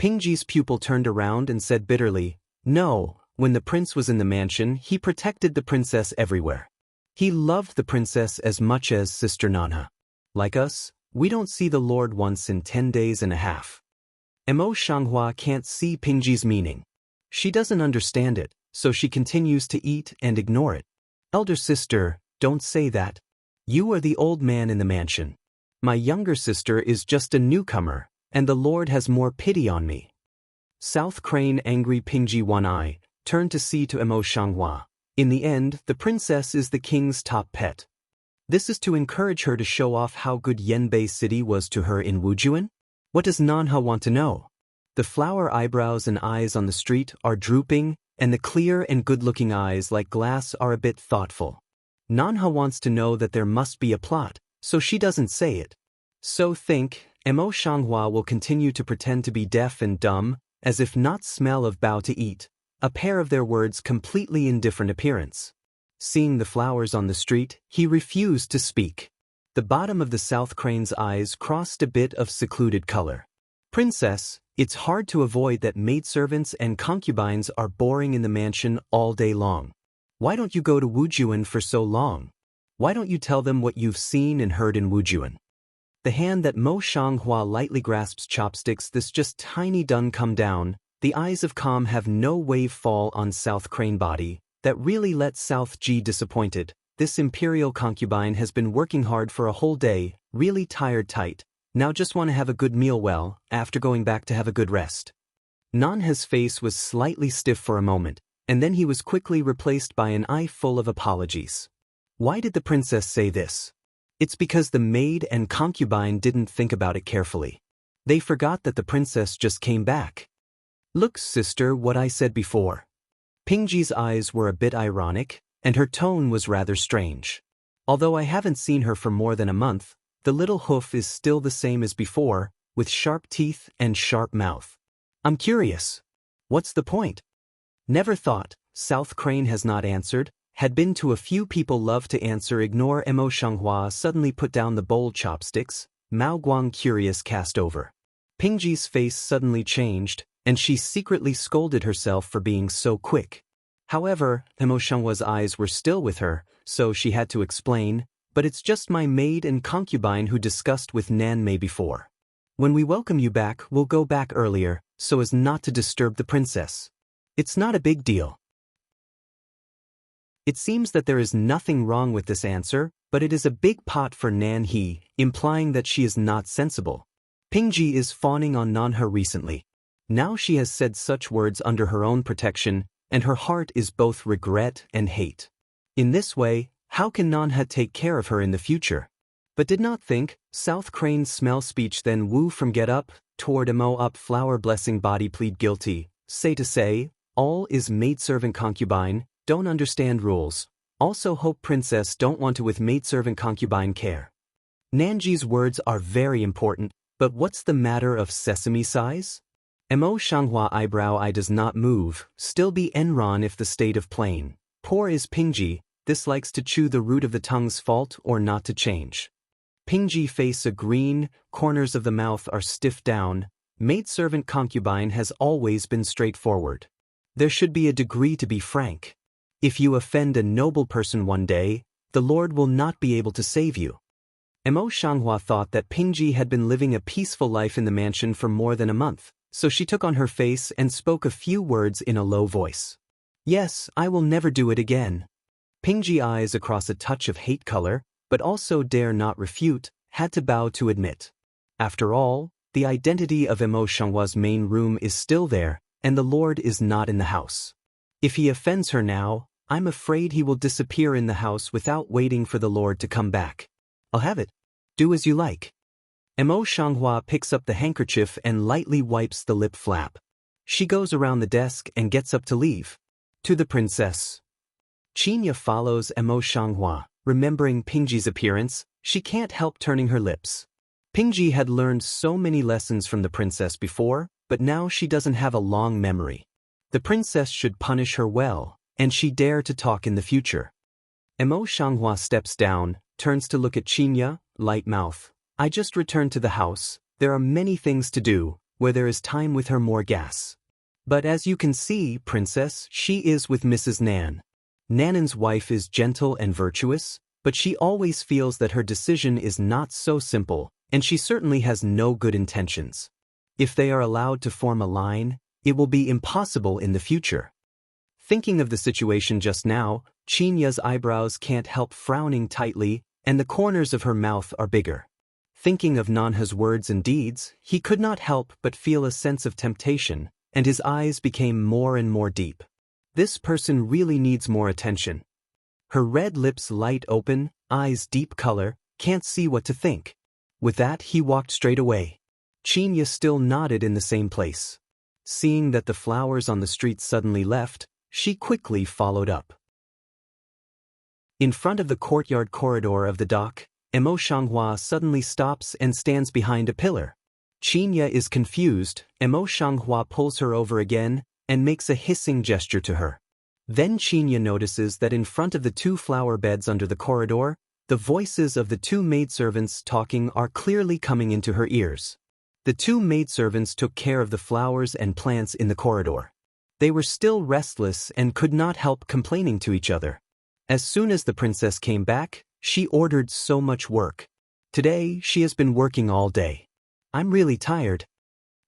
Pingji's pupil turned around and said bitterly, "No, when the prince was in the mansion, he protected the princess everywhere. He loved the princess as much as Sister Nanha. Like us, we don't see the Lord once in 10 days and a half." Mo Shanghua can't see Pingji's meaning. She doesn't understand it, so she continues to eat and ignore it. "Elder sister, don't say that. You are the old man in the mansion. My younger sister is just a newcomer, and the Lord has more pity on me." South Crane, angry Pingji one eye, turned to see to Mo Shanghua. In the end, the princess is the king's top pet. This is to encourage her to show off how good Yanbei City was to her in Wujuan? What does Nanha want to know? The flower eyebrows and eyes on the street are drooping, and the clear and good-looking eyes like glass are a bit thoughtful. Nanha wants to know that there must be a plot, so she doesn't say it. So think, Mo Shanghua will continue to pretend to be deaf and dumb, as if not smell of bow to eat, a pair of their words completely indifferent appearance. Seeing the flowers on the street, he refused to speak. The bottom of the South Crane's eyes crossed a bit of secluded color. "Princess, it's hard to avoid that maidservants and concubines are boring in the mansion all day long. Why don't you go to Wujuan for so long? Why don't you tell them what you've seen and heard in Wujuan?" The hand that Mo Shanghua lightly grasps chopsticks, this just tiny done come down, the eyes of calm have no wave fall on South Crane body, that really let South G disappointed. This imperial concubine has been working hard for a whole day, really tired tight, now just want to have a good meal after going back to have a good rest. Nanha's face was slightly stiff for a moment, and then he was quickly replaced by an eye full of apologies. Why did the princess say this? It's because the maid and concubine didn't think about it carefully. They forgot that the princess just came back. "Look, sister, what I said before." Pingji's eyes were a bit ironic, and her tone was rather strange. "Although I haven't seen her for more than a month, the little hoof is still the same as before, with sharp teeth and sharp mouth. I'm curious. What's the point?" "Never thought." South Crane has not answered, had been to a few people love to answer ignore. Mo Shanghua suddenly put down the bowl chopsticks, Mao Guang curious cast over. Pingji's face suddenly changed, and she secretly scolded herself for being so quick. However, Mo Shanghua's eyes were still with her, so she had to explain, "But it's just my maid and concubine who discussed with Nan Mei before. When we welcome you back, we'll go back earlier, so as not to disturb the princess. It's not a big deal." It seems that there is nothing wrong with this answer, but it is a big pot for Nan He, implying that she is not sensible. Pingji is fawning on Nanha recently. Now she has said such words under her own protection, and her heart is both regret and hate. In this way, how can Nanha take care of her in the future? But did not think, South Crane smell speech then woo from get up, toward Mo up flower blessing body plead guilty, say to say, all is maidservant concubine, don't understand rules, also hope princess don't want to with maidservant concubine care. Nanji's words are very important, but what's the matter of sesame size? Mo Shanghua eyebrow I does not move, still be Enron if the state of plain. Poor is Pingji, this likes to chew the root of the tongue's fault or not to change. Pingji face a green, corners of the mouth are stiff down, maidservant concubine has always been straightforward. There should be a degree to be frank. If you offend a noble person one day, the Lord will not be able to save you. Mo Shanghua thought that Pingji had been living a peaceful life in the mansion for more than a month, so she took on her face and spoke a few words in a low voice. Yes, I will never do it again. Pingji eyes across a touch of hate color, but also dare not refute, had to bow to admit. After all, the identity of Mo Shanghua's main room is still there, and the Lord is not in the house. If he offends her now, I'm afraid he will disappear in the house without waiting for the Lord to come back. I'll have it. Do as you like. Mo Shanghua picks up the handkerchief and lightly wipes the lip flap. She goes around the desk and gets up to leave. To the princess. Chinya follows Mo Shanghua. Remembering Pingji's appearance, she can't help turning her lips. Pingji had learned so many lessons from the princess before, but now she doesn't have a long memory. The princess should punish her well, and she dare to talk in the future. Mo Shanghua steps down, turns to look at Chinya, light mouth. I just returned to the house, there are many things to do, where there is time with her more gas. But as you can see, Princess, she is with Mrs. Nan. Nanan's wife is gentle and virtuous, but she always feels that her decision is not so simple, and she certainly has no good intentions. If they are allowed to form a line, it will be impossible in the future. Thinking of the situation just now, Chinya's eyebrows can't help frowning tightly, and the corners of her mouth are bigger. Thinking of Nanha's words and deeds, he could not help but feel a sense of temptation, and his eyes became more and more deep. This person really needs more attention. Her red lips light open, eyes deep color, can't see what to think. With that, he walked straight away. Chinya still nodded in the same place. Seeing that the flowers on the street suddenly left, she quickly followed up. In front of the courtyard corridor of the dock, Emo Shanghua suddenly stops and stands behind a pillar. Chinya is confused. Emo Shanghua pulls her over again and makes a hissing gesture to her. Then Chinya notices that in front of the two flower beds under the corridor, the voices of the two maidservants talking are clearly coming into her ears. The two maidservants took care of the flowers and plants in the corridor. They were still restless and could not help complaining to each other. As soon as the princess came back, she ordered so much work. Today, she has been working all day. I'm really tired.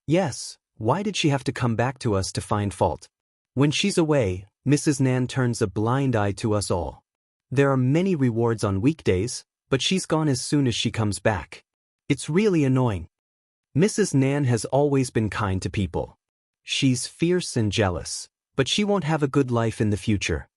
Yes, why did she have to come back to us to find fault? When she's away, Mrs. Nan turns a blind eye to us all. There are many rewards on weekdays, but she's gone as soon as she comes back. It's really annoying. Mrs. Nan has always been kind to people. She's fierce and jealous, but she won't have a good life in the future.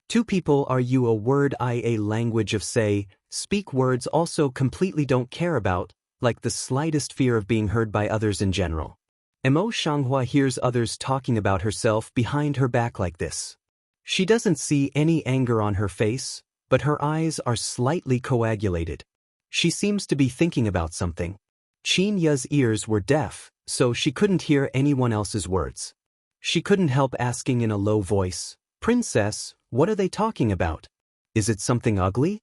Two people argue a word a language of say, speak words also completely don't care about, like the slightest fear of being heard by others in general. Emo Shanghua hears others talking about herself behind her back like this. She doesn't see any anger on her face, but her eyes are slightly coagulated. She seems to be thinking about something. Chinya's ears were deaf, so she couldn't hear anyone else's words. She couldn't help asking in a low voice, "Princess, what are they talking about? Is it something ugly?"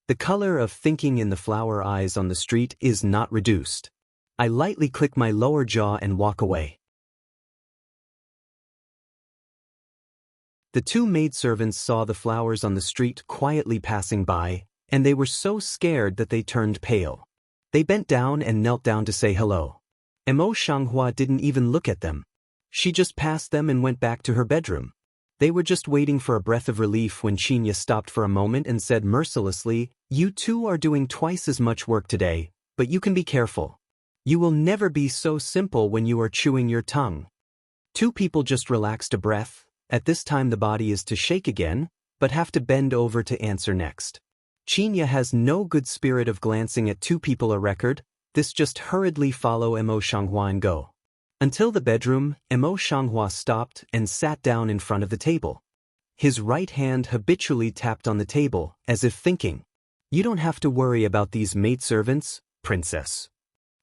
The color of thinking in the flower eyes on the street is not reduced. I lightly click my lower jaw and walk away. The two maidservants saw the flowers on the street quietly passing by, and they were so scared that they turned pale. They bent down and knelt down to say hello. Emo Shanghua didn't even look at them. She just passed them and went back to her bedroom. They were just waiting for a breath of relief when Chinya stopped for a moment and said mercilessly, "You two are doing twice as much work today, but you can be careful. You will never be so simple when you are chewing your tongue." Two people just relaxed a breath. At this time the body is to shake again, but have to bend over to answer next. Chinya has no good spirit of glancing at two people a record. This just hurriedly follow Emo Shanghua and go. Until the bedroom, Emo Shanghua stopped and sat down in front of the table. His right hand habitually tapped on the table, as if thinking, "You don't have to worry about these maidservants, princess."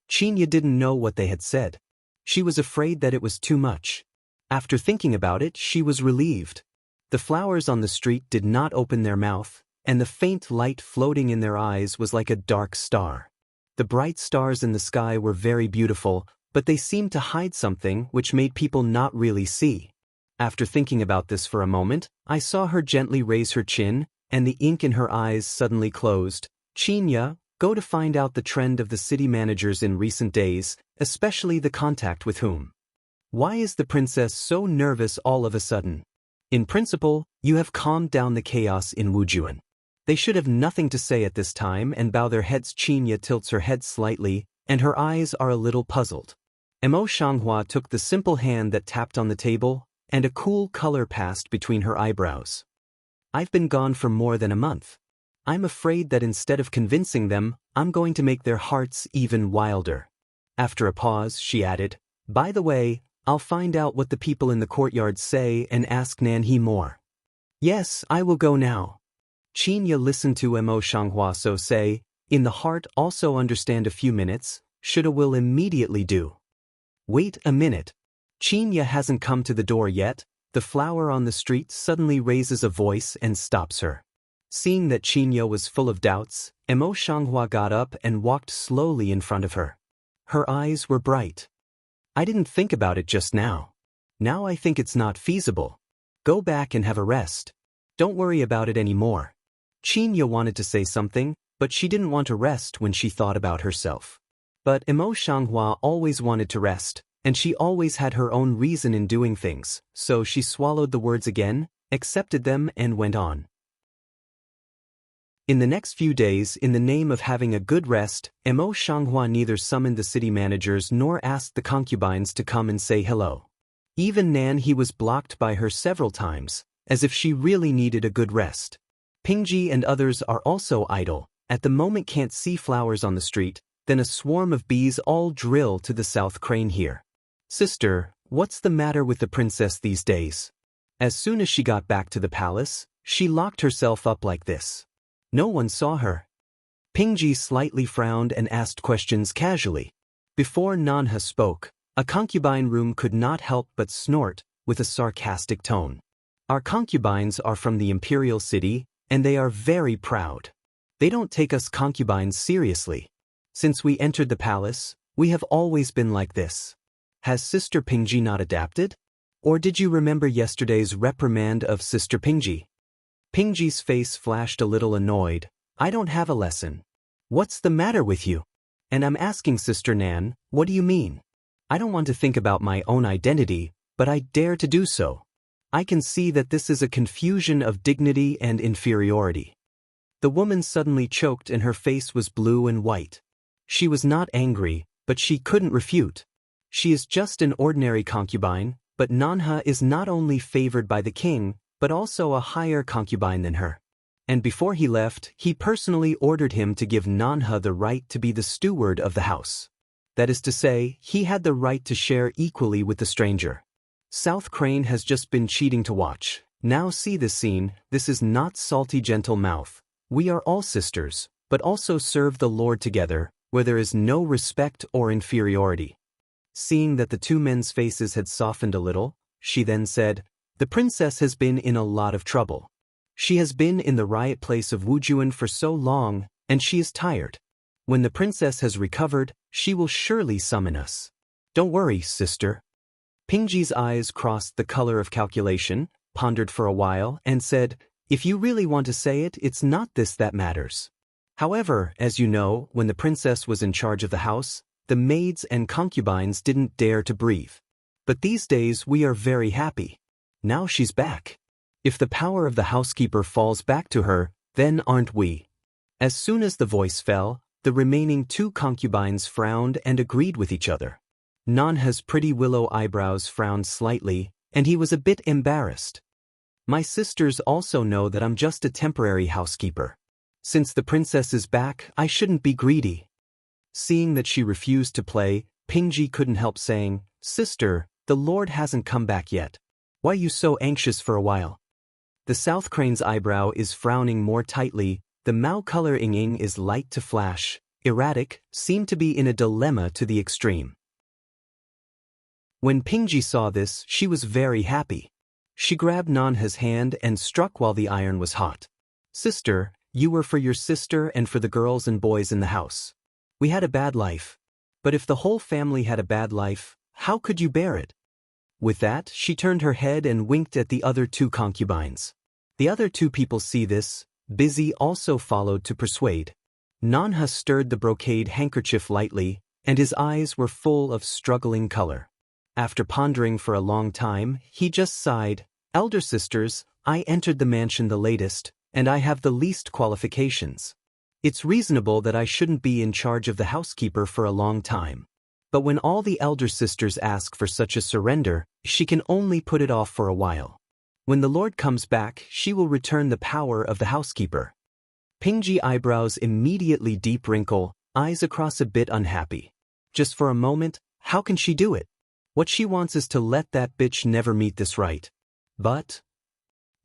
Chinya didn't know what they had said. She was afraid that it was too much. After thinking about it, she was relieved. The flowers on the street did not open their mouth, and the faint light floating in their eyes was like a dark star. The bright stars in the sky were very beautiful, but they seemed to hide something which made people not really see. After thinking about this for a moment, I saw her gently raise her chin, and the ink in her eyes suddenly closed. "Chinya, go to find out the trend of the city managers in recent days, especially the contact with whom. Why is the princess so nervous all of a sudden? In principle, you have calmed down the chaos in Wujuan. They should have nothing to say at this time and bow their heads." Chinya tilts her head slightly, and her eyes are a little puzzled. Emo Shanghua took the simple hand that tapped on the table, and a cool color passed between her eyebrows. "I've been gone for more than a month. I'm afraid that instead of convincing them, I'm going to make their hearts even wilder." After a pause, she added, "By the way, I'll find out what the people in the courtyard say and ask Nanhe more." "Yes, I will go now." Chinya listened to Emo Shanghua so say, "In the heart also understand a few minutes, shoulda will immediately do." Wait a minute. Chinya hasn't come to the door yet. The flower on the street suddenly raises a voice and stops her. Seeing that Chinya was full of doubts, Emo Shanghua got up and walked slowly in front of her. Her eyes were bright. I didn't think about it just now. Now I think it's not feasible. Go back and have a rest. Don't worry about it anymore. Chinya wanted to say something, but she didn't want to rest when she thought about herself. But Emo Shanghua always wanted to rest, and she always had her own reason in doing things, so she swallowed the words again, accepted them and went on. In the next few days, in the name of having a good rest, Emo Shanghua neither summoned the city managers nor asked the concubines to come and say hello. Even Nan he was blocked by her several times, as if she really needed a good rest. Pingji and others are also idle, at the moment can't see flowers on the street, then a swarm of bees all drill to the south crane here. Sister, what's the matter with the princess these days? As soon as she got back to the palace, she locked herself up like this. No one saw her. Pingji slightly frowned and asked questions casually. Before Nanha spoke, a concubine room could not help but snort, with a sarcastic tone. Our concubines are from the imperial city, and they are very proud. They don't take us concubines seriously. Since we entered the palace, we have always been like this. Has Sister Pingji not adapted? Or did you remember yesterday's reprimand of Sister Pingji? Pingji's face flashed a little annoyed. I don't have a lesson. What's the matter with you? And I'm asking Sister Nan, what do you mean? I don't want to think about my own identity, but I dare to do so. I can see that this is a confusion of dignity and inferiority. The woman suddenly choked and her face was blue and white. She was not angry, but she couldn't refute. She is just an ordinary concubine, but Nanha is not only favored by the king, but also a higher concubine than her. And before he left, he personally ordered him to give Nanha the right to be the steward of the house. That is to say, he had the right to share equally with the stranger. South Crane has just been cheating to watch. Now see this scene, this is not salty gentle mouth. We are all sisters, but also serve the Lord together, where there is no respect or inferiority. Seeing that the two men's faces had softened a little, she then said, the princess has been in a lot of trouble. She has been in the riot place of Wujuan for so long, and she is tired. When the princess has recovered, she will surely summon us. Don't worry, sister. Pingji's eyes crossed the color of calculation, pondered for a while, and said, if you really want to say it, it's not this that matters. However, as you know, when the princess was in charge of the house, the maids and concubines didn't dare to breathe. But these days we are very happy. Now she's back. If the power of the housekeeper falls back to her, then aren't we? As soon as the voice fell, the remaining two concubines frowned and agreed with each other. Nanha's pretty willow eyebrows frowned slightly, and he was a bit embarrassed. My sisters also know that I'm just a temporary housekeeper. Since the princess is back, I shouldn't be greedy. Seeing that she refused to play, Pingji couldn't help saying, Sister, the Lord hasn't come back yet. Why you so anxious for a while? The South Crane's eyebrow is frowning more tightly, the Mao color Ing is light to flash, erratic, seemed to be in a dilemma to the extreme. When Pingji saw this, she was very happy. She grabbed Nanha's hand and struck while the iron was hot. Sister, you were for your sister and for the girls and boys in the house. We had a bad life. But if the whole family had a bad life, how could you bear it? With that, she turned her head and winked at the other two concubines. The other two people see this, Busy also followed to persuade. Nanha stirred the brocade handkerchief lightly, and his eyes were full of struggling color. After pondering for a long time, he just sighed, Elder sisters, I entered the mansion the latest, and I have the least qualifications. It's reasonable that I shouldn't be in charge of the housekeeper for a long time. But when all the elder sisters ask for such a surrender, she can only put it off for a while. When the Lord comes back, she will return the power of the housekeeper. Pingji eyebrows immediately deep wrinkle, eyes across a bit unhappy. Just for a moment, how can she do it? What she wants is to let that bitch never meet this right. But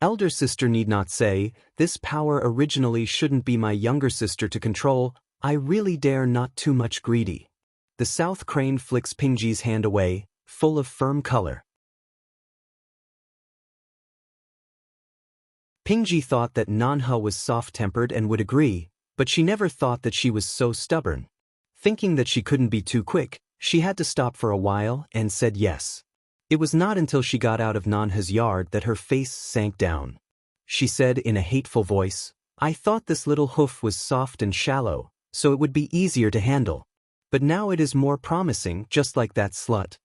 elder sister need not say, this power originally shouldn't be my younger sister to control, I really dare not too much greedy. The South Crane flicks Pingji's hand away, full of firm color. Pingji thought that Nanha was soft-tempered and would agree, but she never thought that she was so stubborn. Thinking that she couldn't be too quick, She had to stop for a while and said yes. It was not until she got out of Nanha's yard that her face sank down. She said in a hateful voice, "I thought this little hoof was soft and shallow, so it would be easier to handle. But now it is more promising, just like that slut."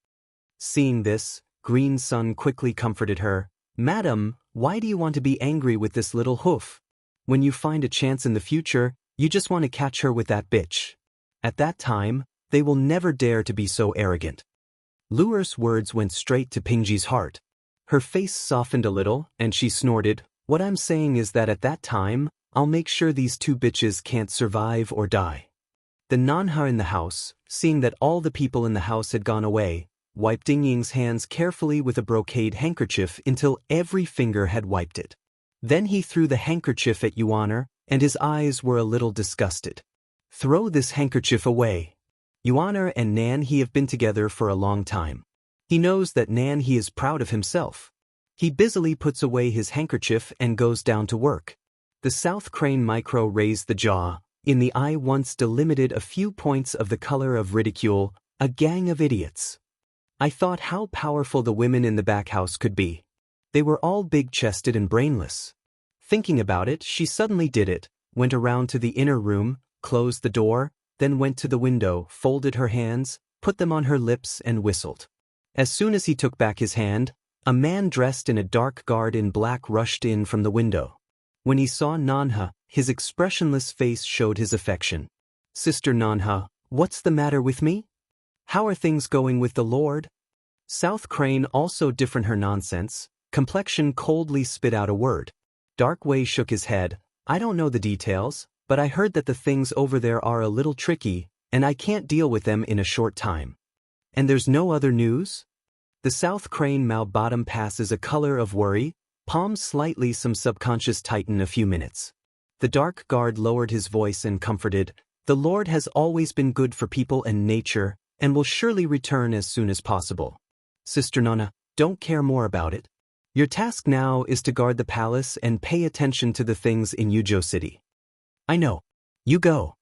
Seeing this, Green Sun quickly comforted her. "Madam, why do you want to be angry with this little hoof? When you find a chance in the future, you just want to catch her with that bitch. At that time, they will never dare to be so arrogant." Luer's words went straight to Pingji's heart. Her face softened a little, and she snorted, "What I'm saying is that at that time, I'll make sure these two bitches can't survive or die." The Nanha in the house, seeing that all the people in the house had gone away, wiped Ding Ying's hands carefully with a brocade handkerchief until every finger had wiped it. Then he threw the handkerchief at Yuaner, and his eyes were a little disgusted. "Throw this handkerchief away. Yuaner and Nan He have been together for a long time. He knows that Nan He is proud of himself." He busily puts away his handkerchief and goes down to work. The South Crane Micro raised the jaw. In the eye once delimited a few points of the color of ridicule, a gang of idiots. I thought how powerful the women in the back house could be. They were all big-chested and brainless. Thinking about it, she suddenly did it, went around to the inner room, closed the door, then went to the window, folded her hands, put them on her lips and whistled. As soon as he took back his hand, a man dressed in a dark guard in black rushed in from the window. When he saw Nanha, his expressionless face showed his affection. "Sister Nanha, what's the matter with me? How are things going with the Lord?" South Crane also different her nonsense, complexion coldly spit out a word. Dark Wei shook his head. "I don't know the details, but I heard that the things over there are a little tricky, and I can't deal with them in a short time." "And there's no other news?" The South Crane mouth bottom passes a color of worry, palms slightly some subconscious tighten a few minutes. The dark guard lowered his voice and comforted, "The Lord has always been good for people and nature, and will surely return as soon as possible. Sister Nana, don't care more about it. Your task now is to guard the palace and pay attention to the things in Yuzhou City." "I know. You go."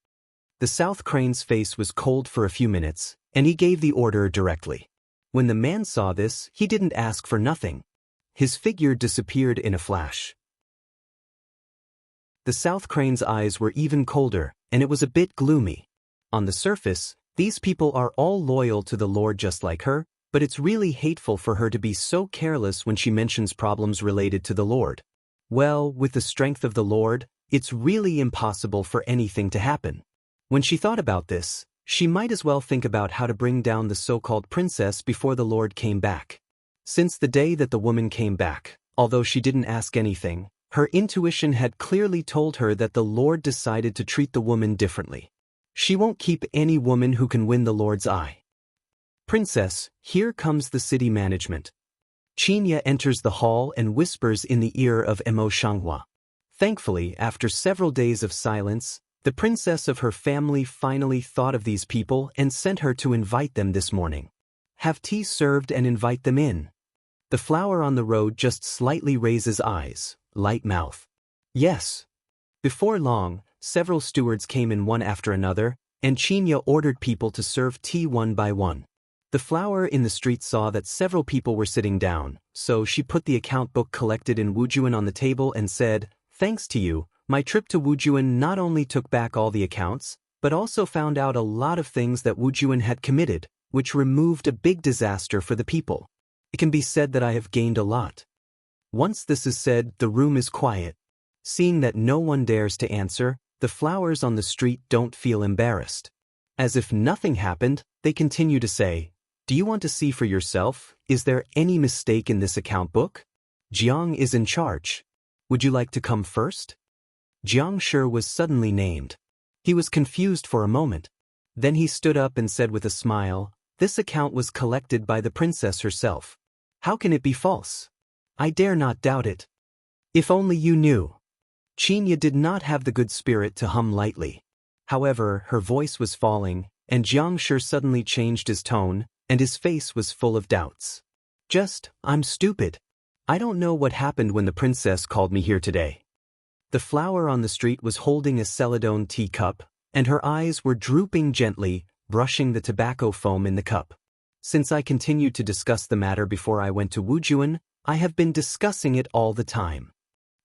The South Crane's face was cold for a few minutes, and he gave the order directly. When the man saw this, he didn't ask for nothing. His figure disappeared in a flash. The South Crane's eyes were even colder, and it was a bit gloomy. On the surface, these people are all loyal to the Lord just like her, but it's really hateful for her to be so careless when she mentions problems related to the Lord. Well, with the strength of the Lord, it's really impossible for anything to happen. When she thought about this, she might as well think about how to bring down the so-called princess before the Lord came back. Since the day that the woman came back, although she didn't ask anything, her intuition had clearly told her that the Lord decided to treat the woman differently. She won't keep any woman who can win the Lord's eye. "Princess, here comes the city management." Qinya enters the hall and whispers in the ear of Mo Shanghua. Thankfully, after several days of silence, the princess of her family finally thought of these people and sent her to invite them this morning. "Have tea served and invite them in." The flower on the road just slightly raises eyes, light mouth. "Yes." Before long, several stewards came in one after another, and Qinya ordered people to serve tea one by one. The flower in the street saw that several people were sitting down, so she put the account book collected in Wujuan on the table and said, "Thanks to you, my trip to Wujuan not only took back all the accounts, but also found out a lot of things that Wujuan had committed, which removed a big disaster for the people. It can be said that I have gained a lot." Once this is said, the room is quiet. Seeing that no one dares to answer, the flowers on the street don't feel embarrassed. As if nothing happened, they continue to say, "Do you want to see for yourself? Is there any mistake in this account book? Jiang is in charge. Would you like to come first?" Jiang Shi was suddenly named. He was confused for a moment. Then he stood up and said with a smile, "This account was collected by the princess herself. How can it be false? I dare not doubt it. If only you knew." Qinya did not have the good spirit to hum lightly. However, her voice was falling, and Jiang Shi suddenly changed his tone, and his face was full of doubts. I'm stupid. I don't know what happened when the princess called me here today." The flower on the street was holding a celadone teacup, and her eyes were drooping gently, brushing the tobacco foam in the cup. Since I continued to discuss the matter before I went to Wujuan, I have been discussing it all the time.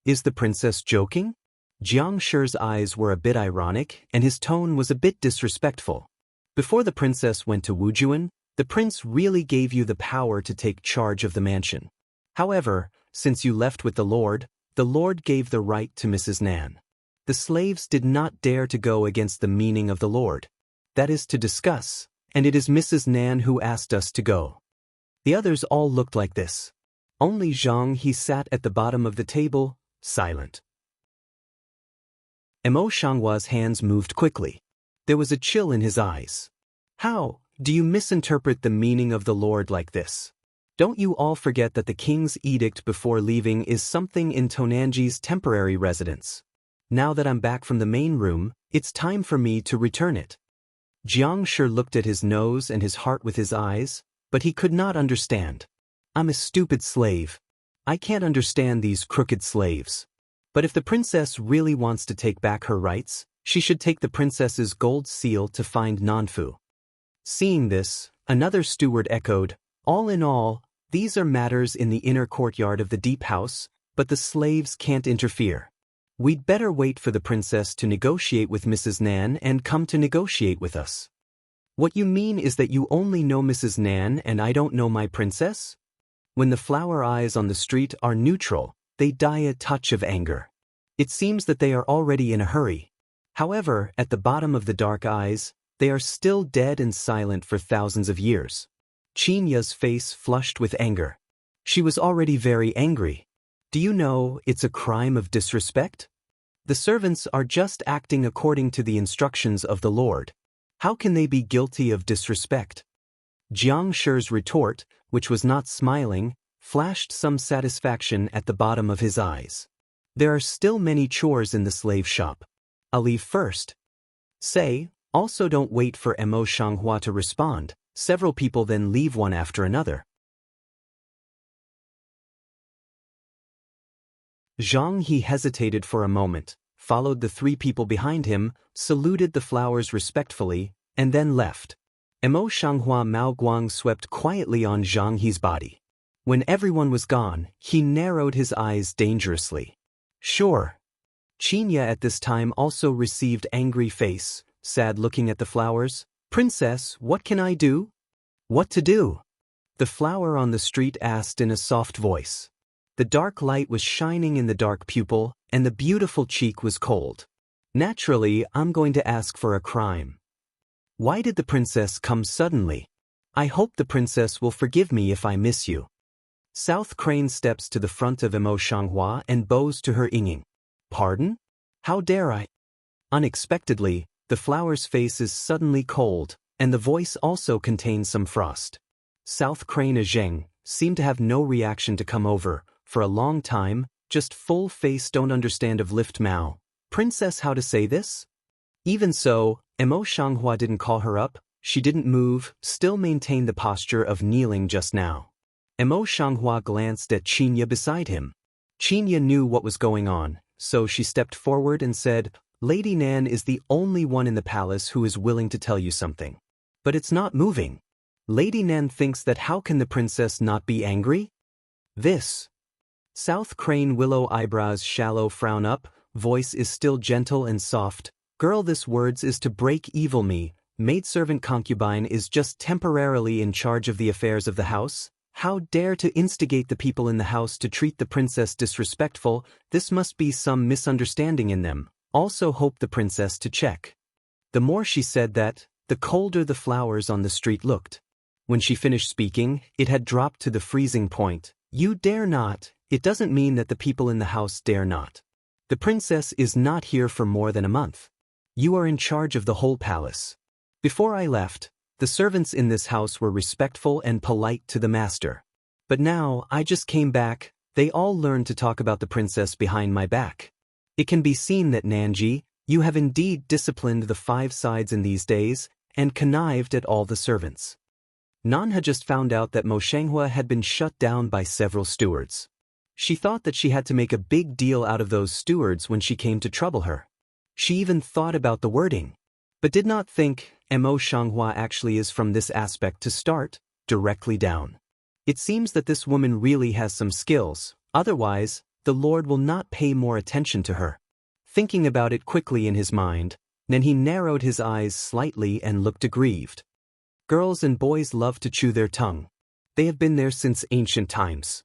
Is the princess joking? Jiang Shi's eyes were a bit ironic, and his tone was a bit disrespectful. Before the princess went to Wujuan, the prince really gave you the power to take charge of the mansion. However, since you left with the Lord gave the right to Mrs. Nan. The slaves did not dare to go against the meaning of the Lord. That is to discuss, and it is Mrs. Nan who asked us to go. The others all looked like this. Only Zhang He sat at the bottom of the table, silent. Mo Shanghua's hands moved quickly. There was a chill in his eyes. How do you misinterpret the meaning of the Lord like this? Don't you all forget that the king's edict before leaving is something in Tonanji's temporary residence? Now that I'm back from the main room, it's time for me to return it. Jiang Shi looked at his nose and his heart with his eyes, but he could not understand. I'm a stupid slave. I can't understand these crooked slaves. But if the princess really wants to take back her rights, she should take the princess's gold seal to find Nanfu. Seeing this, another steward echoed, all in all, these are matters in the inner courtyard of the deep house, but the slaves can't interfere. We'd better wait for the princess to negotiate with Mrs. Nan and come to negotiate with us. What you mean is that you only know Mrs. Nan and I don't know my princess? When the flower eyes on the street are neutral, they die a touch of anger. It seems that they are already in a hurry. However, at the bottom of the dark eyes, they are still dead and silent for thousands of years. Qinya's face flushed with anger. She was already very angry. Do you know it's a crime of disrespect? The servants are just acting according to the instructions of the Lord. How can they be guilty of disrespect? Jiang Shi's retort, which was not smiling, flashed some satisfaction at the bottom of his eyes. There are still many chores in the slave shop. I'll leave first. Say, also don't wait for Mo Shanghua to respond. Several people then leave one after another. Zhang He hesitated for a moment, followed the three people behind him, saluted the flowers respectfully, and then left. Mo Shanghua Mao Guang swept quietly on Zhang He's body. When everyone was gone, he narrowed his eyes dangerously. Sure. Qinya at this time also received angry face, sad looking at the flowers. Princess, what can I do? What to do? The flower on the street asked in a soft voice. The dark light was shining in the dark pupil, and the beautiful cheek was cold. Naturally, I'm going to ask for a crime. Why did the princess come suddenly? I hope the princess will forgive me if I miss you. South Crane steps to the front of Mo Shanghua and bows to her Yinging. Pardon? How dare I? Unexpectedly, the flower's face is suddenly cold, and the voice also contains some frost. South Crane Zheng seemed to have no reaction to come over, for a long time, just full face don't understand of lift Mao. Princess, how to say this? Even so, Mo Shanghua didn't call her up, she didn't move, still maintained the posture of kneeling just now. Mo Shanghua glanced at Qinya beside him. Qinya knew what was going on, so she stepped forward and said, Lady Nan is the only one in the palace who is willing to tell you something. But it's not moving. Lady Nan thinks that how can the princess not be angry? This. South Crane Willow eyebrows shallow frown up, voice is still gentle and soft. Girl, this words is to break evil me. Maidservant concubine is just temporarily in charge of the affairs of the house. How dare to instigate the people in the house to treat the princess disrespectful? This must be some misunderstanding in them. Also hope the princess to check. The more she said that, the colder the flowers on the street looked. When she finished speaking, it had dropped to the freezing point. You dare not. It doesn't mean that the people in the house dare not. The princess is not here for more than a month. You are in charge of the whole palace. Before I left, the servants in this house were respectful and polite to the master. But now, I just came back, they all learned to talk about the princess behind my back. It can be seen that Nanji, you have indeed disciplined the 5 sides in these days, and connived at all the servants. Nan had just found out that Mo Shanghua had been shut down by several stewards. She thought that she had to make a big deal out of those stewards when she came to trouble her. She even thought about the wording, but did not think Mo Shanghua actually is from this aspect to start, directly down. It seems that this woman really has some skills, otherwise, the Lord will not pay more attention to her. Thinking about it quickly in his mind, then he narrowed his eyes slightly and looked aggrieved. Girls and boys love to chew their tongue. They have been there since ancient times.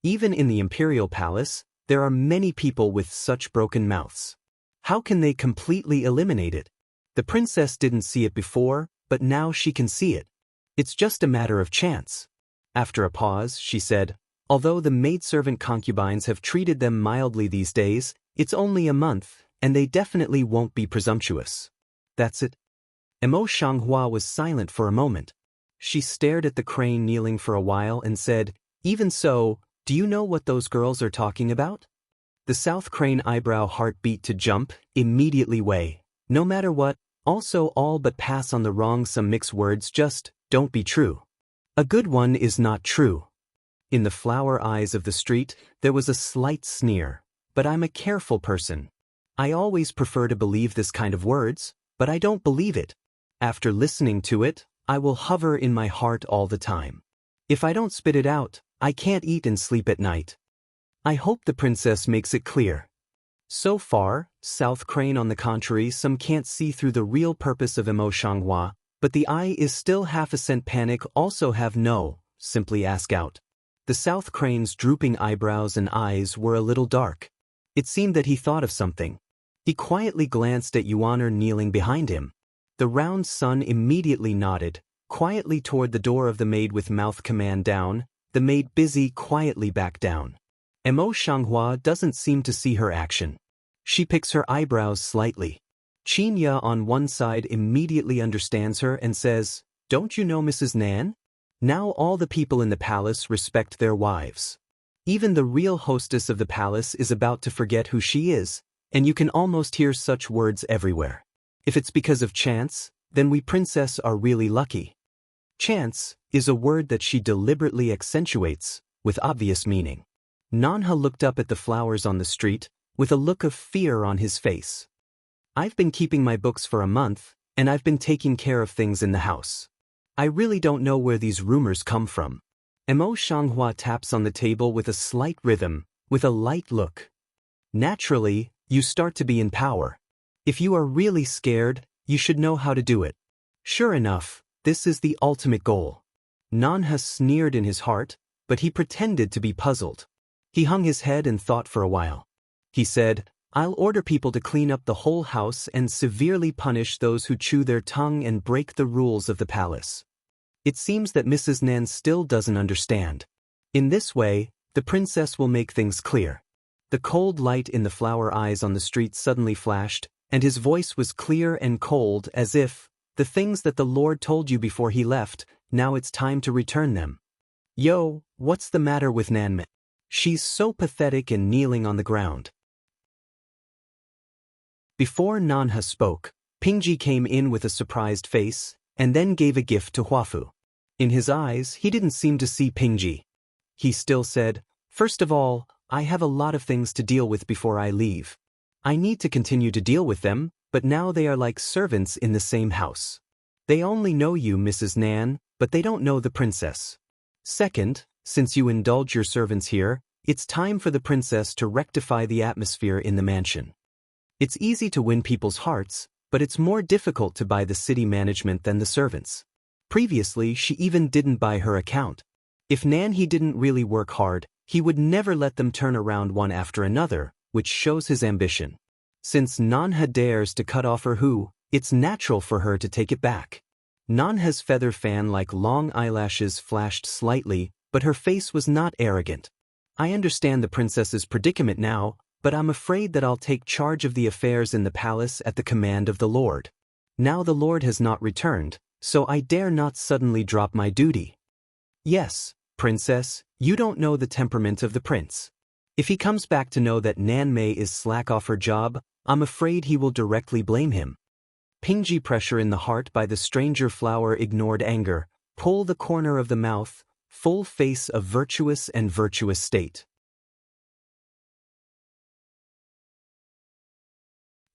Even in the imperial palace, there are many people with such broken mouths. How can they completely eliminate it? The princess didn't see it before, but now she can see it. It's just a matter of chance. After a pause, she said, although the maidservant concubines have treated them mildly these days, it's only a month, and they definitely won't be presumptuous. That's it. Mo Shanghua was silent for a moment. She stared at the crane kneeling for a while and said, even so, do you know what those girls are talking about? The South Crane eyebrow heart beat to jump, immediately weigh. No matter what, also all but pass on the wrong some mix words just don't be true. A good one is not true. In the flower eyes of the street, there was a slight sneer, but I'm a careful person. I always prefer to believe this kind of words, but I don't believe it. After listening to it, I will hover in my heart all the time. If I don't spit it out, I can't eat and sleep at night. I hope the princess makes it clear. So far, South Crane on the contrary, some can't see through the real purpose of Mo Shanghua, but the eye is still half a cent panic also have no, simply ask out. The South Crane's drooping eyebrows and eyes were a little dark. It seemed that he thought of something. He quietly glanced at Yuaner kneeling behind him. The round son immediately nodded, quietly toward the door of the maid with mouth command down, the maid busy quietly back down. Mo Shanghua doesn't seem to see her action. She picks her eyebrows slightly. Qin Ya on one side immediately understands her and says, don't you know Mrs. Nan? Now all the people in the palace respect their wives. Even the real hostess of the palace is about to forget who she is, and you can almost hear such words everywhere. If it's because of chance, then we princess are really lucky. Chance is a word that she deliberately accentuates, with obvious meaning. Nanha looked up at the flowers on the street, with a look of fear on his face. I've been keeping my books for a month, and I've been taking care of things in the house. I really don't know where these rumors come from. Mo Shanghua taps on the table with a slight rhythm, with a light look. Naturally, you start to be in power. If you are really scared, you should know how to do it. Sure enough, this is the ultimate goal. Nanha sneered in his heart, but he pretended to be puzzled. He hung his head and thought for a while. He said, I'll order people to clean up the whole house and severely punish those who chew their tongue and break the rules of the palace. It seems that Mrs. Nan still doesn't understand. In this way, the princess will make things clear. The cold light in the flower eyes on the street suddenly flashed, and his voice was clear and cold as if, the things that the Lord told you before he left, now it's time to return them. Yo, what's the matter with Nanme? She's so pathetic and kneeling on the ground. Before Nanha spoke, Pingji came in with a surprised face, and then gave a gift to Huafu. In his eyes, he didn't seem to see Pingji. He still said, first of all, I have a lot of things to deal with before I leave. I need to continue to deal with them, but now they are like servants in the same house. They only know you, Mrs. Nan, but they don't know the princess. Second, since you indulge your servants here, it's time for the princess to rectify the atmosphere in the mansion. It's easy to win people's hearts, but it's more difficult to buy the city management than the servants. Previously, she even didn't buy her account. If Nan he didn't really work hard, he would never let them turn around one after another, which shows his ambition. Since Nanha dares to cut off her who, it's natural for her to take it back. Nanha's feather fan-like long eyelashes flashed slightly, but her face was not arrogant. I understand the princess's predicament now, but I'm afraid that I'll take charge of the affairs in the palace at the command of the Lord. Now the Lord has not returned, so I dare not suddenly drop my duty. Yes, princess, you don't know the temperament of the prince. If he comes back to know that Nan Mei is slack off her job, I'm afraid he will directly blame him. Pingji pressure in the heart by the stranger flower ignored anger, pull the corner of the mouth, full face of virtuous and virtuous state.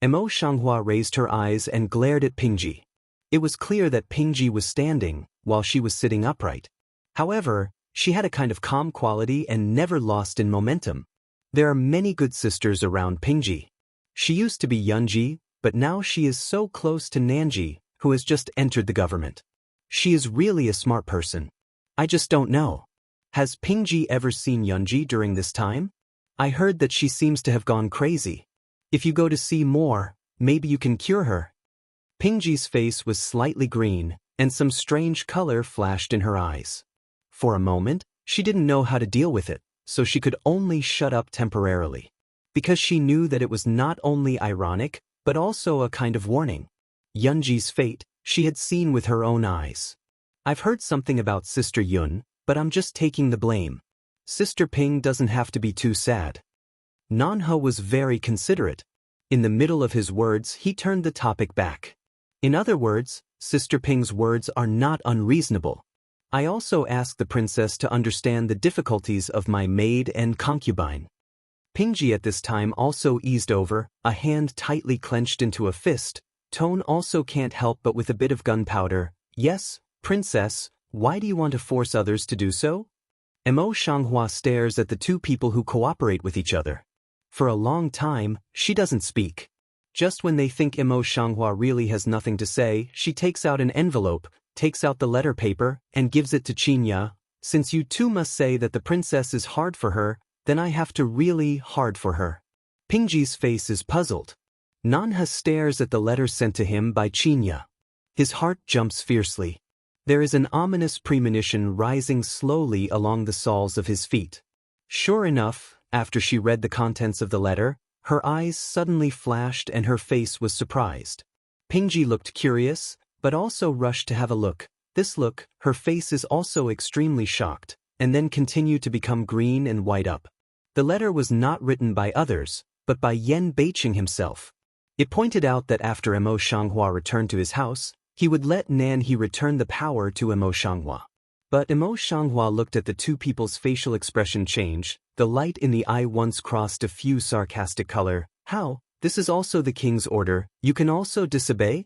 Emo Shanghua raised her eyes and glared at Pingji. It was clear that Pingji was standing, while she was sitting upright. However, she had a kind of calm quality and never lost in momentum. There are many good sisters around Pingji. She used to be Yunji, but now she is so close to Nanji, who has just entered the government. She is really a smart person. I just don't know. Has Pingji ever seen Yunji during this time? I heard that she seems to have gone crazy. If you go to see more, maybe you can cure her. Pingji's face was slightly green, and some strange color flashed in her eyes. For a moment, she didn't know how to deal with it, so she could only shut up temporarily. Because she knew that it was not only ironic, but also a kind of warning. Yunji's fate, she had seen with her own eyes. I've heard something about Sister Yun, but I'm just taking the blame. Sister Ping doesn't have to be too sad. Nanha was very considerate. In the middle of his words, he turned the topic back. In other words, Sister Ping's words are not unreasonable. I also asked the princess to understand the difficulties of my maid and concubine. Pingji at this time also eased over, a hand tightly clenched into a fist. Tone also can't help but with a bit of gunpowder. Yes, princess, why do you want to force others to do so? Emo Shanghua stares at the two people who cooperate with each other. For a long time, she doesn't speak. Just when they think Emo Shanghua really has nothing to say, she takes out an envelope, takes out the letter paper, and gives it to Qinya. Since you two must say that the princess is hard for her, then I have to really hard for her. Pingji's face is puzzled. Nanha stares at the letter sent to him by Qinya. His heart jumps fiercely. There is an ominous premonition rising slowly along the soles of his feet. Sure enough, after she read the contents of the letter, her eyes suddenly flashed and her face was surprised. Pingji looked curious, but also rushed to have a look. This look, her face is also extremely shocked, and then continued to become green and white up. The letter was not written by others, but by Yen Beiqing himself. It pointed out that after Emo Shanghua returned to his house, he would let Nanhe return the power to Emo Shanghua. But Emo Shanghua looked at the two people's facial expression change. The light in the eye once crossed a few sarcastic color. How? This is also the king's order. You can also disobey?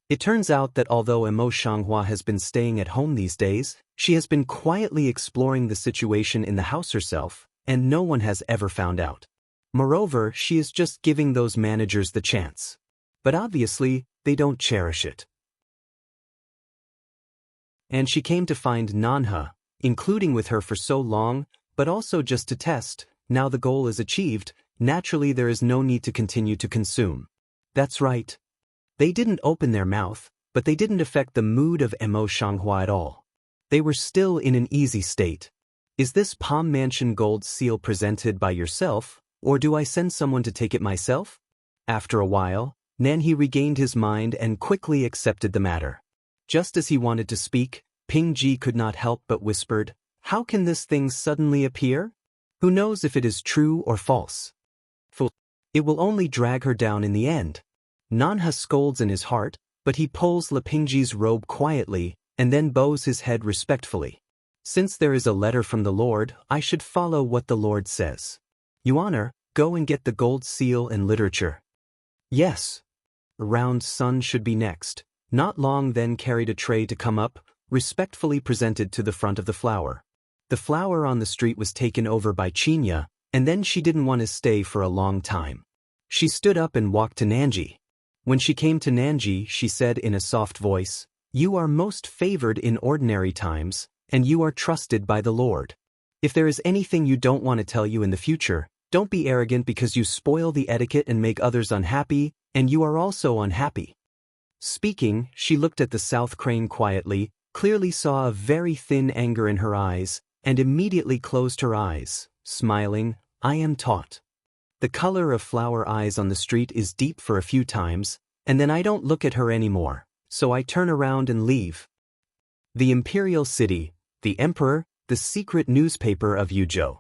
It turns out that although Emo Shanghua has been staying at home these days, she has been quietly exploring the situation in the house herself, and no one has ever found out. Moreover, she is just giving those managers the chance. But obviously, they don't cherish it. And she came to find Nanha, including with her for so long, but also just to test. Now the goal is achieved, naturally there is no need to continue to consume. That's right. They didn't open their mouth, but they didn't affect the mood of Emo Shanghua at all. They were still in an easy state. Is this Palm Mansion gold seal presented by yourself, or do I send someone to take it myself? After a while, Nanhe regained his mind and quickly accepted the matter. Just as he wanted to speak, Pingji could not help but whispered, "How can this thing suddenly appear? Who knows if it is true or false? Fool. It will only drag her down in the end." Nanha scolds in his heart, but he pulls Pingji's robe quietly, and then bows his head respectfully. Since there is a letter from the Lord, I should follow what the Lord says. You honor, go and get the gold seal and literature. Yes. Round Sun should be next. Not long then carried a tray to come up, respectfully presented to the front of the flower. The flower on the street was taken over by Qinya, and then she didn't want to stay for a long time. She stood up and walked to Nanji. When she came to Nanji, she said in a soft voice, "You are most favored in ordinary times, and you are trusted by the Lord. If there is anything you don't want to tell you in the future, don't be arrogant because you spoil the etiquette and make others unhappy, and you are also unhappy." Speaking, she looked at the South Crane quietly, clearly saw a very thin anger in her eyes, and immediately closed her eyes, smiling, "I am taught. The color of flower eyes on the street is deep for a few times, and then I don't look at her anymore, so I turn around and leave." The Imperial City, the Emperor, the secret newspaper of Yuzhou.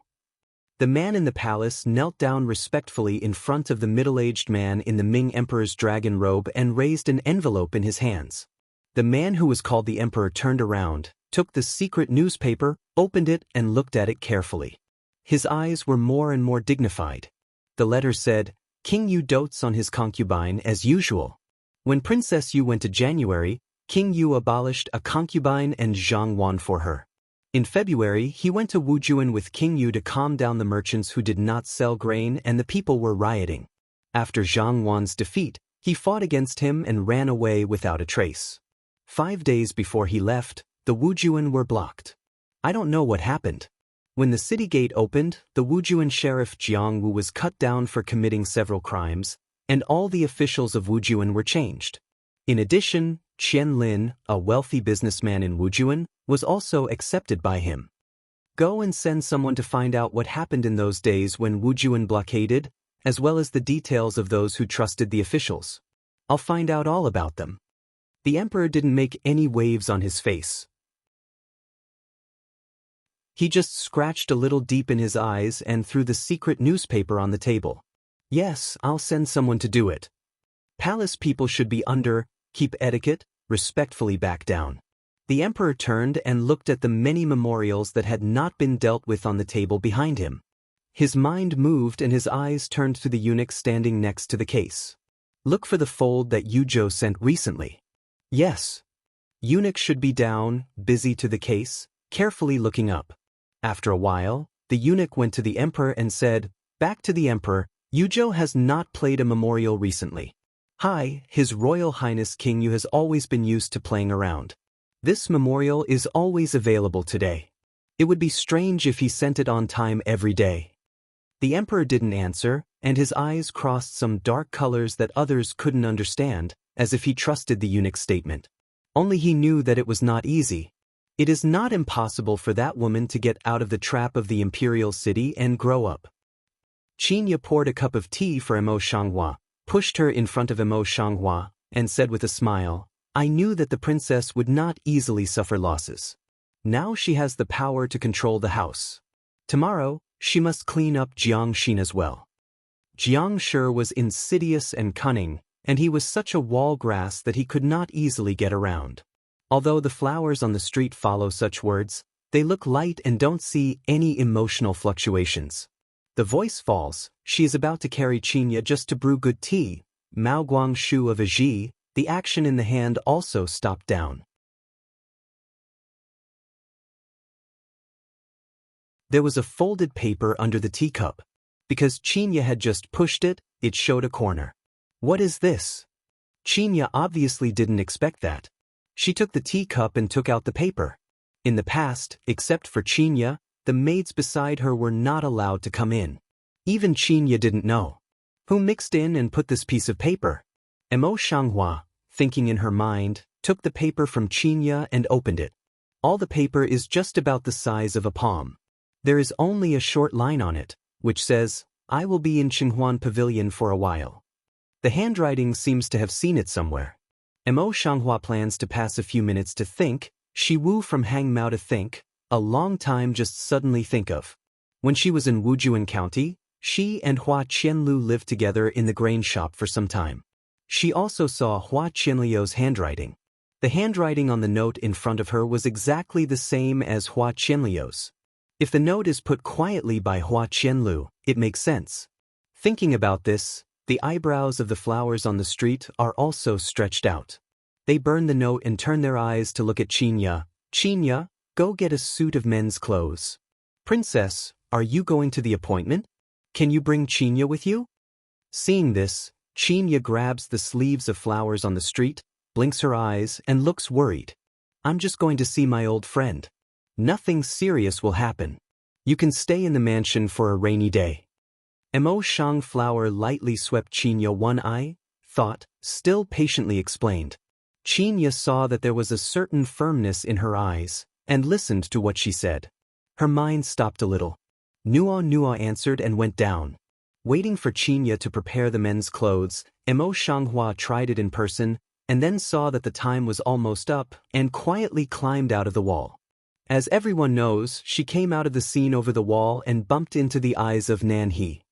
The man in the palace knelt down respectfully in front of the middle-aged man in the Ming Emperor's dragon robe and raised an envelope in his hands. The man who was called the Emperor turned around, took the secret newspaper, opened it and looked at it carefully. His eyes were more and more dignified. The letter said, King Yu dotes on his concubine as usual. When Princess Yu went to January, King Yu abolished a concubine and Zhang Wan for her. In February, he went to Wujuan with King Yu to calm down the merchants who did not sell grain and the people were rioting. After Zhang Wan's defeat, he fought against him and ran away without a trace. 5 days before he left, the Wujuan were blocked. I don't know what happened. When the city gate opened, the Wujuan sheriff Jiang Wu was cut down for committing several crimes, and all the officials of Wujuan were changed. In addition, Qian Lin, a wealthy businessman in Wujuan, was also accepted by him. Go and send someone to find out what happened in those days when Wujuan blockaded, as well as the details of those who trusted the officials. I'll find out all about them. The emperor didn't make any waves on his face. He just scratched a little deep in his eyes and threw the secret newspaper on the table. Yes, I'll send someone to do it. Palace people should be keep etiquette, respectfully back down. The emperor turned and looked at the many memorials that had not been dealt with on the table behind him. His mind moved and his eyes turned to the eunuch standing next to the case. Look for the fold that Yuzhou sent recently. Yes. Eunuch should be down, busy to the case, carefully looking up. After a while, the eunuch went to the emperor and said, "Back to the emperor, Yuzhou has not played a memorial recently. Hi, His Royal Highness King Yu has always been used to playing around. This memorial is always available today. It would be strange if he sent it on time every day." The emperor didn't answer, and his eyes crossed some dark colors that others couldn't understand, as if he trusted the eunuch's statement. Only he knew that it was not easy. It is not impossible for that woman to get out of the trap of the imperial city and grow up. Qinya poured a cup of tea for Emo Shanghua, pushed her in front of Emo Shanghua, and said with a smile, "I knew that the princess would not easily suffer losses. Now she has the power to control the house. Tomorrow, she must clean up Jiang Xin as well." Jiang Shi was insidious and cunning, and he was such a wall grass that he could not easily get around. Although the flowers on the street follow such words, they look light and don't see any emotional fluctuations. The voice falls, she is about to carry Qinya just to brew good tea. Mao Guangshu of Aji, the action in the hand also stopped down. There was a folded paper under the teacup. Because Qinya had just pushed it, it showed a corner. What is this? Qinya obviously didn't expect that. She took the teacup and took out the paper. In the past, except for Qinya, the maids beside her were not allowed to come in. Even Qinya didn't know. Who mixed in and put this piece of paper? Emo Shanghua, thinking in her mind, took the paper from Qinya and opened it. All the paper is just about the size of a palm. There is only a short line on it, which says, "I will be in Qinghuan Pavilion for a while." The handwriting seems to have seen it somewhere. Emo Shanghua plans to pass a few minutes to think, Shi Wu from Hang Mao to think, a long time just suddenly think of. When she was in Wujuan County, she and Hua Qianlu lived together in the grain shop for some time. She also saw Hua Qianlu's handwriting. The handwriting on the note in front of her was exactly the same as Hua Qianlu's. If the note is put quietly by Hua Qianlu, it makes sense. Thinking about this, the eyebrows of the flowers on the street are also stretched out. They burn the note and turn their eyes to look at Qinya. "Qinya, go get a suit of men's clothes." "Princess, are you going to the appointment? Can you bring Qinya with you?" Seeing this, Qinya grabs the sleeves of flowers on the street, blinks her eyes, and looks worried. "I'm just going to see my old friend. Nothing serious will happen. You can stay in the mansion for a rainy day." Emo Shang Flower lightly swept Qinya one eye, thought, still patiently explained. Qinya saw that there was a certain firmness in her eyes, and listened to what she said. Her mind stopped a little. Nua answered and went down. Waiting for Qinya to prepare the men's clothes, Emo Shanghua tried it in person, and then saw that the time was almost up, and quietly climbed out of the wall. As everyone knows, she came out of the scene over the wall and bumped into the eyes of Nanhe.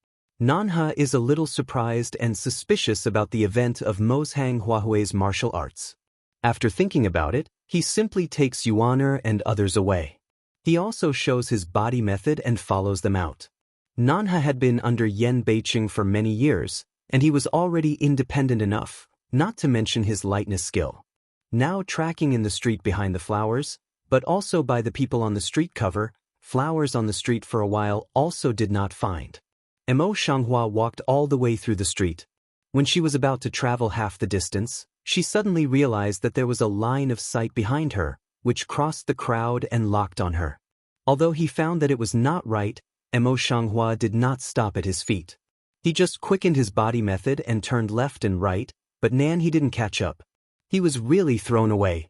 Nanhe is a little surprised and suspicious about the event of Mozhang Huahui's martial arts. After thinking about it, he simply takes Yuaner and others away. He also shows his body method and follows them out. Nanhe had been under Yen Beiqing for many years, and he was already independent enough, not to mention his lightness skill. Now tracking in the street behind the flowers, but also by the people on the street cover, flowers on the street for a while also did not find. Mo Shanghua walked all the way through the street. When she was about to travel half the distance, she suddenly realized that there was a line of sight behind her, which crossed the crowd and locked on her. Although he found that it was not right, Mo Shanghua did not stop at his feet. He just quickened his body method and turned left and right, but he didn't catch up. He was really thrown away.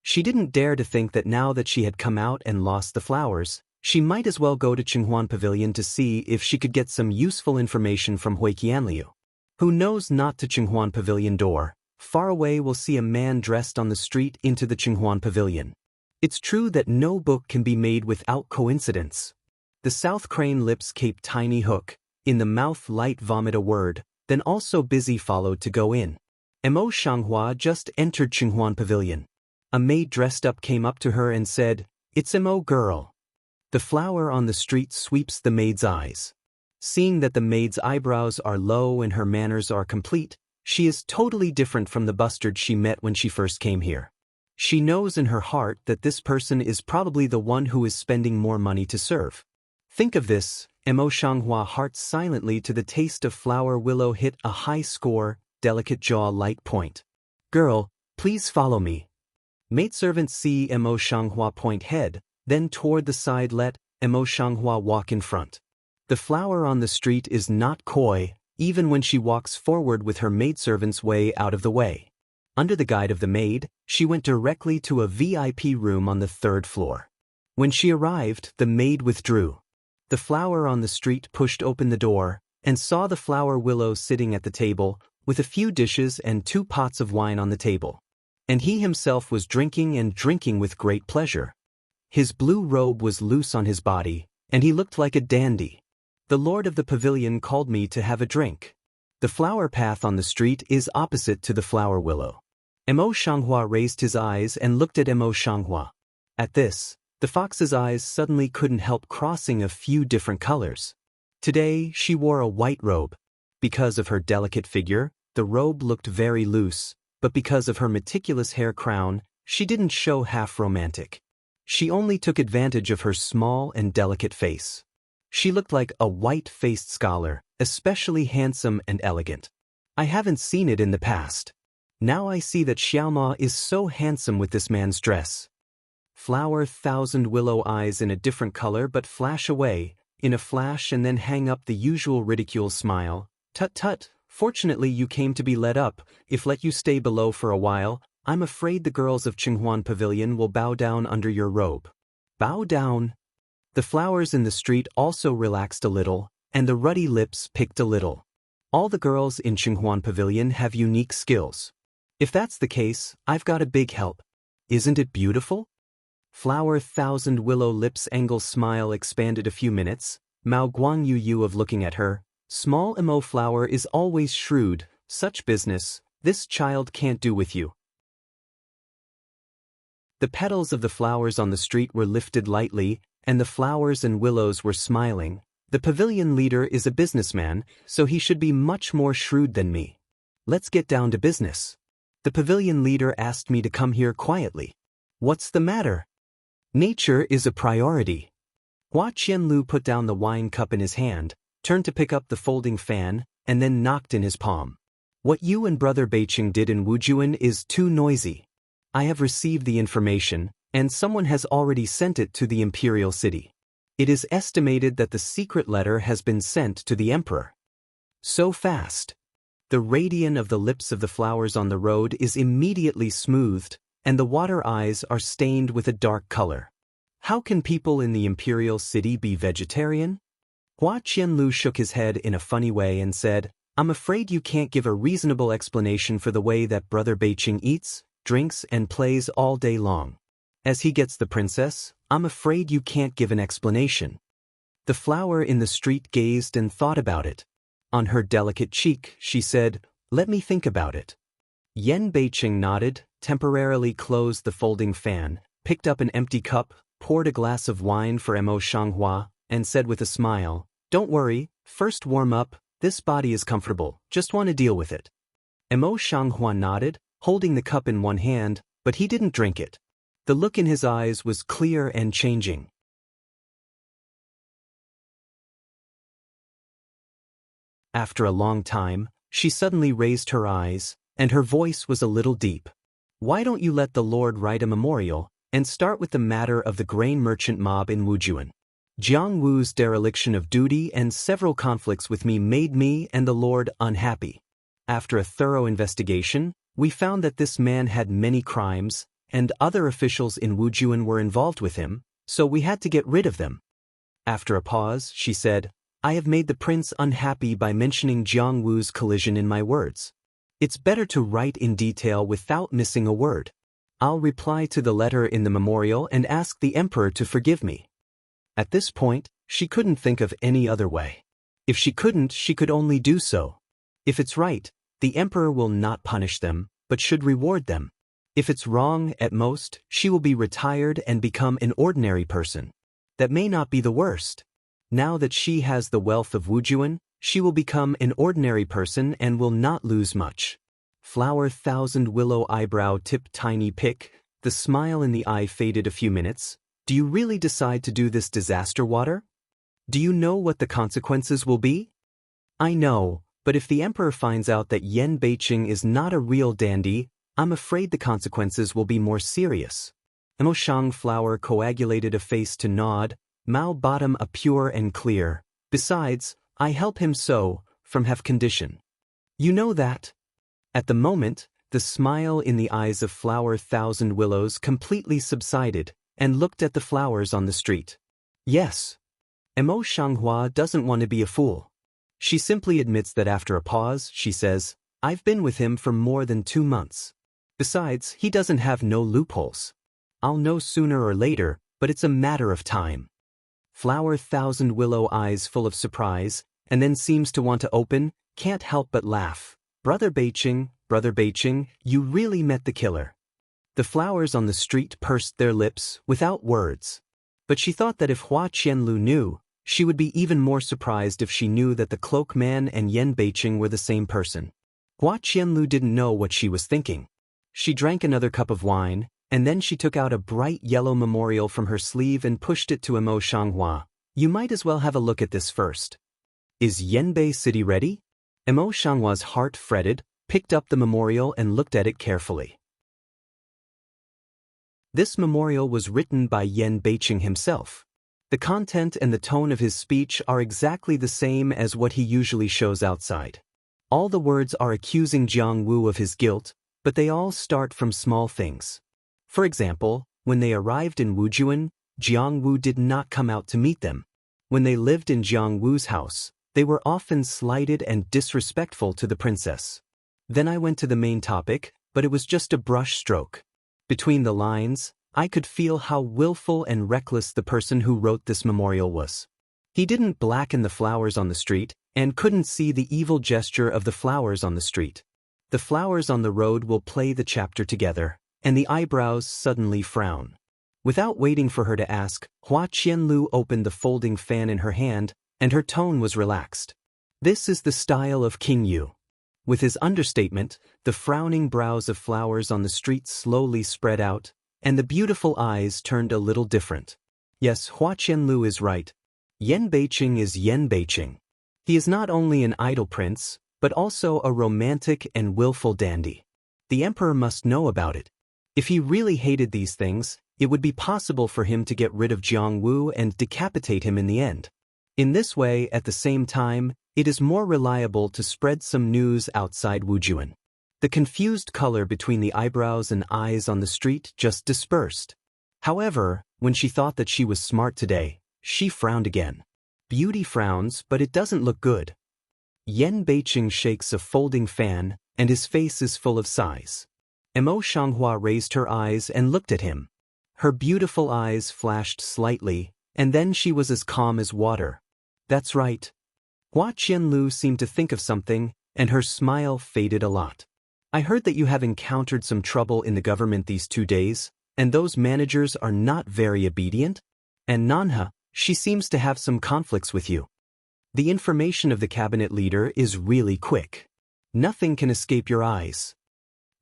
She didn't dare to think that now that she had come out and lost the flowers, she might as well go to Qinghuan Pavilion to see if she could get some useful information from Hui Qianliu. Who knows not to Qinghuan Pavilion door, far away will see a man dressed on the street into the Qinghuan Pavilion. It's true that no book can be made without coincidence. The South Crane lips cape tiny hook, in the mouth light vomit a word, then also busy followed to go in. Mo Shanghua just entered Qinghuan Pavilion. A maid dressed up came up to her and said, "It's Mo girl." The flower on the street sweeps the maid's eyes. Seeing that the maid's eyebrows are low and her manners are complete, she is totally different from the bustard she met when she first came here. She knows in her heart that this person is probably the one who is spending more money to serve. Think of this, Mo Shanghua heart silently to the taste of flower willow hit a high score, delicate jaw light point. "Girl, please follow me." Maidservant see Mo Shanghua point head, then toward the side let Mo Shanghua walk in front. The flower on the street is not coy, even when she walks forward with her maidservant's way out of the way. Under the guide of the maid, she went directly to a VIP room on the 3rd floor. When she arrived, the maid withdrew. The flower on the street pushed open the door, and saw the flower willow sitting at the table, with a few dishes and 2 pots of wine on the table. And he himself was drinking and drinking with great pleasure. His blue robe was loose on his body, and he looked like a dandy. The lord of the pavilion called me to have a drink. The flower path on the street is opposite to the flower willow. Mo Shanghua raised his eyes and looked at Mo Shanghua. At this, the fox's eyes suddenly couldn't help crossing a few different colors. Today, she wore a white robe. Because of her delicate figure, the robe looked very loose, but because of her meticulous hair crown, she didn't show half romantic. She only took advantage of her small and delicate face. She looked like a white-faced scholar, especially handsome and elegant. I haven't seen it in the past. Now I see that Xiaoma is so handsome with this man's dress. Flower thousand willow eyes in a different color but flash away, in a flash and then hang up the usual ridicule smile. "Tut tut, fortunately you came to be let up, if let you stay below for a while, I'm afraid the girls of Qinghuan Pavilion will bow down under your robe." Bow down? The flowers in the street also relaxed a little, and the ruddy lips picked a little. All the girls in Qinghuan Pavilion have unique skills. If that's the case, I've got a big help. Isn't it beautiful? Flower thousand willow lips angle smile expanded a few minutes, Mao Guang Yu of looking at her. Small Mo flower is always shrewd, such business, this child can't do with you. The petals of the flowers on the street were lifted lightly, and the flowers and willows were smiling. The pavilion leader is a businessman, so he should be much more shrewd than me. Let's get down to business. The pavilion leader asked me to come here quietly. What's the matter? Nature is a priority. Hua Qianlu put down the wine cup in his hand, turned to pick up the folding fan, and then knocked in his palm. What you and Brother Beiqing did in Wujuan is too noisy. I have received the information, and someone has already sent it to the imperial city. It is estimated that the secret letter has been sent to the emperor. So fast. The radiance of the lips of the flowers on the road is immediately smoothed, and the water eyes are stained with a dark color. How can people in the imperial city be vegetarian? Hua Qianlu shook his head in a funny way and said, I'm afraid you can't give a reasonable explanation for the way that Brother Beiqing eats, drinks, and plays all day long. As he gets the princess, I'm afraid you can't give an explanation. The flower in the street gazed and thought about it. On her delicate cheek, she said, let me think about it. Yan Beiqing nodded, temporarily closed the folding fan, picked up an empty cup, poured a glass of wine for Mo Shanghua, and said with a smile, don't worry, First warm up, this body is comfortable, just want to deal with it. Mo Shanghua nodded, holding the cup in one hand, but he didn't drink it. The look in his eyes was clear and changing. After a long time, she suddenly raised her eyes, and her voice was a little deep. Why don't you let the Lord write a memorial, and start with the matter of the grain merchant mob in Wujuan? Jiang Wu's dereliction of duty and several conflicts with me made me and the Lord unhappy. After a thorough investigation, we found that this man had many crimes, and other officials in Wujuan were involved with him, so we had to get rid of them. After a pause, she said, I have made the prince unhappy by mentioning Jiang Wu's collision in my words. It's better to write in detail without missing a word. I'll reply to the letter in the memorial and ask the emperor to forgive me. At this point, she couldn't think of any other way. If she couldn't, she could only do so. If it's right, the emperor will not punish them, but should reward them. If it's wrong, at most, she will be retired and become an ordinary person. That may not be the worst. Now that she has the wealth of Wujuan, she will become an ordinary person and will not lose much. Flower thousand willow eyebrow tip tiny pick, the smile in the eye faded a few minutes. Do you really decide to do this disaster water? Do you know what the consequences will be? I know, but if the emperor finds out that Yan Beiqing is not a real dandy, I'm afraid the consequences will be more serious. Mo Shang flower coagulated a face to nod, Mao bottom a pure and clear. Besides, I help him so, from have condition. You know that? At the moment, the smile in the eyes of flower thousand willows completely subsided, and looked at the flowers on the street. Yes. Mo Shanghua doesn't want to be a fool. She simply admits that after a pause, she says, I've been with him for more than 2 months. Besides, he doesn't have no loopholes. I'll know sooner or later, but it's a matter of time. Flower thousand willow eyes full of surprise, and then seems to want to open, can't help but laugh. Brother Beiqing, you really met the killer. The flowers on the street pursed their lips, without words. But she thought that if Hua Qianlu knew, she would be even more surprised if she knew that the cloak man and Yan Beiqing were the same person. Hua Qianlu didn't know what she was thinking. She drank another cup of wine, and then she took out a bright yellow memorial from her sleeve and pushed it to Mo Shanghua. You might as well have a look at this first. Is Yanbei City ready? Mo Shanghua's heart fretted, picked up the memorial and looked at it carefully. This memorial was written by Yan Beiqing himself. The content and the tone of his speech are exactly the same as what he usually shows outside. All the words are accusing Jiang Wu of his guilt, but they all start from small things. For example, when they arrived in Wujuan, Jiang Wu did not come out to meet them. When they lived in Jiang Wu's house, they were often slighted and disrespectful to the princess. Then I went to the main topic, but it was just a brush stroke. Between the lines, I could feel how willful and reckless the person who wrote this memorial was. He didn't blacken the flowers on the street, and couldn't see the evil gesture of the flowers on the street. The flowers on the road will play the chapter together, and the eyebrows suddenly frown. Without waiting for her to ask, Hua Qianlu opened the folding fan in her hand, and her tone was relaxed. This is the style of King Yu. With his understatement, the frowning brows of flowers on the street slowly spread out, and the beautiful eyes turned a little different. Yes, Hua Qianlu is right. Yan Beiqing is Yan Beiqing. He is not only an idle prince, but also a romantic and willful dandy. The emperor must know about it. If he really hated these things, it would be possible for him to get rid of Jiang Wu and decapitate him in the end. In this way, at the same time, it is more reliable to spread some news outside Wujuan. The confused color between the eyebrows and eyes on the street just dispersed. However, when she thought that she was smart today, she frowned again. Beauty frowns, but it doesn't look good. Yan Beiqing shakes a folding fan, and his face is full of sighs. Mo Shanghua raised her eyes and looked at him. Her beautiful eyes flashed slightly, and then she was as calm as water. That's right. Hua Qianlu seemed to think of something, and her smile faded a lot. I heard that you have encountered some trouble in the government these 2 days, and those managers are not very obedient? And Nanha, she seems to have some conflicts with you. The information of the cabinet leader is really quick. Nothing can escape your eyes.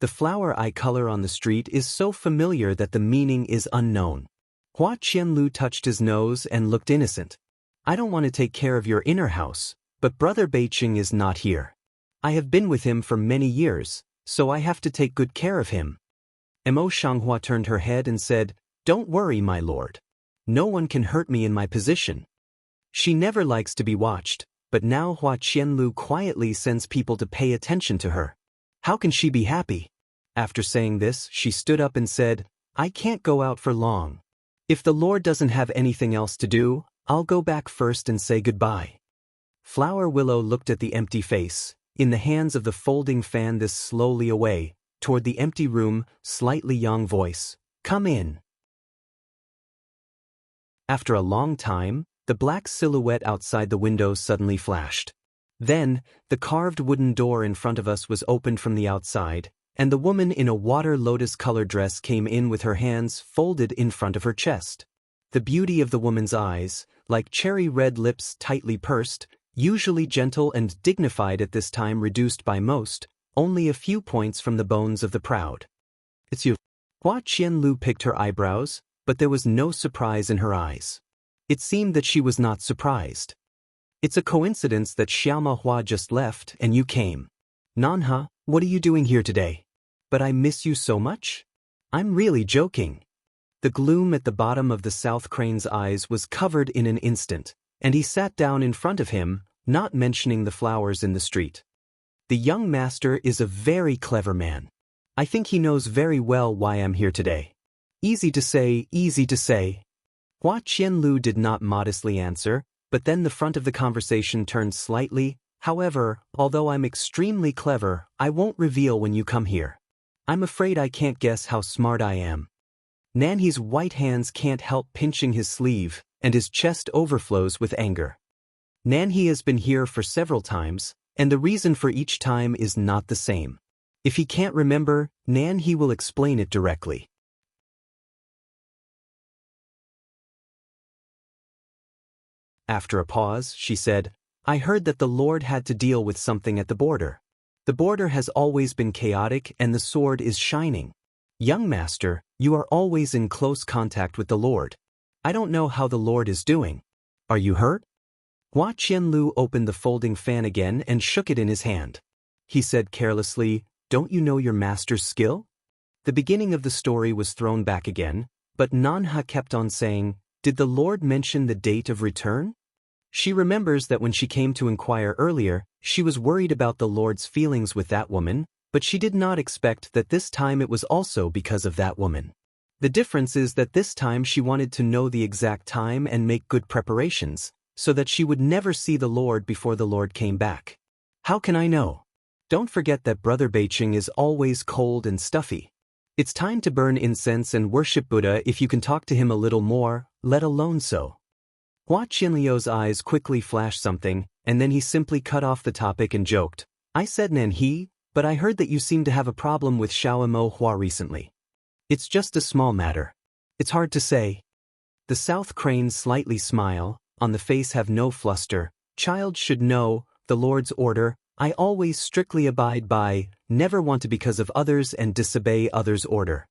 The flower eye color on the street is so familiar that the meaning is unknown. Hua Qianlu touched his nose and looked innocent. I don't want to take care of your inner house, but Brother Beiqing is not here. I have been with him for many years, so I have to take good care of him. Mo Shanghua turned her head and said, Don't worry, my lord. No one can hurt me in my position. She never likes to be watched, but now Hua Qianlu quietly sends people to pay attention to her. How can she be happy? After saying this, she stood up and said, I can't go out for long. If the Lord doesn't have anything else to do, I'll go back first and say goodbye. Flower Willow looked at the empty face, in the hands of the folding fan this slowly away, toward the empty room, slightly young voice, Come in. After a long time, the black silhouette outside the window suddenly flashed. Then, the carved wooden door in front of us was opened from the outside, and the woman in a water lotus-colored dress came in with her hands folded in front of her chest. The beauty of the woman's eyes, like cherry-red lips tightly pursed, usually gentle and dignified at this time reduced by most, only a few points from the bones of the proud. It's you. Hua Qianlu picked her eyebrows, but there was no surprise in her eyes. It seemed that she was not surprised. It's a coincidence that Xiaoma Hua just left and you came. Nanha, what are you doing here today? But I miss you so much? I'm really joking. The gloom at the bottom of the South Crane's eyes was covered in an instant, and he sat down in front of him, not mentioning the flowers in the street. The young master is a very clever man. I think he knows very well why I'm here today. Easy to say, easy to say. Hua Qianlu did not modestly answer, but then the front of the conversation turned slightly. However, although I'm extremely clever, I won't reveal when you come here. I'm afraid I can't guess how smart I am. Nanhee's white hands can't help pinching his sleeve, and his chest overflows with anger. Nanhee has been here for several times, and the reason for each time is not the same. If he can't remember, Nanhee will explain it directly. After a pause, she said, I heard that the Lord had to deal with something at the border. The border has always been chaotic and the sword is shining. Young master, you are always in close contact with the Lord. I don't know how the Lord is doing. Are you hurt? Hua Qianlu opened the folding fan again and shook it in his hand. He said carelessly, Don't you know your master's skill? The beginning of the story was thrown back again, but Nanha kept on saying, Did the Lord mention the date of return? She remembers that when she came to inquire earlier, she was worried about the Lord's feelings with that woman, but she did not expect that this time it was also because of that woman. The difference is that this time she wanted to know the exact time and make good preparations, so that she would never see the Lord before the Lord came back. How can I know? Don't forget that Brother Beiqing is always cold and stuffy. It's time to burn incense and worship Buddha if you can talk to him a little more, let alone so. Hua Qianliu's eyes quickly flashed something, and then he simply cut off the topic and joked, I said Nanhee, but I heard that you seem to have a problem with Xiaomo Hua recently. It's just a small matter. It's hard to say. The South Crane's slightly smile, on the face have no fluster. Child should know, the Lord's order, I always strictly abide by, never want to because of others and disobey others' order.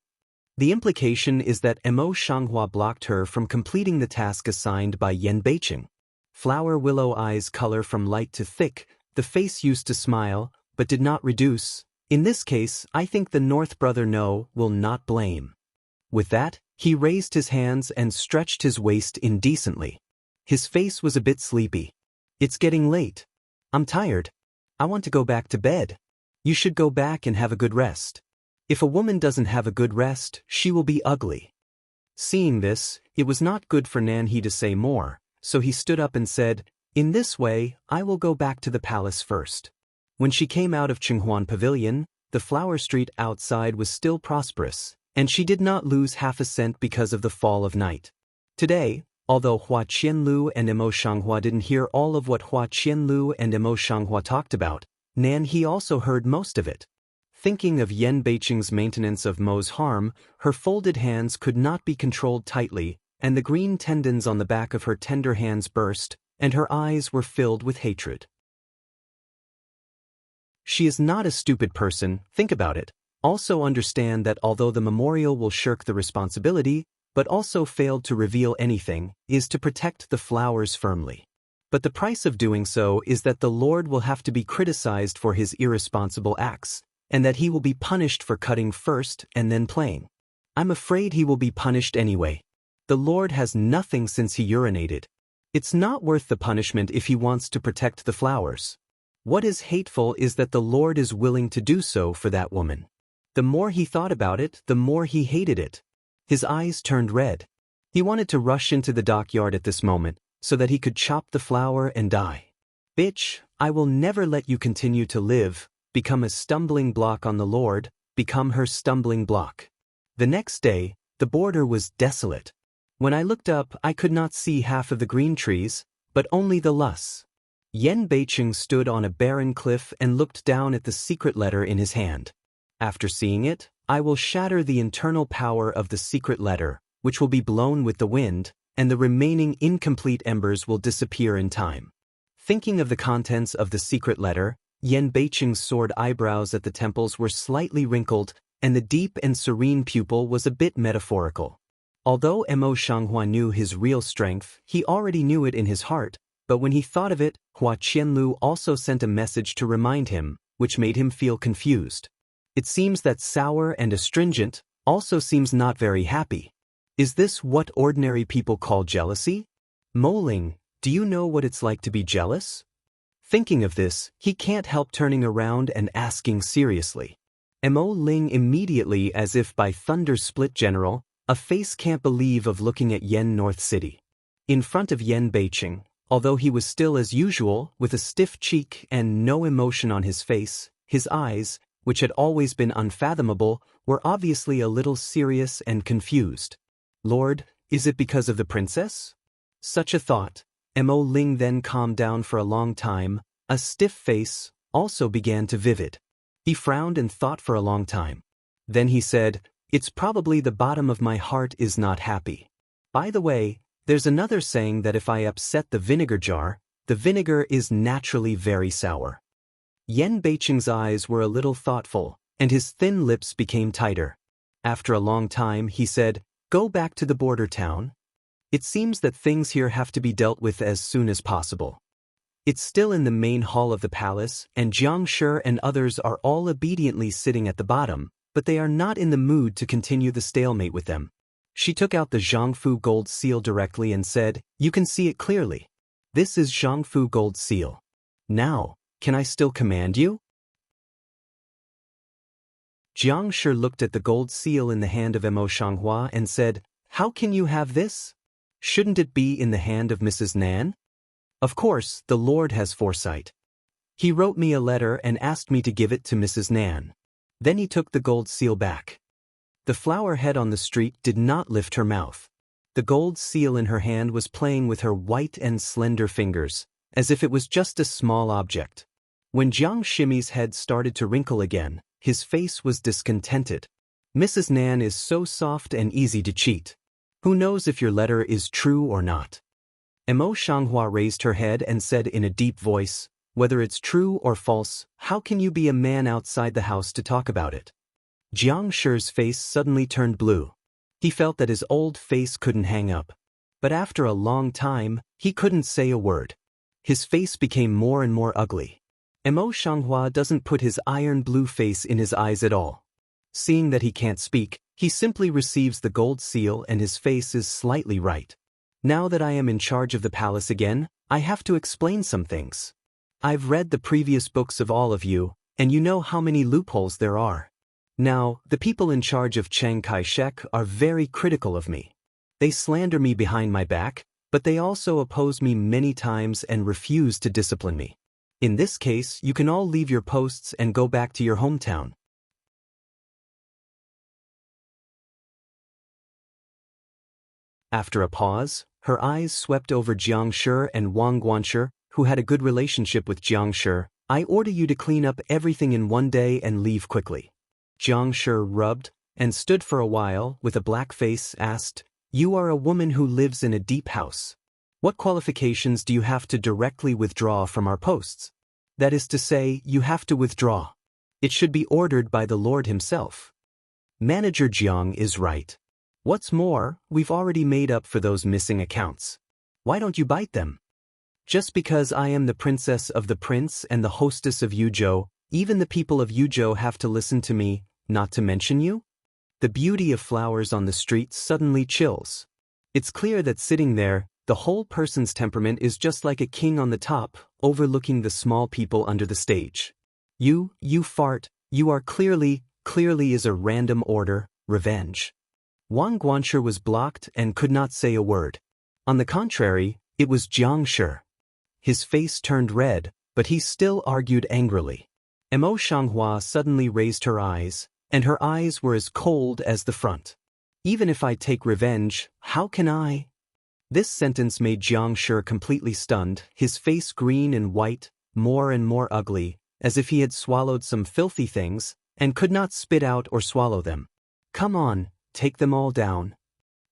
The implication is that Mo Shanghua blocked her from completing the task assigned by Yan Beiqing. Flower Willow eyes color from light to thick, the face used to smile, but did not reduce. In this case, I think the North Brother No will not blame. With that, he raised his hands and stretched his waist indecently. His face was a bit sleepy. It's getting late. I'm tired. I want to go back to bed. You should go back and have a good rest. If a woman doesn't have a good rest, she will be ugly. Seeing this, it was not good for Nanhee to say more, so he stood up and said, In this way, I will go back to the palace first. When she came out of Qinghuan Pavilion, the flower street outside was still prosperous, and she did not lose half a cent because of the fall of night. Today, although Hua Qianlu and Mo Shanghua didn't hear all of what Hua Qianlu and Mo Shanghua talked about, Nanhee also heard most of it. Thinking of Yan Beiqing's maintenance of Mo's harm, her folded hands could not be controlled tightly, and the green tendons on the back of her tender hands burst, and her eyes were filled with hatred. She is not a stupid person, think about it. Also understand that although the memorial will shirk the responsibility, but also failed to reveal anything, is to protect the flowers firmly. But the price of doing so is that the Lord will have to be criticized for his irresponsible acts, and that he will be punished for cutting first and then playing. I'm afraid he will be punished anyway. The Lord has nothing since he urinated. It's not worth the punishment if he wants to protect the flowers. What is hateful is that the Lord is willing to do so for that woman. The more he thought about it, the more he hated it. His eyes turned red. He wanted to rush into the dockyard at this moment, so that he could chop the flower and die. Bitch, I will never let you continue to live, become a stumbling block on the Lord, become her stumbling block. The next day, the border was desolate. When I looked up, I could not see half of the green trees, but only the lus. Yen Beicheng stood on a barren cliff and looked down at the secret letter in his hand. After seeing it, I will shatter the internal power of the secret letter, which will be blown with the wind, and the remaining incomplete embers will disappear in time. Thinking of the contents of the secret letter, Yen Beicheng's soared eyebrows at the temples were slightly wrinkled, and the deep and serene pupil was a bit metaphorical. Although Mo Shanghua knew his real strength, he already knew it in his heart, but when he thought of it, Hua Qianlu also sent a message to remind him, which made him feel confused. It seems that sour and astringent also seems not very happy. Is this what ordinary people call jealousy? Mo Ling, do you know what it's like to be jealous? Thinking of this, he can't help turning around and asking seriously. Mo Ling immediately, as if by thunder, split general, a face can't believe of looking at Yen North City. In front of Yen Beicheng, although he was still as usual, with a stiff cheek and no emotion on his face, his eyes, which had always been unfathomable, were obviously a little serious and confused. Lord, is it because of the princess? Such a thought. Mo Ling then calmed down for a long time. A stiff face also began to vivid. He frowned and thought for a long time. Then he said, "It's probably the bottom of my heart is not happy. By the way, there's another saying that if I upset the vinegar jar, the vinegar is naturally very sour." Yen Beicheng's eyes were a little thoughtful, and his thin lips became tighter. After a long time, he said, "Go back to the border town. It seems that things here have to be dealt with as soon as possible." It's still in the main hall of the palace, and Jiang Shi and others are all obediently sitting at the bottom, but they are not in the mood to continue the stalemate with them. She took out the Zhangfu gold seal directly and said, "You can see it clearly. This is Zhangfu gold seal. Now, can I still command you?" Jiang Shi looked at the gold seal in the hand of Mo Shanghua and said, "How can you have this? Shouldn't it be in the hand of Mrs. Nan? Of course, the Lord has foresight. He wrote me a letter and asked me to give it to Mrs. Nan." Then he took the gold seal back. The flower head on the street did not lift her mouth. The gold seal in her hand was playing with her white and slender fingers, as if it was just a small object. When Jiang Shimi's head started to wrinkle again, his face was discontented. "Mrs. Nan is so soft and easy to cheat. Who knows if your letter is true or not?" Mo Shanghua raised her head and said in a deep voice, "Whether it's true or false, how can you be a man outside the house to talk about it?" Jiang Shi's face suddenly turned blue. He felt that his old face couldn't hang up. But after a long time, he couldn't say a word. His face became more and more ugly. Mo Shanghua doesn't put his iron blue face in his eyes at all. Seeing that he can't speak, he simply receives the gold seal and his face is slightly right. Now that I am in charge of the palace again, I have to explain some things. I've read the previous books of all of you, and you know how many loopholes there are. Now, the people in charge of Chiang Kai-shek are very critical of me. They slander me behind my back, but they also oppose me many times and refuse to discipline me. In this case, you can all leave your posts and go back to your hometown. After a pause, her eyes swept over Jiang Shi and Wang Guanshi, who had a good relationship with Jiang Shi. "I order you to clean up everything in one day and leave quickly." Jiang Shi rubbed and stood for a while with a black face, asked, "You are a woman who lives in a deep house. What qualifications do you have to directly withdraw from our posts? That is to say, you have to withdraw. It should be ordered by the Lord himself. Manager Jiang is right. What's more, we've already made up for those missing accounts. Why don't you bite them? Just because I am the princess of the prince and the hostess of Yuzhou, even the people of Yuzhou have to listen to me, not to mention you? The beauty of flowers on the street suddenly chills. It's clear that sitting there, the whole person's temperament is just like a king on the top, overlooking the small people under the stage. You fart, you are clearly is a random order, revenge. Wang Guanshi was blocked and could not say a word. On the contrary, it was Jiang Shi. His face turned red, but he still argued angrily. Mo Shanghua suddenly raised her eyes, and her eyes were as cold as the front. Even if I take revenge, how can I? This sentence made Jiang Shi completely stunned, his face green and white, more and more ugly, as if he had swallowed some filthy things, and could not spit out or swallow them. Come on, take them all down.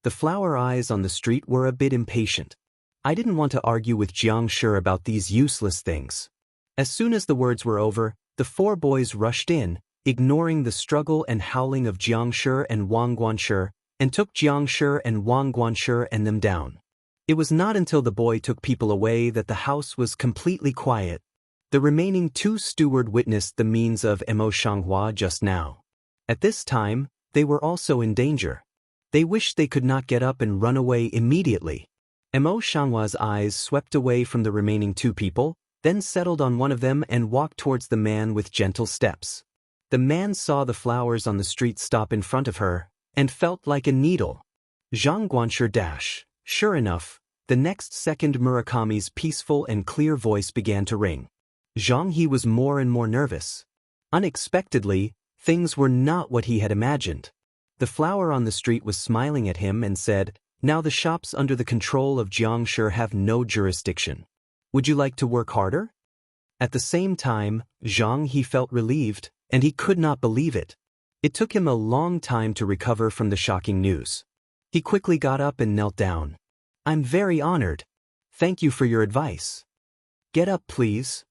The flower eyes on the street were a bit impatient. I didn't want to argue with Jiang Shi about these useless things. As soon as the words were over, the four boys rushed in, ignoring the struggle and howling of Jiang Shi and Wang Guanshi, and took Jiang Shi and Wang Guanshi and them down. It was not until the boy took people away that the house was completely quiet. The remaining two stewards witnessed the means of Mo Shanghua just now. At this time, they were also in danger. They wished they could not get up and run away immediately. Mo Shanghua's eyes swept away from the remaining two people, then settled on one of them and walked towards the man with gentle steps. The man saw the flowers on the street stop in front of her, and felt like a needle. Zhang Guanshi dash. Sure enough, the next second Murakami's peaceful and clear voice began to ring. Zhang He was more and more nervous. Unexpectedly, things were not what he had imagined. The flower on the street was smiling at him and said, "Now the shops under the control of Jiang Shi have no jurisdiction. Would you like to work harder?" At the same time, Zhang He felt relieved, and he could not believe it. It took him a long time to recover from the shocking news. He quickly got up and knelt down. "I'm very honored. Thank you for your advice. Get up, please."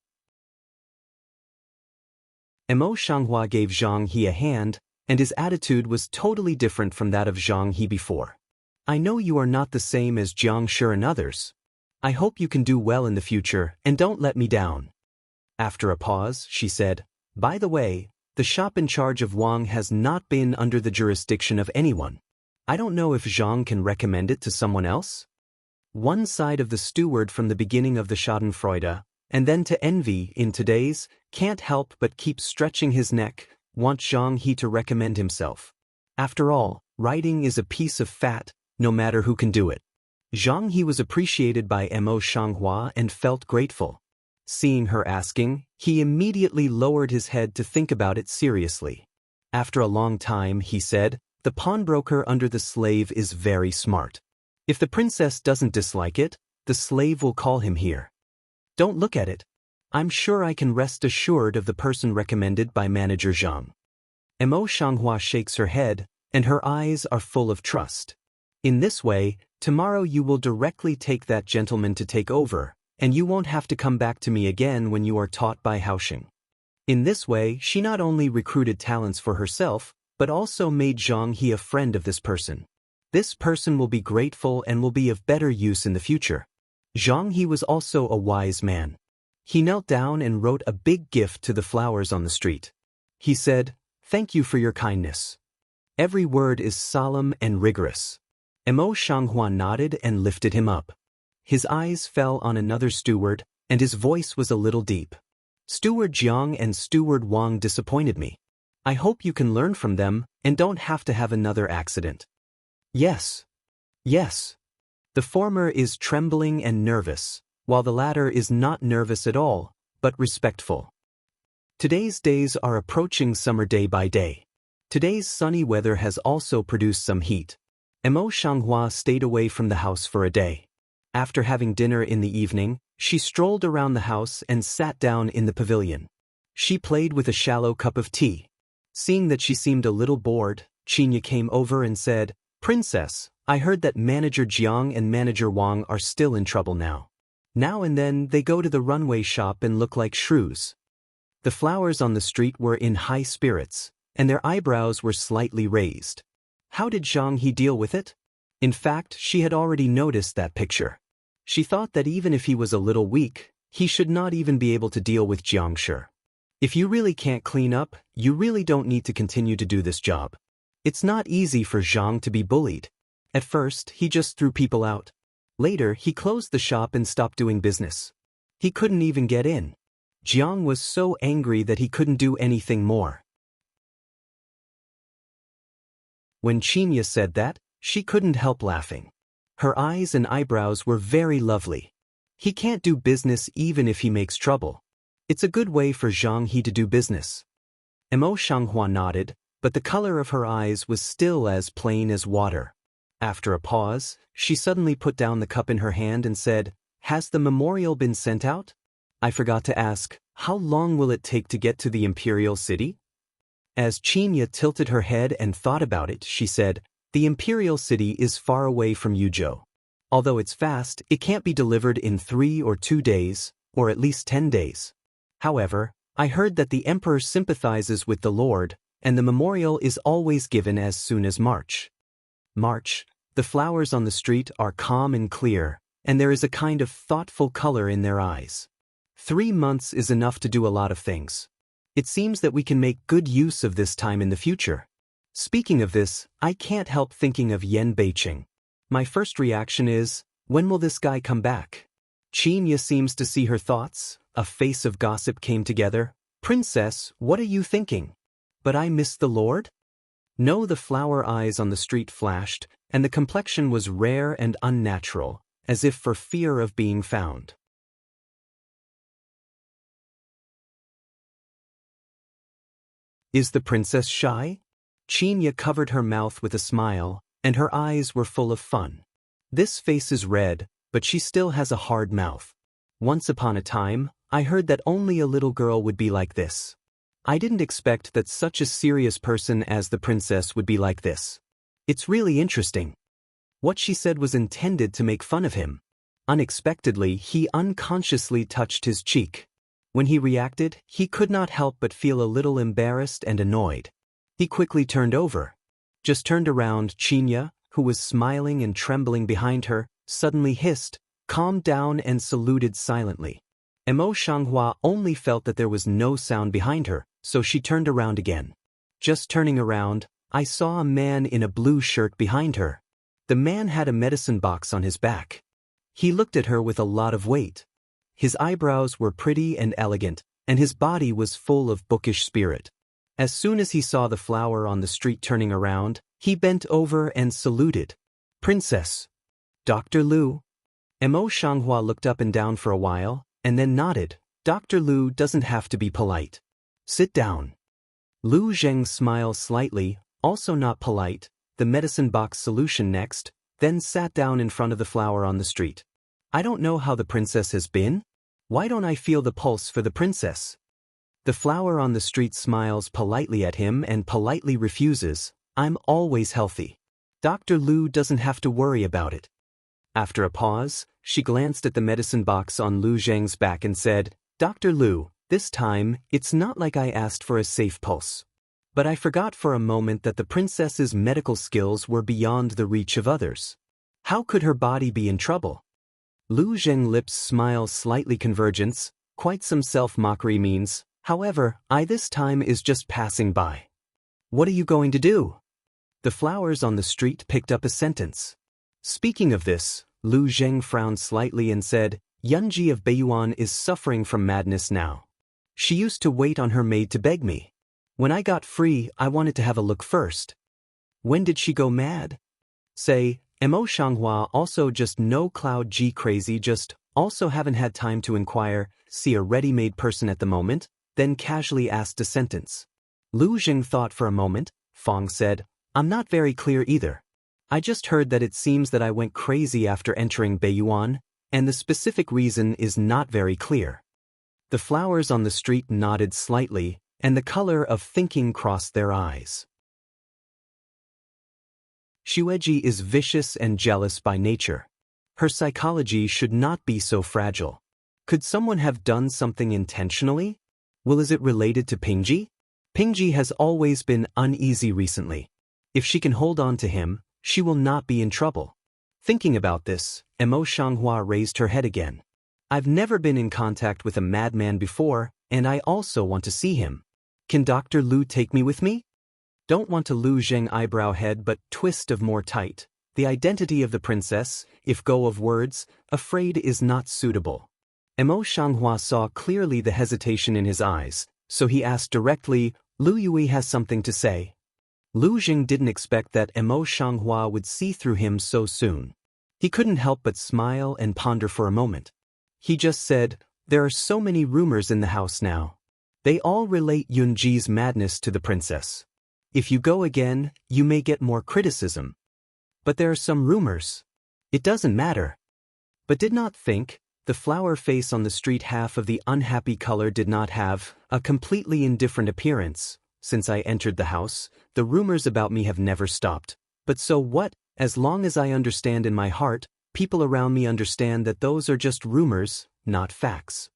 Mo Shanghua gave Zhang He a hand, and his attitude was totally different from that of Zhang He before. "I know you are not the same as Jiang Shi and others. I hope you can do well in the future and don't let me down." After a pause, she said, "By the way, the shop in charge of Wang has not been under the jurisdiction of anyone. I don't know if Zhang can recommend it to someone else?" One side of the steward from the beginning of the Schadenfreude, and then to envy in today's, can't help but keep stretching his neck, want Zhang He to recommend himself. After all, writing is a piece of fat, no matter who can do it. Zhang He was appreciated by Mo Shanghua and felt grateful. Seeing her asking, he immediately lowered his head to think about it seriously. After a long time, he said, "The pawnbroker under the slave is very smart. If the princess doesn't dislike it, the slave will call him here. Don't look at it. I'm sure I can rest assured of the person recommended by Manager Zhang." Mo Shanghua shakes her head, and her eyes are full of trust. "In this way, tomorrow you will directly take that gentleman to take over, and you won't have to come back to me again when you are taught by Haoxing." In this way, she not only recruited talents for herself, but also made Zhang He a friend of this person. This person will be grateful and will be of better use in the future. Zhang He was also a wise man. He knelt down and wrote a big gift to the flowers on the street. He said, "Thank you for your kindness." Every word is solemn and rigorous. Mo Shanghua nodded and lifted him up. His eyes fell on another steward, and his voice was a little deep. "Steward Jiang and Steward Wang disappointed me. I hope you can learn from them and don't have to have another accident." "Yes. Yes." The former is trembling and nervous, while the latter is not nervous at all, but respectful. Today's days are approaching summer day by day. Today's sunny weather has also produced some heat. Mo Shanghua stayed away from the house for a day. After having dinner in the evening, she strolled around the house and sat down in the pavilion. She played with a shallow cup of tea. Seeing that she seemed a little bored, Chinya came over and said, Princess, I heard that Manager Jiang and Manager Wang are still in trouble now. Now and then they go to the runway shop and look like shrews. The flowers on the street were in high spirits, and their eyebrows were slightly raised. How did Zhang He deal with it? In fact, she had already noticed that picture. She thought that even if he was a little weak, he should not even be able to deal with Jiang Shi. If you really can't clean up, you really don't need to continue to do this job. It's not easy for Zhang to be bullied. At first, he just threw people out. Later, he closed the shop and stopped doing business. He couldn't even get in. Jiang was so angry that he couldn't do anything more. When Qinya said that, she couldn't help laughing. Her eyes and eyebrows were very lovely. He can't do business even if he makes trouble. It's a good way for Zhang He to do business. Mo Shanghua nodded, but the color of her eyes was still as plain as water. After a pause, she suddenly put down the cup in her hand and said, "Has the memorial been sent out? I forgot to ask, how long will it take to get to the Imperial City?" As Qinya tilted her head and thought about it, she said, "The Imperial City is far away from Yuzhou. Although it's fast, it can't be delivered in 3 or 2 days, or at least 10 days. However, I heard that the Emperor sympathizes with the Lord, and the memorial is always given as soon as March. The flowers on the street are calm and clear, and there is a kind of thoughtful color in their eyes. 3 months is enough to do a lot of things. It seems that we can make good use of this time in the future. Speaking of this, I can't help thinking of Yan Beiqing. My first reaction is, when will this guy come back?" Qinya seems to see her thoughts. A face of gossip came together. "Princess, what are you thinking? But I miss the Lord?" No, the flower eyes on the street flashed, and the complexion was rare and unnatural, as if for fear of being found. Is the princess shy? Qinya covered her mouth with a smile, and her eyes were full of fun. This face is red, but she still has a hard mouth. Once upon a time, I heard that only a little girl would be like this. I didn't expect that such a serious person as the princess would be like this. It's really interesting. What she said was intended to make fun of him. Unexpectedly, he unconsciously touched his cheek. When he reacted, he could not help but feel a little embarrassed and annoyed. He quickly turned over. Just turned around, Qinya, who was smiling and trembling behind her, suddenly hissed, calmed down and saluted silently. Mo Shanghua only felt that there was no sound behind her, so she turned around again. Just turning around, I saw a man in a blue shirt behind her. The man had a medicine box on his back. He looked at her with a lot of weight. His eyebrows were pretty and elegant, and his body was full of bookish spirit. As soon as he saw the flower on the street turning around, he bent over and saluted. "Princess." "Dr. Lu." Mo Shanghua looked up and down for a while, and then nodded. "Dr. Lu doesn't have to be polite. Sit down." Lu Zheng smiled slightly, also not polite, the medicine box solution next, then sat down in front of the flower on the street. "I don't know how the princess has been. Why don't I feel the pulse for the princess?" The flower on the street smiles politely at him and politely refuses, "I'm always healthy. Dr. Lu doesn't have to worry about it." After a pause, she glanced at the medicine box on Lu Zheng's back and said, "Dr. Lu, this time, it's not like I asked for a safe pulse. But I forgot for a moment that the princess's medical skills were beyond the reach of others. How could her body be in trouble?" Lu Zheng's lips smile slightly convergence, quite some self-mockery means, "However, I this time is just passing by." "What are you going to do?" The flowers on the street picked up a sentence. Speaking of this, Lu Zheng frowned slightly and said, "Yunji of Beiyuan is suffering from madness now. She used to wait on her maid to beg me. When I got free, I wanted to have a look first." "When did she go mad?" Say, Mo Shanghua also just no cloud G crazy just also haven't had time to inquire, see a ready-made person at the moment, then casually asked a sentence. Lu Zheng thought for a moment. Fong said, "I'm not very clear either. I just heard that it seems that I went crazy after entering Beiyuan, and the specific reason is not very clear." The flowers on the street nodded slightly, and the color of thinking crossed their eyes. Xueji is vicious and jealous by nature. Her psychology should not be so fragile. Could someone have done something intentionally? Well, is it related to Pingji? Pingji has always been uneasy recently. If she can hold on to him, she will not be in trouble. Thinking about this, Emo Shanghua raised her head again. I've never been in contact with a madman before, and I also want to see him. Can Dr. Lu take me with me? Don't want to Lu Zheng eyebrow head but twist of more tight. The identity of the princess, if go of words, afraid is not suitable. Emo Shanghua saw clearly the hesitation in his eyes, so he asked directly, Lu Yui has something to say. Lu Jing didn't expect that Emo Shanghua would see through him so soon. He couldn't help but smile and ponder for a moment. He just said, there are so many rumors in the house now. They all relate Yunji's madness to the princess. If you go again, you may get more criticism. But there are some rumors. It doesn't matter. But did not think, the flower face on the street half of the unhappy color did not have a completely indifferent appearance. Since I entered the house, the rumors about me have never stopped. But so what, as long as I understand in my heart, people around me understand that those are just rumors, not facts.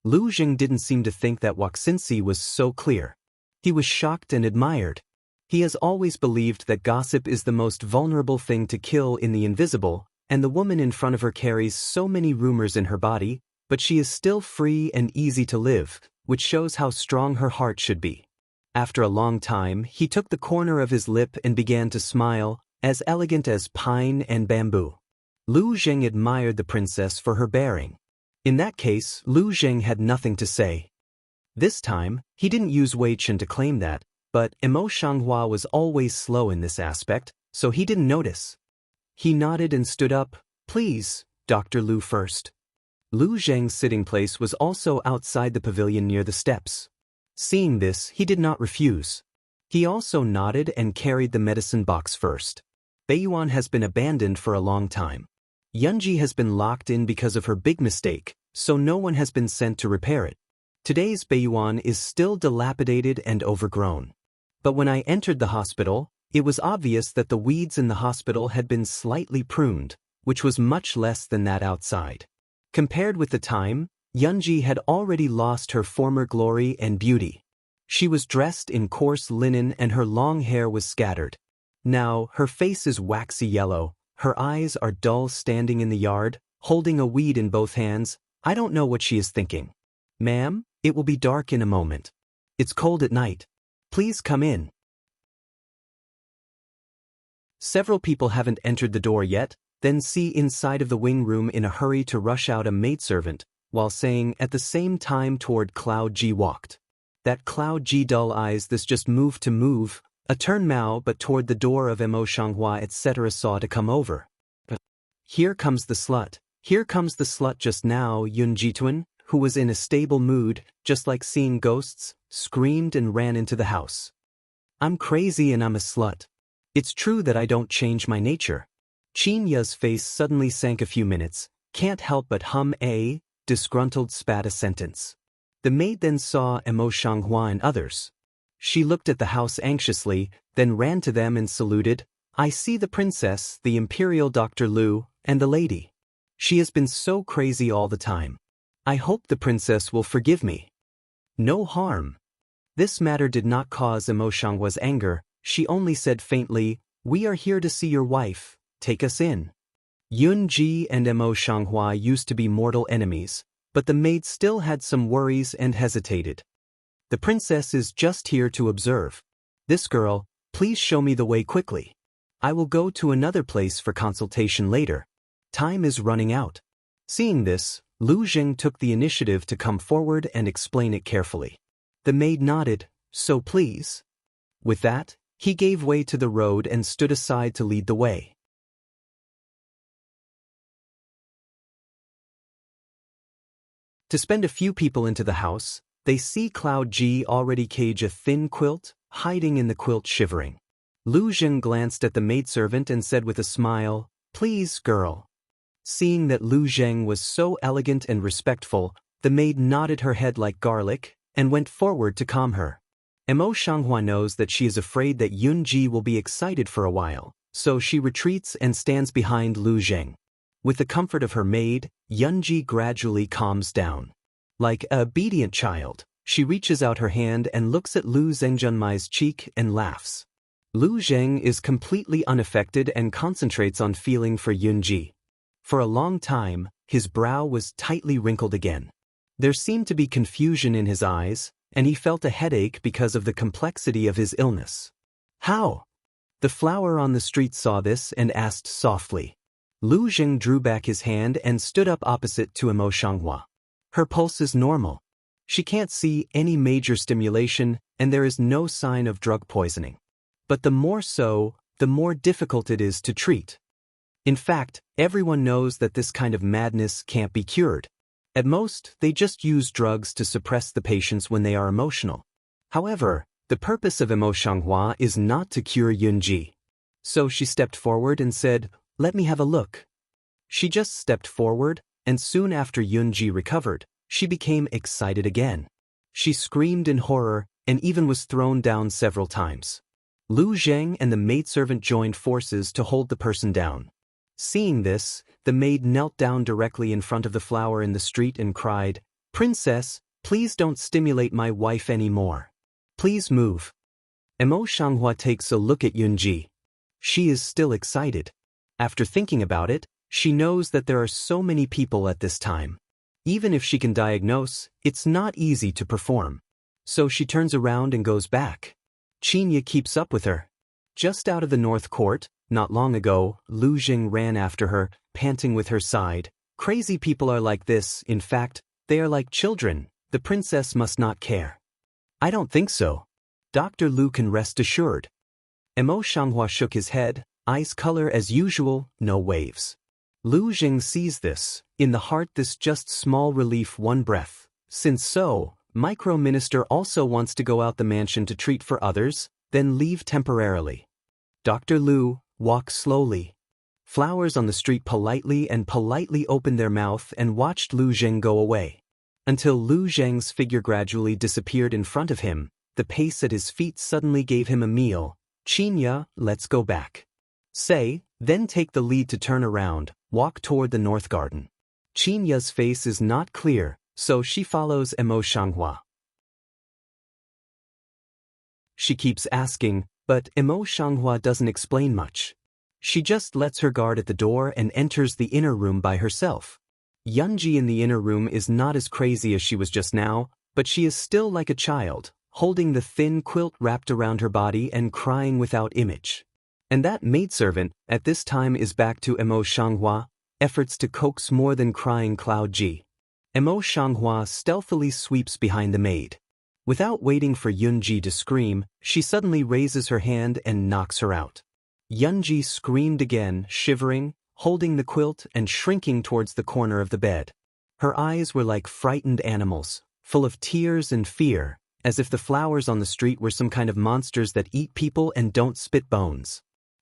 Lu Jing didn't seem to think that Waxinci was so clear. He was shocked and admired. He has always believed that gossip is the most vulnerable thing to kill in the invisible, and the woman in front of her carries so many rumors in her body, but she is still free and easy to live, which shows how strong her heart should be. After a long time, he took the corner of his lip and began to smile, as elegant as pine and bamboo. Lu Zheng admired the princess for her bearing. In that case, Lu Zheng had nothing to say. This time, he didn't use Wei Chen to claim that, but Emo Shanghua was always slow in this aspect, so he didn't notice. He nodded and stood up. Please, Dr. Lu first. Lu Zheng's sitting place was also outside the pavilion near the steps. Seeing this, he did not refuse. He also nodded and carried the medicine box first. Beiyuan has been abandoned for a long time. Yunji has been locked in because of her big mistake, so no one has been sent to repair it. Today's Beiyuan is still dilapidated and overgrown. But when I entered the hospital, it was obvious that the weeds in the hospital had been slightly pruned, which was much less than that outside. Compared with the time, Yunji had already lost her former glory and beauty. She was dressed in coarse linen and her long hair was scattered. Now, her face is waxy yellow, her eyes are dull standing in the yard, holding a weed in both hands. I don't know what she is thinking. Ma'am, it will be dark in a moment. It's cold at night. Please come in. Several people haven't entered the door yet, then see inside of the wing room in a hurry to rush out a maidservant, while saying at the same time toward Cloud G walked. That Cloud G dull eyes this just moved to move, a turn Mao but toward the door of Emo Shanghua etc. saw to come over. Here comes the slut. Here comes the slut just now. Yun Jituan, who was in a stable mood, just like seeing ghosts, screamed and ran into the house. I'm crazy and I'm a slut. It's true that I don't change my nature. Qin Ya's face suddenly sank a few minutes, can't help but hum a disgruntled spat a sentence. The maid then saw Emo Shanghua and others. She looked at the house anxiously, then ran to them and saluted. I see the princess, the imperial Dr. Lu, and the lady. She has been so crazy all the time. I hope the princess will forgive me. No harm. This matter did not cause Emo Shanghua's anger. She only said faintly, we are here to see your wife, take us in. Yun Ji and Emo Shanghua used to be mortal enemies, but the maid still had some worries and hesitated. The princess is just here to observe. This girl, please show me the way quickly. I will go to another place for consultation later. Time is running out. Seeing this, Lu Jing took the initiative to come forward and explain it carefully. The maid nodded, so please. With that, he gave way to the road and stood aside to lead the way. To spend a few people into the house, they see Cloud G already cage a thin quilt, hiding in the quilt shivering. Lu Jing glanced at the maidservant and said with a smile, please, girl. Seeing that Lu Zheng was so elegant and respectful, the maid nodded her head like garlic, and went forward to calm her. Emo Shanghua knows that she is afraid that Yun Ji will be excited for a while, so she retreats and stands behind Lu Zheng. With the comfort of her maid, Yunji gradually calms down. Like a obedient child, she reaches out her hand and looks at Lu Zhengjunmai's cheek and laughs. Lu Zheng is completely unaffected and concentrates on feeling for Yunji. For a long time, his brow was tightly wrinkled again. There seemed to be confusion in his eyes, and he felt a headache because of the complexity of his illness. How? The flower on the street saw this and asked softly. Lu Zheng drew back his hand and stood up opposite to Emo Shanghua. Her pulse is normal. She can't see any major stimulation, and there is no sign of drug poisoning. But the more difficult it is to treat. In fact, everyone knows that this kind of madness can't be cured. At most, they just use drugs to suppress the patients when they are emotional. However, the purpose of Emo Shanghua is not to cure Yunji. So she stepped forward and said, "Let me have a look." She just stepped forward, and soon after Yunji recovered, she became excited again. She screamed in horror and even was thrown down several times. Lu Zheng and the maidservant joined forces to hold the person down. Seeing this, the maid knelt down directly in front of the flower in the street and cried, "Princess, please don't stimulate my wife anymore. Please move." Emo Shanghua takes a look at Yunji. She is still excited. After thinking about it, she knows that there are so many people at this time. Even if she can diagnose, it's not easy to perform. So she turns around and goes back. Qinya keeps up with her. Just out of the North Court, not long ago, Lu Zheng ran after her, panting with her side. "Crazy people are like this, in fact, they are like children. The princess must not care." "I don't think so. Dr. Lu can rest assured." Emo Shanghua shook his head, eyes color as usual, no waves. Lu Zheng sees this. In the heart this just small relief, one breath. Since so, Micro-Minister also wants to go out the mansion to treat for others, then leave temporarily. Dr. Lu, walk slowly. Flowers on the street politely opened their mouth and watched Lu Zheng go away. Until Lu Zheng's figure gradually disappeared in front of him, the pace at his feet suddenly gave him a meal. "Qinya, let's go back." Say, then take the lead to turn around, walk toward the north garden. Qinya's face is not clear, so she follows Emo Shanghua. She keeps asking, but Emo Shanghua doesn't explain much. She just lets her guard at the door and enters the inner room by herself. Yunji in the inner room is not as crazy as she was just now, but she is still like a child, holding the thin quilt wrapped around her body and crying without image. And that maidservant, at this time is back to Emo Shanghua, efforts to coax more than crying Cloud Ji. Emo Shanghua stealthily sweeps behind the maid. Without waiting for Yunji to scream, she suddenly raises her hand and knocks her out. Yunji screamed again, shivering, holding the quilt and shrinking towards the corner of the bed. Her eyes were like frightened animals, full of tears and fear, as if the flowers on the street were some kind of monsters that eat people and don't spit bones.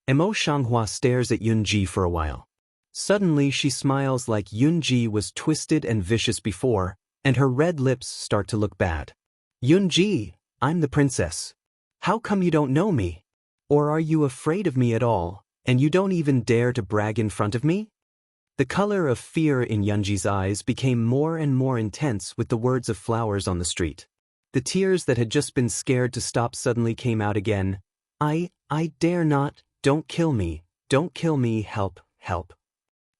Emo Shanghua stares at Yunji for a while. Suddenly she smiles like Yunji was twisted and vicious before, and her red lips start to look bad. "Yunji, I'm the princess. How come you don't know me? Or are you afraid of me at all, and you don't even dare to brag in front of me?" The color of fear in Yunji's eyes became more and more intense with the words of flowers on the street. The tears that had just been scared to stop suddenly came out again. I dare not, don't kill me, help, help."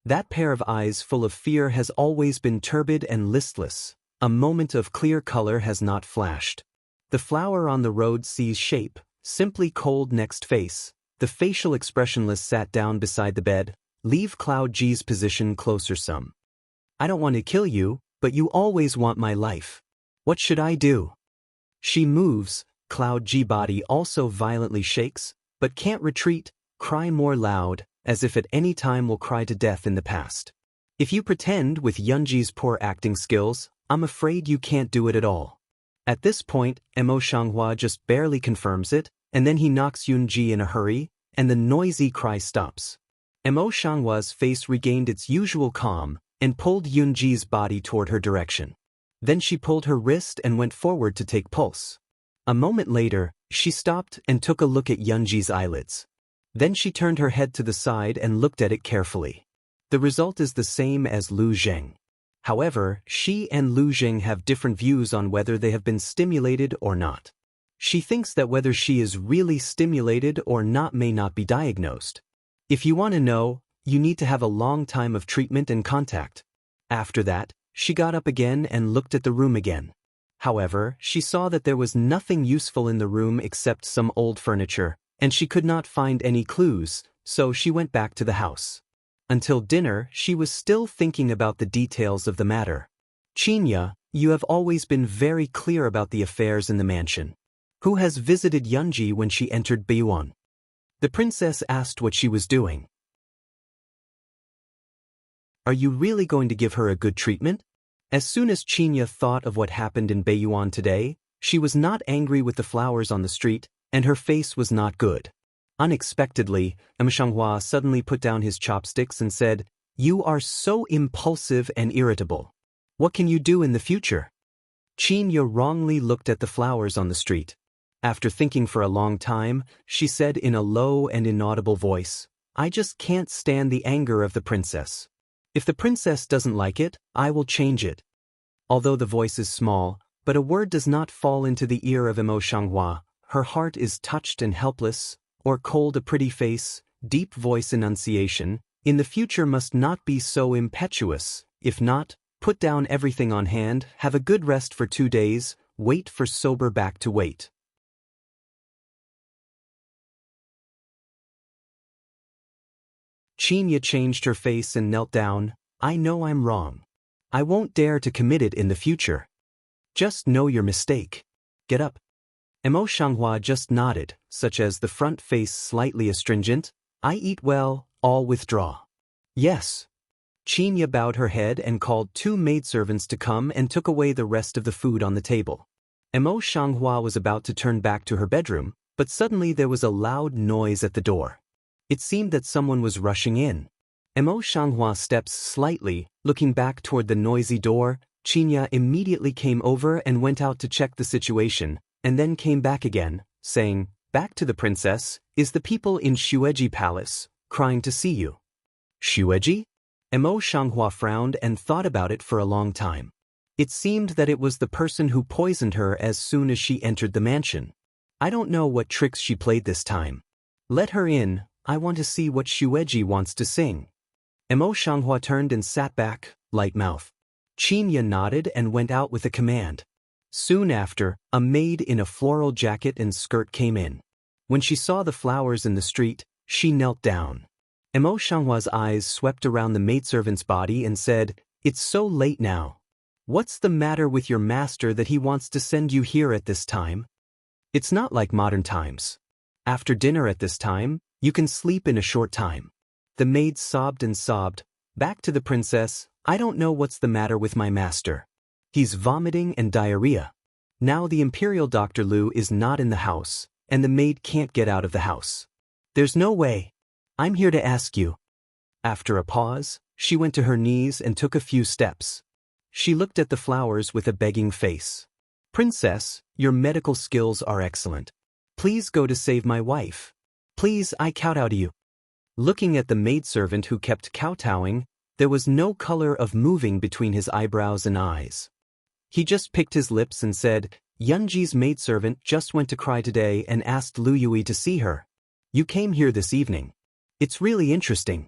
That pair of eyes full of fear has always been turbid and listless. A moment of clear color has not flashed. The flower on the road sees shape, simply cold next face. The facial expressionless sat down beside the bed. "Leave Cloud G's position closer some. I don't want to kill you, but you always want my life. What should I do?" She moves, Cloud G body also violently shakes, but can't retreat, cry more loud, as if at any time will cry to death in the past. If you pretend with Yunji's poor acting skills, I'm afraid you can't do it at all. At this point, Emo Shanghua just barely confirms it, and then he knocks Yunji in a hurry, and the noisy cry stops. Emo Shanghua's face regained its usual calm, and pulled Yunji's body toward her direction. Then she pulled her wrist and went forward to take pulse. A moment later, she stopped and took a look at Yunji's eyelids. Then she turned her head to the side and looked at it carefully. The result is the same as Lu Zheng. However, she and Lu Zheng have different views on whether they have been stimulated or not. She thinks that whether she is really stimulated or not may not be diagnosed. If you want to know, you need to have a long time of treatment and contact. After that, she got up again and looked at the room again. However, she saw that there was nothing useful in the room except some old furniture, and she could not find any clues, so she went back to the house. Until dinner, she was still thinking about the details of the matter. Chinya, you have always been very clear about the affairs in the mansion. Who has visited Yunji when she entered Beiyuan? The princess asked what she was doing. Are you really going to give her a good treatment? As soon as Chinya thought of what happened in Beiyuan today, she was not angry with the flowers on the street, and her face was not good. Unexpectedly, Xianghua suddenly put down his chopsticks and said, "You are so impulsive and irritable. What can you do in the future?" Chinya wrongly looked at the flowers on the street. After thinking for a long time, she said in a low and inaudible voice, "I just can't stand the anger of the princess. If the princess doesn't like it, I will change it." Although the voice is small, but a word does not fall into the ear of Xianghua, her heart is touched and helpless, or cold a pretty face, deep voice enunciation, in the future must not be so impetuous, if not, put down everything on hand, have a good rest for 2 days, wait for sober back to wait. Chinya changed her face and knelt down. "I know I'm wrong. I won't dare to commit it in the future. Just know your mistake. Get up." Xianghua just nodded, such as the front face slightly astringent. "I eat well, all withdraw." "Yes." Chinya bowed her head and called 2 maidservants to come and took away the rest of the food on the table. Xianghua was about to turn back to her bedroom, but suddenly there was a loud noise at the door. It seemed that someone was rushing in. Xianghua steps slightly, looking back toward the noisy door. Chinya immediately came over and went out to check the situation, and then came back again, saying, "Back to the princess, is the people in Xueji Palace, crying to see you." "Xueji?" Xianghua frowned and thought about it for a long time. It seemed that it was the person who poisoned her as soon as she entered the mansion. I don't know what tricks she played this time. Let her in, I want to see what Xueji wants to sing. Xianghua turned and sat back, light mouth. Chinya nodded and went out with a command. Soon after, a maid in a floral jacket and skirt came in. When she saw the flowers in the street, she knelt down. Xianghua's eyes swept around the maidservant's body and said, "It's so late now. What's the matter with your master that he wants to send you here at this time? It's not like modern times. After dinner at this time, you can sleep in a short time." The maid sobbed and sobbed. "Back to the princess, I don't know what's the matter with my master. He's vomiting and diarrhea. Now the imperial Dr. Lu is not in the house, and the maid can't get out of the house. There's no way. I'm here to ask you." After a pause, she went to her knees and took a few steps. She looked at the flowers with a begging face. "Princess, your medical skills are excellent. Please go to save my wife. Please, I kowtow to you." Looking at the maidservant who kept kowtowing, there was no color of moving between his eyebrows and eyes. He just picked his lips and said, "Yunji's maidservant just went to cry today and asked Lu Yui to see her. You came here this evening. It's really interesting."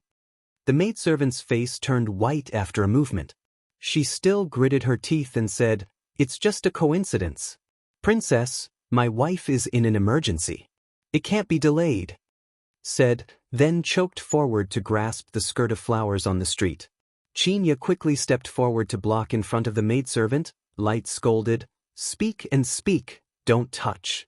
The maidservant's face turned white after a movement. She still gritted her teeth and said, "It's just a coincidence. Princess, my wife is in an emergency. It can't be delayed," said, then choked forward to grasp the skirt of flowers on the street. Chinya quickly stepped forward to block in front of the maidservant. Light scolded, "Speak and speak, don't touch."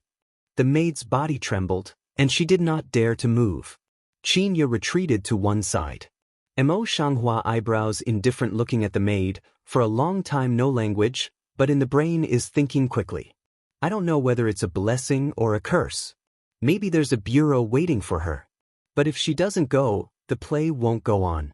The maid's body trembled, and she did not dare to move. Chinya retreated to one side. Xianghua eyebrows indifferent looking at the maid, for a long time no language, but in the brain is thinking quickly. I don't know whether it's a blessing or a curse. Maybe there's a bureau waiting for her. But if she doesn't go, the play won't go on.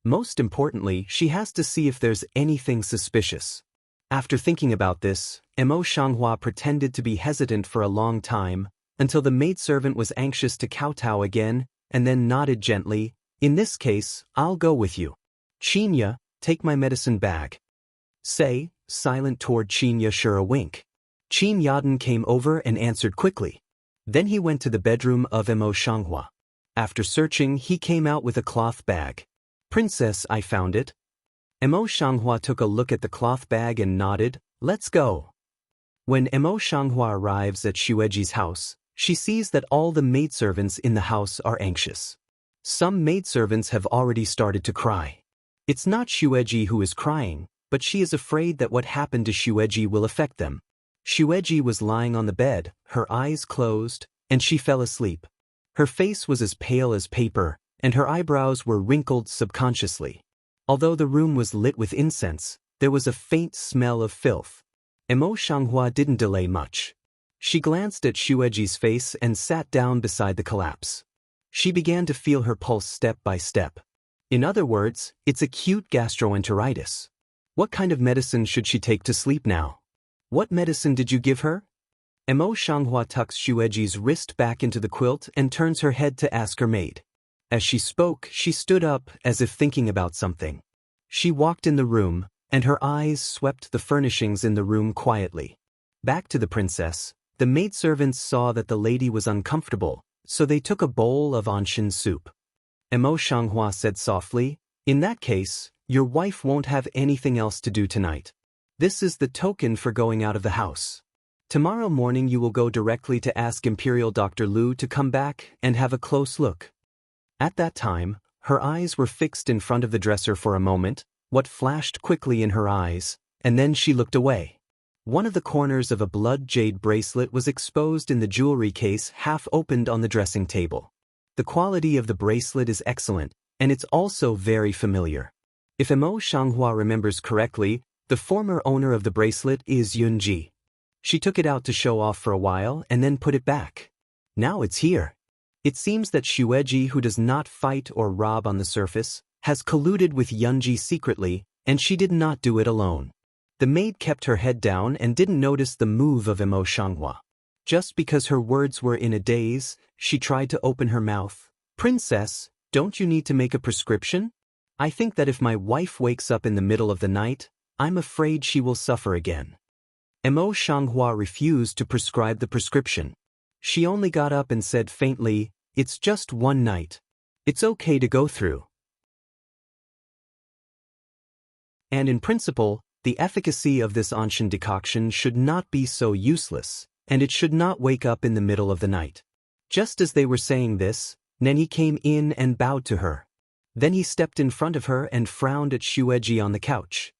Most importantly, she has to see if there's anything suspicious. After thinking about this, Xianghua pretended to be hesitant for a long time, until the maidservant was anxious to kowtow again, and then nodded gently, "In this case, I'll go with you. Chinya, take my medicine bag." Say, silent toward Chinya sure a wink. Chin Yadin came over and answered quickly. Then he went to the bedroom of Mo Shanghua. After searching, he came out with a cloth bag. "Princess, I found it." Mo Shanghua took a look at the cloth bag and nodded, "Let's go." When Mo Shanghua arrives at Shueji's house, she sees that all the maidservants in the house are anxious. Some maidservants have already started to cry. It's not Shueji who is crying, but she is afraid that what happened to Shueji will affect them. Shueji was lying on the bed, her eyes closed, and she fell asleep. Her face was as pale as paper, and her eyebrows were wrinkled subconsciously. Although the room was lit with incense, there was a faint smell of filth. Mo Shanghua didn't delay much. She glanced at Shueji's face and sat down beside the collapse. She began to feel her pulse step by step. In other words, it's acute gastroenteritis. What kind of medicine should she take to sleep now? "What medicine did you give her?" Mo Shanghua tucks Shueji's wrist back into the quilt and turns her head to ask her maid. As she spoke, she stood up as if thinking about something. She walked in the room, and her eyes swept the furnishings in the room quietly. Back to the princess, the maidservants saw that the lady was uncomfortable, so they took a bowl of onshin soup. Mo Shanghua said softly, "In that case, your wife won't have anything else to do tonight. This is the token for going out of the house. Tomorrow morning you will go directly to ask Imperial Dr. Lu to come back and have a close look." At that time, her eyes were fixed in front of the dresser for a moment, what flashed quickly in her eyes, and then she looked away. One of the corners of a blood jade bracelet was exposed in the jewelry case half opened on the dressing table. The quality of the bracelet is excellent, and it's also very familiar. If Mo Shanghua remembers correctly, the former owner of the bracelet is Yunji. She took it out to show off for a while and then put it back. Now it's here. It seems that Shueji, who does not fight or rob on the surface, has colluded with Yunji secretly, and she did not do it alone. The maid kept her head down and didn't notice the move of Mo Shanghua. Just because her words were in a daze, she tried to open her mouth. "Princess, don't you need to make a prescription? I think that if my wife wakes up in the middle of the night, I'm afraid she will suffer again." Mo Shanghua refused to prescribe the prescription. She only got up and said faintly, "It's just one night. It's okay to go through." And in principle, the efficacy of this onshin decoction should not be so useless, and it should not wake up in the middle of the night. Just as they were saying this, Nenny came in and bowed to her. Then he stepped in front of her and frowned at Shueji on the couch.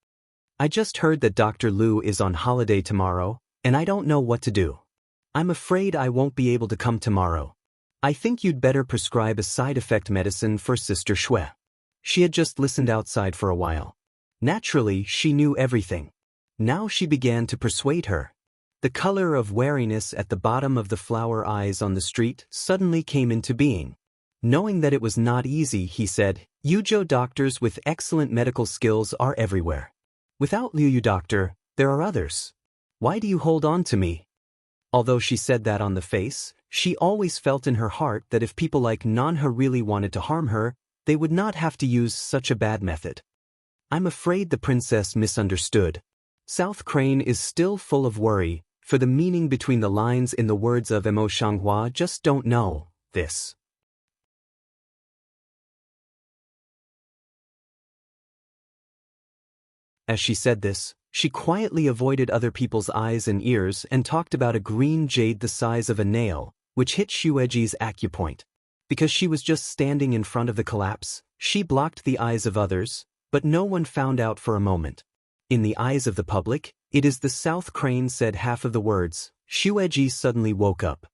"I just heard that Dr. Lu is on holiday tomorrow, and I don't know what to do. I'm afraid I won't be able to come tomorrow. I think you'd better prescribe a side effect medicine for Sister Shui." She had just listened outside for a while. Naturally, she knew everything. Now she began to persuade her. The color of wariness at the bottom of the flower eyes on the street suddenly came into being. Knowing that it was not easy, he said, "Yuzhou doctors with excellent medical skills are everywhere. Without Liu Yu doctor, there are others. Why do you hold on to me?" Although she said that on the face, she always felt in her heart that if people like Nanha really wanted to harm her, they would not have to use such a bad method. I'm afraid the princess misunderstood. South Crane is still full of worry, for the meaning between the lines in the words of Mo Shanghua just don't know this. As she said this, she quietly avoided other people's eyes and ears and talked about a green jade the size of a nail, which hit Shueji's acupoint. Because she was just standing in front of the collapse, she blocked the eyes of others, but no one found out for a moment. In the eyes of the public, it is the South Crane said half of the words. Shueji suddenly woke up.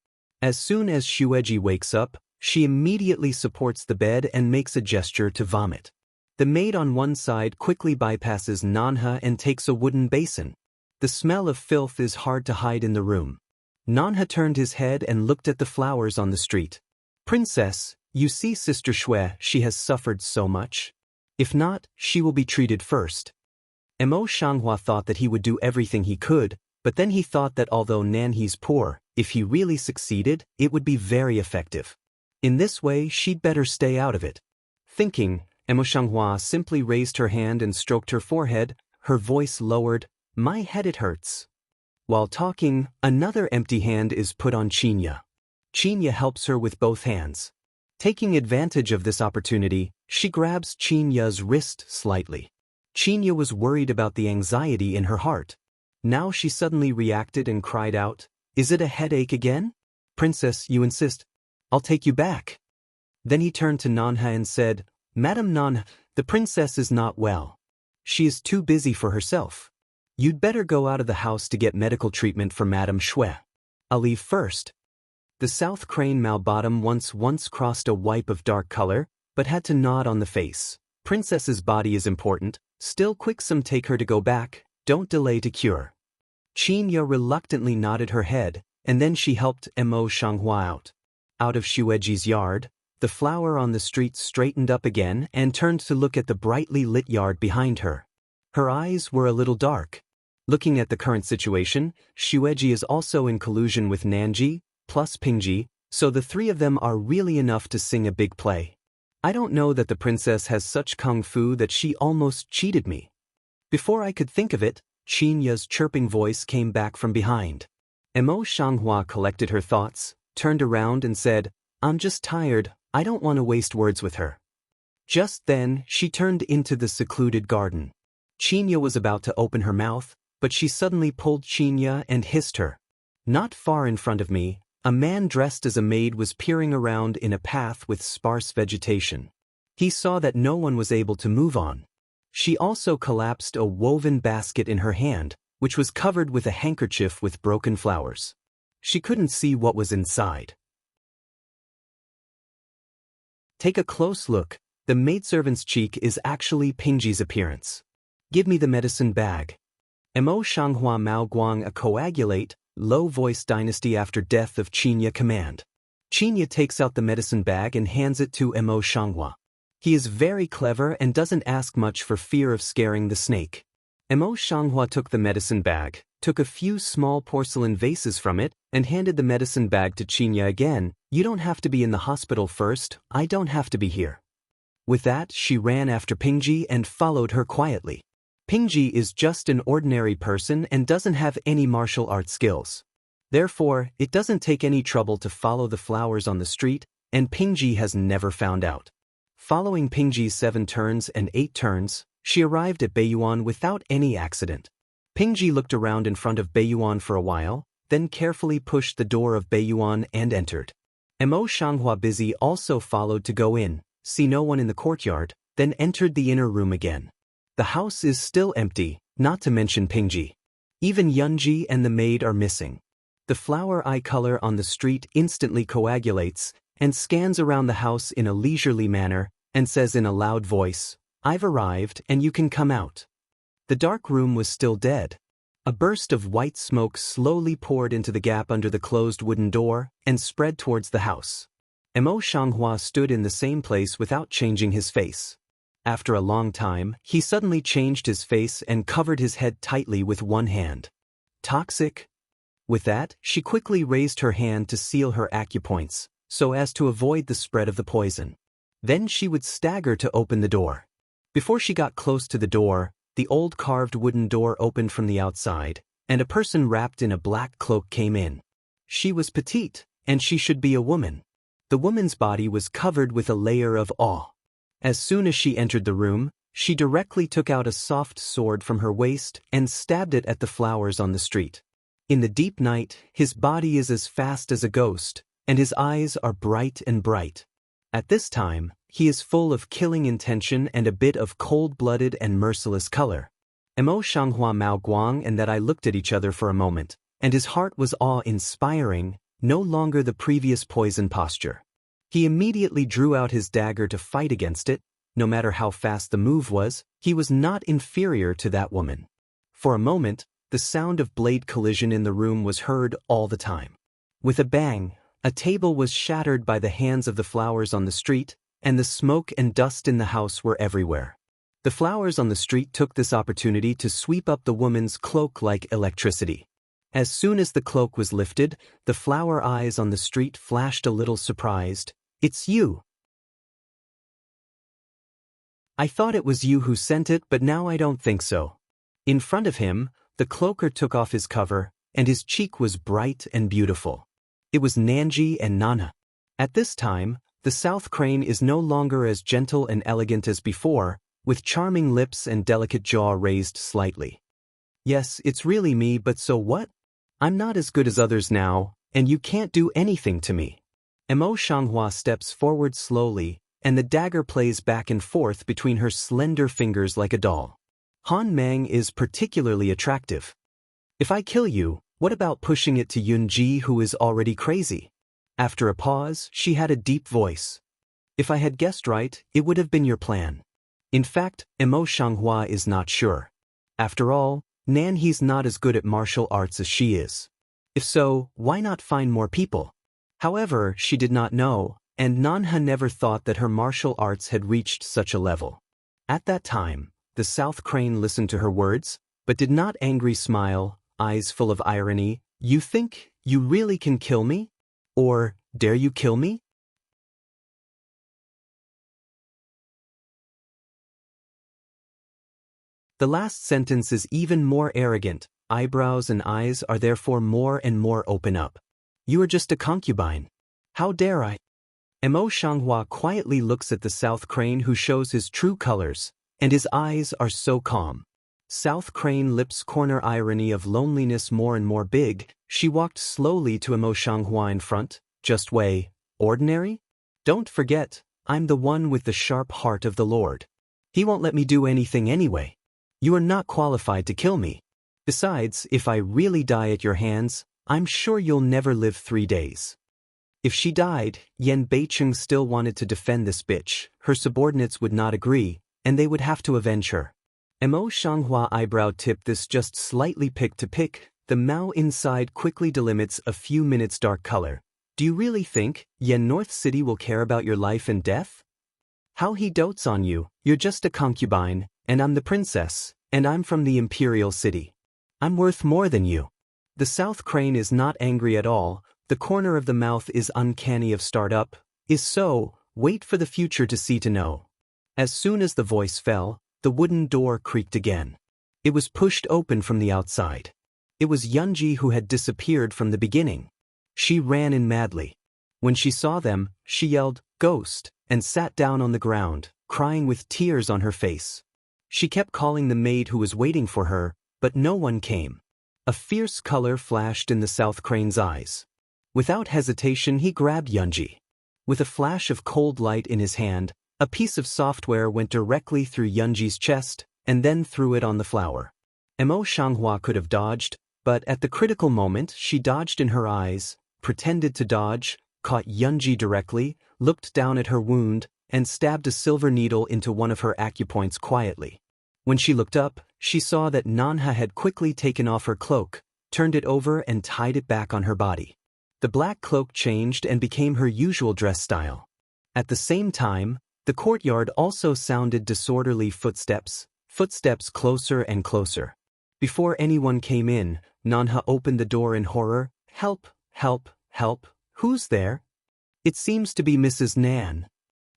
As soon as Shueji wakes up, she immediately supports the bed and makes a gesture to vomit. The maid on one side quickly bypasses Nanha and takes a wooden basin. The smell of filth is hard to hide in the room. Nanha turned his head and looked at the flowers on the street. "Princess, you see Sister Shui, she has suffered so much. If not, she will be treated first." Mo Shanghua thought that he would do everything he could, but then he thought that although Nanhe's poor, If he really succeeded, it would be very effective. In this way, she'd better stay out of it. Thinking, Emo Shanghua simply raised her hand and stroked her forehead, her voice lowered, "My head, it hurts." While talking, another empty hand is put on Qinya. Qinya helps her with both hands. Taking advantage of this opportunity, she grabs Qinya's wrist slightly. Qinya was worried about the anxiety in her heart. Now she suddenly reacted and cried out, "Is it a headache again? Princess, you insist. I'll take you back." Then he turned to Nanha and said, "Madam Nanha, the princess is not well. She is too busy for herself. You'd better go out of the house to get medical treatment for Madam Shui. I'll leave first." The South Crane Malbottom once crossed a wipe of dark color, but had to nod on the face. "Princess's body is important, still quick some take her to go back, don't delay to cure." Qinya reluctantly nodded her head, and then she helped Emo Shanghua out. Out of Shueji's yard, the flower on the street straightened up again and turned to look at the brightly lit yard behind her. Her eyes were a little dark. Looking at the current situation, Shueji is also in collusion with Nanji, plus Pingji, so the three of them are really enough to sing a big play. I don't know that the princess has such kung fu that she almost cheated me. Before I could think of it, Qinya's chirping voice came back from behind. Emo Shanghua collected her thoughts, turned around and said, "I'm just tired, I don't want to waste words with her." Just then, she turned into the secluded garden. Qinya was about to open her mouth, but she suddenly pulled Qinya and hissed her. Not far in front of me, a man dressed as a maid was peering around in a path with sparse vegetation. He saw that no one was able to move on. She also collapsed a woven basket in her hand, which was covered with a handkerchief with broken flowers. She couldn't see what was inside. Take a close look, the maidservant's cheek is actually Pingji's appearance. "Give me the medicine bag." Emo Shanghua Mao Guang a coagulate, low-voice dynasty after death of Qinya command. Qinya takes out the medicine bag and hands it to Emo Shanghua. He is very clever and doesn't ask much for fear of scaring the snake. Emo Shanghua took the medicine bag, took a few small porcelain vases from it, and handed the medicine bag to Qinya again. "You don't have to be in the hospital first, I don't have to be here." With that, she ran after Pingji and followed her quietly. Pingji is just an ordinary person and doesn't have any martial art skills. Therefore, it doesn't take any trouble to follow the flowers on the street, and Pingji has never found out. Following Pingji's 7 turns and 8 turns, she arrived at Beiyuan without any accident. Pingji looked around in front of Beiyuan for a while, then carefully pushed the door of Beiyuan and entered. Emo Shanghua busy also followed to go in, see no one in the courtyard, then entered the inner room again. The house is still empty, not to mention Pingji. Even Yunji and the maid are missing. The flower eye color on the street instantly coagulates and scans around the house in a leisurely manner and says in a loud voice, "I've arrived and you can come out." The dark room was still dead. A burst of white smoke slowly poured into the gap under the closed wooden door and spread towards the house. Emo Shanghua stood in the same place without changing his face. After a long time, he suddenly changed his face and covered his head tightly with one hand. "Toxic?" With that, she quickly raised her hand to seal her acupoints, so as to avoid the spread of the poison. Then she would stagger to open the door. Before she got close to the door, the old carved wooden door opened from the outside, and a person wrapped in a black cloak came in. She was petite, and she should be a woman. The woman's body was covered with a layer of awe. As soon as she entered the room, she directly took out a soft sword from her waist and stabbed it at the flowers on the street. In the deep night, his body is as fast as a ghost, and his eyes are bright and bright. At this time, he is full of killing intention and a bit of cold-blooded and merciless color. Emo Shanghua Mao Guang and that I looked at each other for a moment, and his heart was awe-inspiring, no longer the previous poison posture. He immediately drew out his dagger to fight against it. No matter how fast the move was, he was not inferior to that woman. For a moment, the sound of blade collision in the room was heard all the time. With a bang, a table was shattered by the hands of the flowers on the street, and the smoke and dust in the house were everywhere. The flowers on the street took this opportunity to sweep up the woman's cloak like electricity. As soon as the cloak was lifted, the flower eyes on the street flashed a little surprised. "It's you. I thought it was you who sent it, but now I don't think so." In front of him, the cloaker took off his cover, and his cheek was bright and beautiful. It was Nanji and Nana. At this time, the South Crane is no longer as gentle and elegant as before, with charming lips and delicate jaw raised slightly. "Yes, it's really me, but so what? I'm not as good as others now, and you can't do anything to me." Emo Shanghua steps forward slowly, and the dagger plays back and forth between her slender fingers like a doll. Han Mang is particularly attractive. "If I kill you, what about pushing it to Yunji, who is already crazy?" After a pause, she had a deep voice. "If I had guessed right, it would have been your plan." In fact, Emo Shanghua is not sure. After all, Nanhe's not as good at martial arts as she is. If so, why not find more people? However, she did not know, and Nanha never thought that her martial arts had reached such a level. At that time, the South Crane listened to her words, but did not angry smile, eyes full of irony. "You think you really can kill me? Or dare you kill me?" The last sentence is even more arrogant. Eyebrows and eyes are therefore more and more open up. "You are just a concubine. How dare I?" Emo Shanghua quietly looks at the South Crane, who shows his true colors, and his eyes are so calm. South Crane lips corner irony of loneliness more and more big. She walked slowly to Emo Shanghua in front. "Just way ordinary? Don't forget, I'm the one with the sharp heart of the Lord. He won't let me do anything anyway. You are not qualified to kill me. Besides, if I really die at your hands, I'm sure you'll never live 3 days." If she died, Yen Beicheng still wanted to defend this bitch. Her subordinates would not agree, and they would have to avenge her. Emo Shanghua eyebrow tip this just slightly pick to pick. The Mao inside quickly delimits a few minutes dark color. "Do you really think Yen North City will care about your life and death? How he dotes on you. You're just a concubine, and I'm the princess, and I'm from the Imperial City. I'm worth more than you." The South Crane is not angry at all. The corner of the mouth is uncanny of startup. "Is so, wait for the future to see to know." As soon as the voice fell, the wooden door creaked again. It was pushed open from the outside. It was Yunji, who had disappeared from the beginning. She ran in madly. When she saw them, she yelled, "Ghost," and sat down on the ground, crying with tears on her face. She kept calling the maid who was waiting for her, but no one came. A fierce color flashed in the South Crane's eyes. Without hesitation, he grabbed Yunji. With a flash of cold light in his hand, a piece of software went directly through Yunji's chest, and then threw it on the flower. Emo Shanghua could have dodged, but at the critical moment she dodged in her eyes, pretended to dodge, caught Yunji directly, looked down at her wound, and stabbed a silver needle into one of her acupoints quietly. When she looked up, she saw that Nanha had quickly taken off her cloak, turned it over and tied it back on her body. The black cloak changed and became her usual dress style. At the same time, the courtyard also sounded disorderly footsteps closer and closer. Before anyone came in, Nanha opened the door in horror. "Help, help, help, who's there?" "It seems to be Mrs. Nan."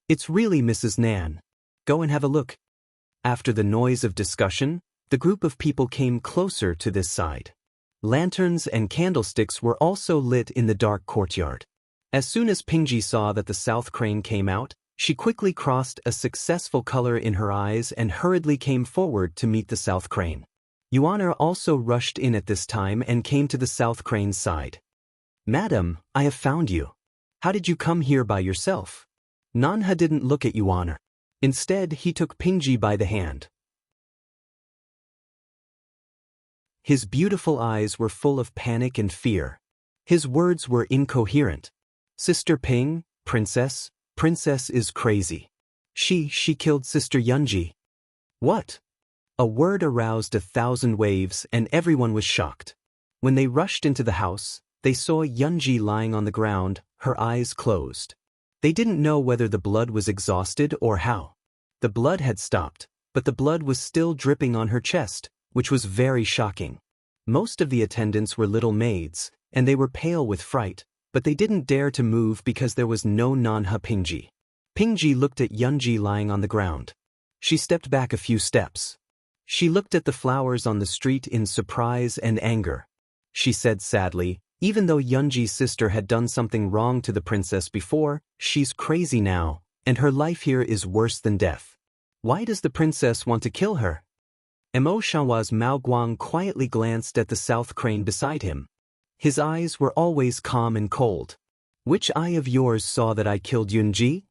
"It's really Mrs. Nan. Go and have a look." After the noise of discussion, the group of people came closer to this side. Lanterns and candlesticks were also lit in the dark courtyard. As soon as Pingji saw that the South Crane came out, she quickly crossed a successful color in her eyes and hurriedly came forward to meet the South Crane. Yuana also rushed in at this time and came to the South Crane's side. "Madam, I have found you. How did you come here by yourself?" Nanha didn't look at Yuana. Instead, he took Pingji by the hand. His beautiful eyes were full of panic and fear. His words were incoherent. "Sister Ping, princess is crazy. She killed Sister Yunji." "What?" A word aroused 1,000 waves and everyone was shocked. When they rushed into the house, they saw Yunji lying on the ground, her eyes closed. They didn't know whether the blood was exhausted or how. The blood had stopped, but the blood was still dripping on her chest, which was very shocking. Most of the attendants were little maids, and they were pale with fright, but they didn't dare to move because there was no Nanha Pingji. Pingji looked at Yunji lying on the ground. She stepped back a few steps. She looked at the flowers on the street in surprise and anger. She said sadly, even though Yunji's sister had done something wrong to the princess before, she's crazy now, and her life here is worse than death. Why does the princess want to kill her? Mo Shanhua's Mao Guang quietly glanced at the south crane beside him. His eyes were always calm and cold. Which eye of yours saw that I killed Yunji?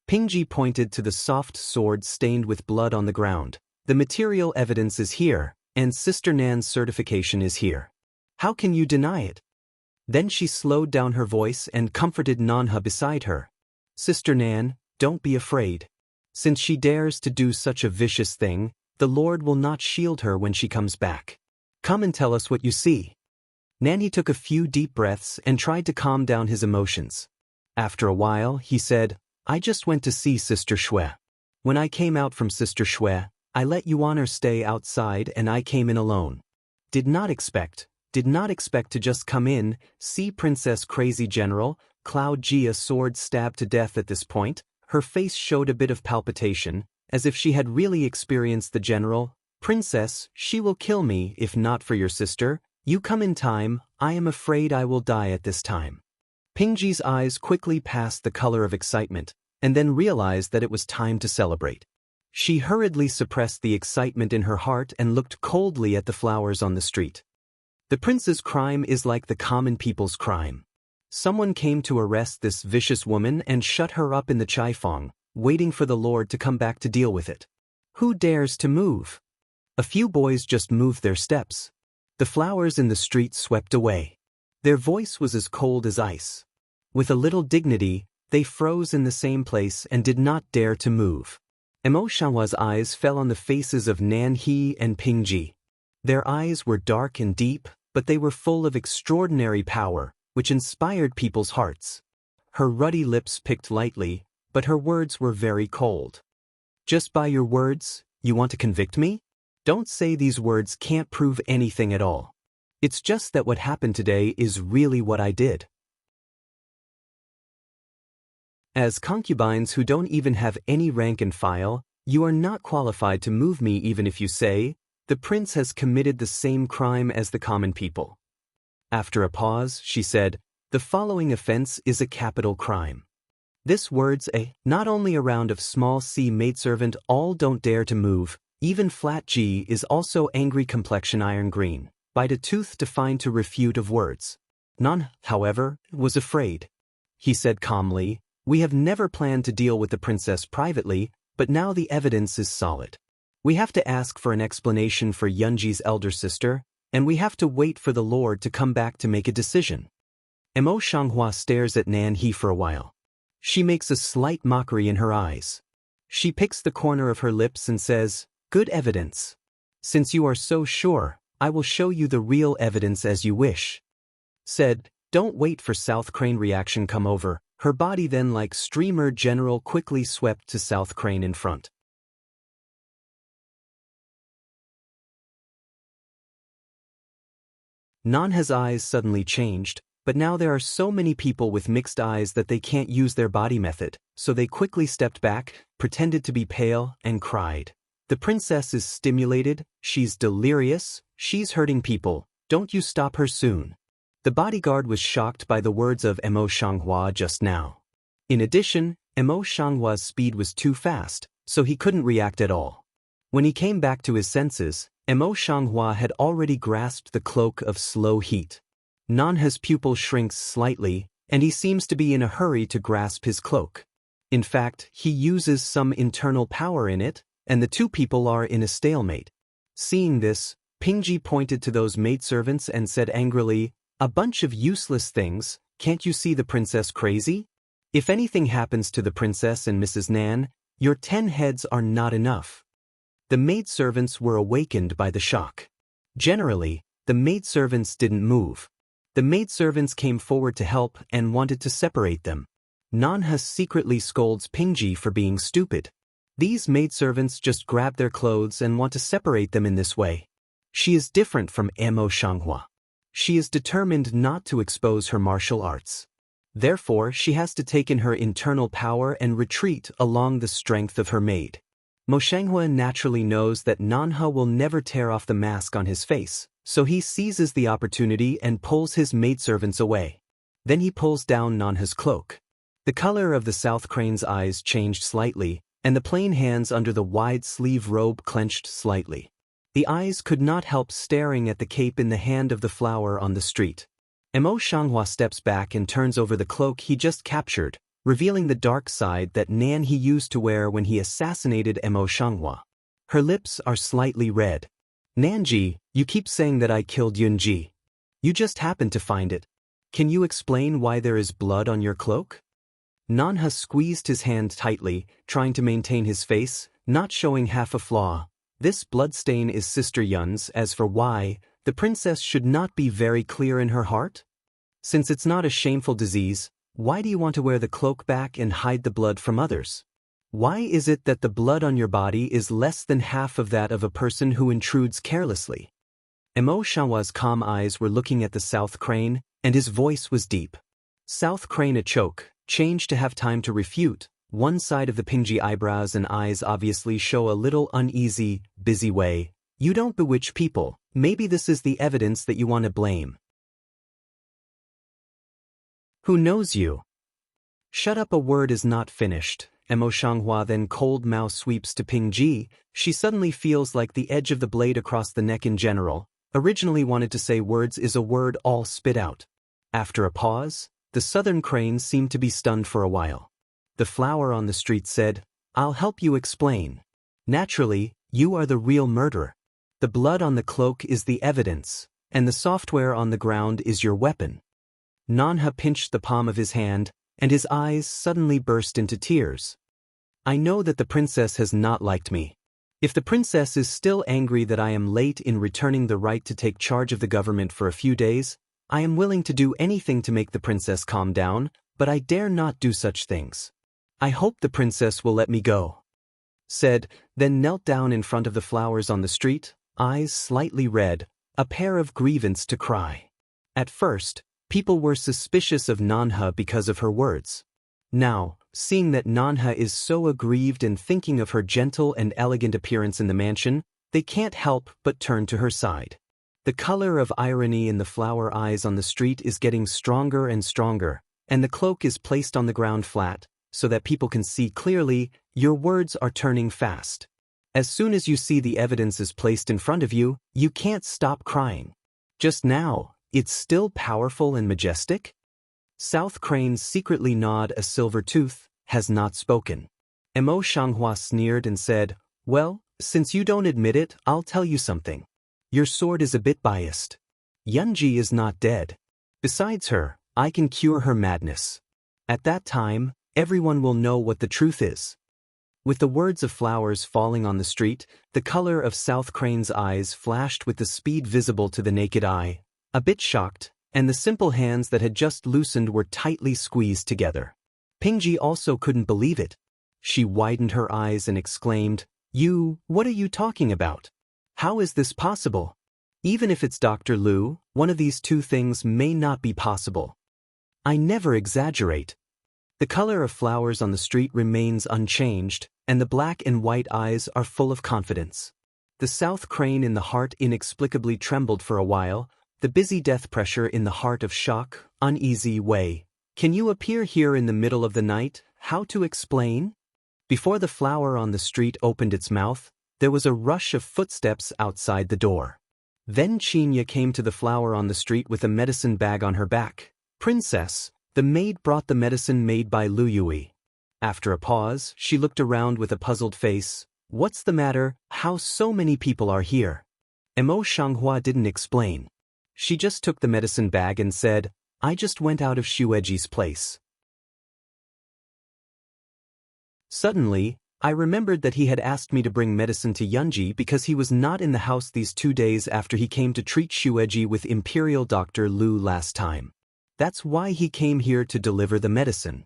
Pingji pointed to the soft sword stained with blood on the ground. The material evidence is here, and Sister Nan's certification is here. How can you deny it? Then she slowed down her voice and comforted Nanha beside her. Sister Nan, don't be afraid. Since she dares to do such a vicious thing, the Lord will not shield her when she comes back. Come and tell us what you see. Nanny took a few deep breaths and tried to calm down his emotions. After a while, he said, I just went to see Sister Shui. When I came out from Sister Shui, I let Yuaner stay outside and I came in alone. Did not expect to just come in, see Princess Crazy General, Cloud Jia sword stabbed to death at this point. Her face showed a bit of palpitation, as if she had really experienced the general. Princess, she will kill me if not for your sister. You come in time, I am afraid I will die at this time. Pingji's eyes quickly passed the color of excitement, and then realized that it was time to celebrate. She hurriedly suppressed the excitement in her heart and looked coldly at the flowers on the street. The prince's crime is like the common people's crime. Someone came to arrest this vicious woman and shut her up in the Chaifeng, waiting for the Lord to come back to deal with it. Who dares to move? A few boys just moved their steps. The flowers in the street swept away. Their voice was as cold as ice. With a little dignity, they froze in the same place and did not dare to move. Mo Shanhua's eyes fell on the faces of Nan He and Pingji. Their eyes were dark and deep, but they were full of extraordinary power, which inspired people's hearts. Her ruddy lips picked lightly, but her words were very cold. Just by your words, you want to convict me? Don't say these words can't prove anything at all. It's just that what happened today is really what I did. As concubines who don't even have any rank and file, you are not qualified to move me even if you say, the prince has committed the same crime as the common people. After a pause, she said, the following offense is a capital crime. This word's not only a round of small c maidservant all don't dare to move, even flat G is also angry complexion iron green, bite a tooth defined to refute of words. Nan, however, was afraid. He said calmly, we have never planned to deal with the princess privately, but now the evidence is solid. We have to ask for an explanation for Yunji's elder sister, and we have to wait for the Lord to come back to make a decision. Mo Shanghua stares at Nan He for a while. She makes a slight mockery in her eyes. She picks the corner of her lips and says, good evidence. Since you are so sure, I will show you the real evidence as you wish. Said, don't wait for South Crane reaction come over. Her body then like streamer general quickly swept to South Crane in front. Nanha's eyes suddenly changed, but now there are so many people with mixed eyes that they can't use their body method, so they quickly stepped back, pretended to be pale, and cried. The princess is stimulated, she's delirious, she's hurting people, don't you stop her soon. The bodyguard was shocked by the words of Mo Shanghua just now. In addition, Mo Shanghua's speed was too fast, so he couldn't react at all. When he came back to his senses, Mo Shanghua had already grasped the cloak of slow heat. Nanha's pupil shrinks slightly, and he seems to be in a hurry to grasp his cloak. In fact, he uses some internal power in it, and the two people are in a stalemate. Seeing this, Pingji pointed to those maidservants and said angrily, a bunch of useless things, can't you see the princess crazy? If anything happens to the princess and Mrs. Nan, your 10 heads are not enough. The maidservants were awakened by the shock. Generally, the maidservants didn't move. The maidservants came forward to help and wanted to separate them. Nanha secretly scolds Pingji for being stupid. These maidservants just grab their clothes and want to separate them in this way. She is different from Emo Shanghua. She is determined not to expose her martial arts. Therefore, she has to take in her internal power and retreat along the strength of her maid. Mo Shanghua naturally knows that Nanha will never tear off the mask on his face, so he seizes the opportunity and pulls his maidservants away. Then he pulls down Nanha's cloak. The color of the South Crane's eyes changed slightly, and the plain hands under the wide-sleeve robe clenched slightly. The eyes could not help staring at the cape in the hand of the flower on the street. Mo Shanghua steps back and turns over the cloak he just captured, revealing the dark side that Nan he used to wear when he assassinated Mo Shanghua. Her lips are slightly red. Nanji, you keep saying that I killed Yunji. You just happened to find it. Can you explain why there is blood on your cloak? Nanha squeezed his hand tightly, trying to maintain his face, not showing half a flaw. This bloodstain is Sister Yun's. As for why, the princess should not be very clear in her heart? Since it's not a shameful disease, why do you want to wear the cloak back and hide the blood from others? Why is it that the blood on your body is less than half of that of a person who intrudes carelessly? Mo Shanhua's calm eyes were looking at the South Crane, and his voice was deep. South Crane a choke, changed to have time to refute. One side of the Pingji eyebrows and eyes obviously show a little uneasy, busy way. You don't bewitch people. Maybe this is the evidence that you want to blame. Who knows you? Shut up, a word is not finished. Mo Shanghua then cold mouth sweeps to Pingji. She suddenly feels like the edge of the blade across the neck in general. Originally wanted to say words is a word all spit out. After a pause, the Southern Crane seemed to be stunned for a while. The flower on the street said, I'll help you explain. Naturally, you are the real murderer. The blood on the cloak is the evidence, and the software on the ground is your weapon. Nanha pinched the palm of his hand, and his eyes suddenly burst into tears. I know that the princess has not liked me. If the princess is still angry that I am late in returning the right to take charge of the government for a few days, I am willing to do anything to make the princess calm down, but I dare not do such things. I hope the princess will let me go. Said, then knelt down in front of the flowers on the street, eyes slightly red, a pair of grievance to cry. At first, people were suspicious of Nanha because of her words. Now, seeing that Nanha is so aggrieved and thinking of her gentle and elegant appearance in the mansion, they can't help but turn to her side. The color of irony in the flower eyes on the street is getting stronger and stronger, and the cloak is placed on the ground flat, so that people can see clearly. Your words are turning fast. As soon as you see the evidence is placed in front of you, you can't stop crying. Just now, it's still powerful and majestic? South Crane secretly gnawed a silver tooth, has not spoken. Mo Shanghua sneered and said, well, since you don't admit it, I'll tell you something. Your sword is a bit biased. Yunji is not dead. Besides her, I can cure her madness. At that time, everyone will know what the truth is. With the words of flowers falling on the street, the color of South Crane's eyes flashed with the speed visible to the naked eye, a bit shocked, and the simple hands that had just loosened were tightly squeezed together. Pingji also couldn't believe it. She widened her eyes and exclaimed, what are you talking about? How is this possible? Even if it's Dr. Liu, one of these two things may not be possible. I never exaggerate. The color of flowers on the street remains unchanged, and the black and white eyes are full of confidence. The South Crane in the heart inexplicably trembled for a while, the busy death pressure in the heart of shock, uneasy way. Can you appear here in the middle of the night? How to explain? Before the flower on the street opened its mouth, there was a rush of footsteps outside the door. Then Chinya came to the flower on the street with a medicine bag on her back. Princess, the maid brought the medicine made by Lu Yui. After a pause, she looked around with a puzzled face. What's the matter? How so many people are here? Mo Shanghua didn't explain. She just took the medicine bag and said, I just went out of Shueji's place. Suddenly, I remembered that he had asked me to bring medicine to Yunji because he was not in the house these 2 days after he came to treat Shueji with Imperial Dr. Lu last time. That's why he came here to deliver the medicine.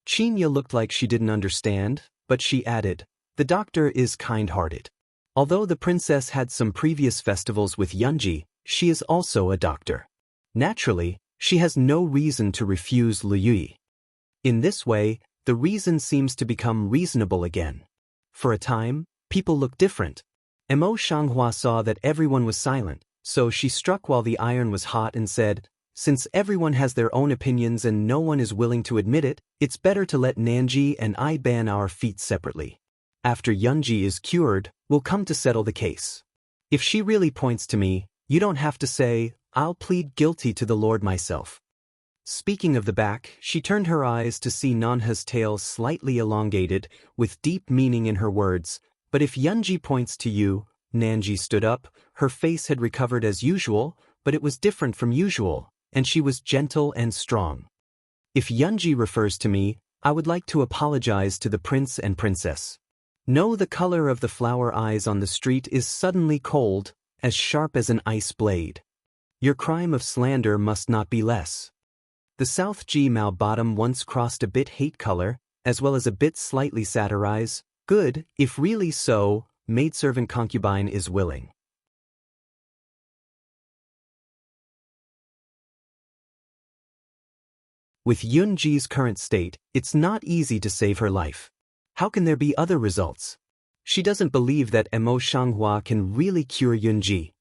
Chinya looked like she didn't understand, but she added, the doctor is kind-hearted. Although the princess had some previous festivals with Yunji, she is also a doctor. Naturally, she has no reason to refuse Liyue. In this way, the reason seems to become reasonable again. For a time, people looked different. Mo Shanghua saw that everyone was silent, so she struck while the iron was hot and said, "Since everyone has their own opinions and no one is willing to admit it, it's better to let Nanji and I ban our feet separately. After Yunji is cured, we'll come to settle the case. If she really points to me, you don't have to say, 'I'll plead guilty to the Lord myself.'" Speaking of the back, she turned her eyes to see Nanha's tail slightly elongated, with deep meaning in her words. "But if Yunji points to you," Nanji stood up. Her face had recovered as usual, but it was different from usual, and she was gentle and strong. "If Yunji refers to me, I would like to apologize to the prince and princess. No, the color of the flower eyes on the street is suddenly cold, as sharp as an ice blade. Your crime of slander must not be less." The South G Mao bottom once crossed a bit hate color, as well as a bit slightly satirize. "Good, if really so, maidservant concubine is willing." With Yunji's current state, it's not easy to save her life. How can there be other results? She doesn't believe that Mo Shanghua can really cure Yunji.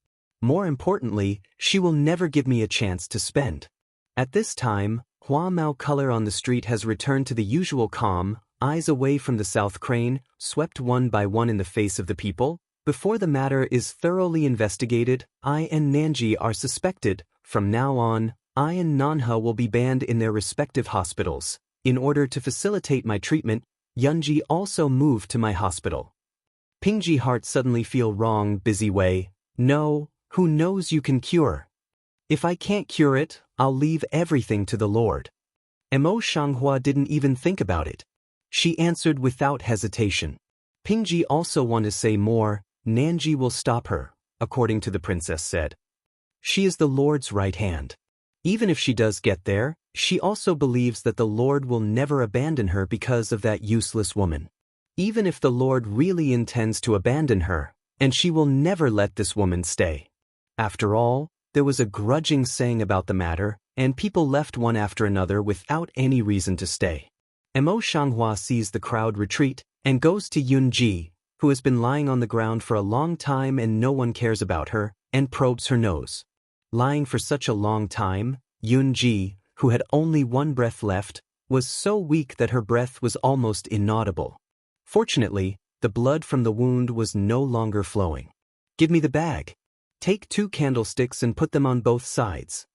More importantly, she will never give me a chance to spend. At this time, Hua Mao color on the street has returned to the usual calm, eyes away from the South Crane, swept one by one in the face of the people. "Before the matter is thoroughly investigated, I and Nanji are suspected. From now on, I and Nanha will be banned in their respective hospitals. In order to facilitate my treatment, Yunji also moved to my hospital." Pingji heart suddenly feel wrong, busy way. "No, who knows you can cure? If I can't cure it, I'll leave everything to the Lord." Mo Shanghua didn't even think about it. She answered without hesitation. Pingji also wanted to say more. Nanji will stop her, according to the princess said. She is the Lord's right hand. Even if she does get there, she also believes that the Lord will never abandon her because of that useless woman. Even if the Lord really intends to abandon her, and she will never let this woman stay. After all, there was a grudging saying about the matter, and people left one after another without any reason to stay. Mo Shanghua sees the crowd retreat and goes to Yunji, who has been lying on the ground for a long time and no one cares about her, and probes her nose. Lying for such a long time, Yunji, who had only one breath left, was so weak that her breath was almost inaudible. Fortunately, the blood from the wound was no longer flowing. "Give me the bag. Take 2 candlesticks and put them on both sides."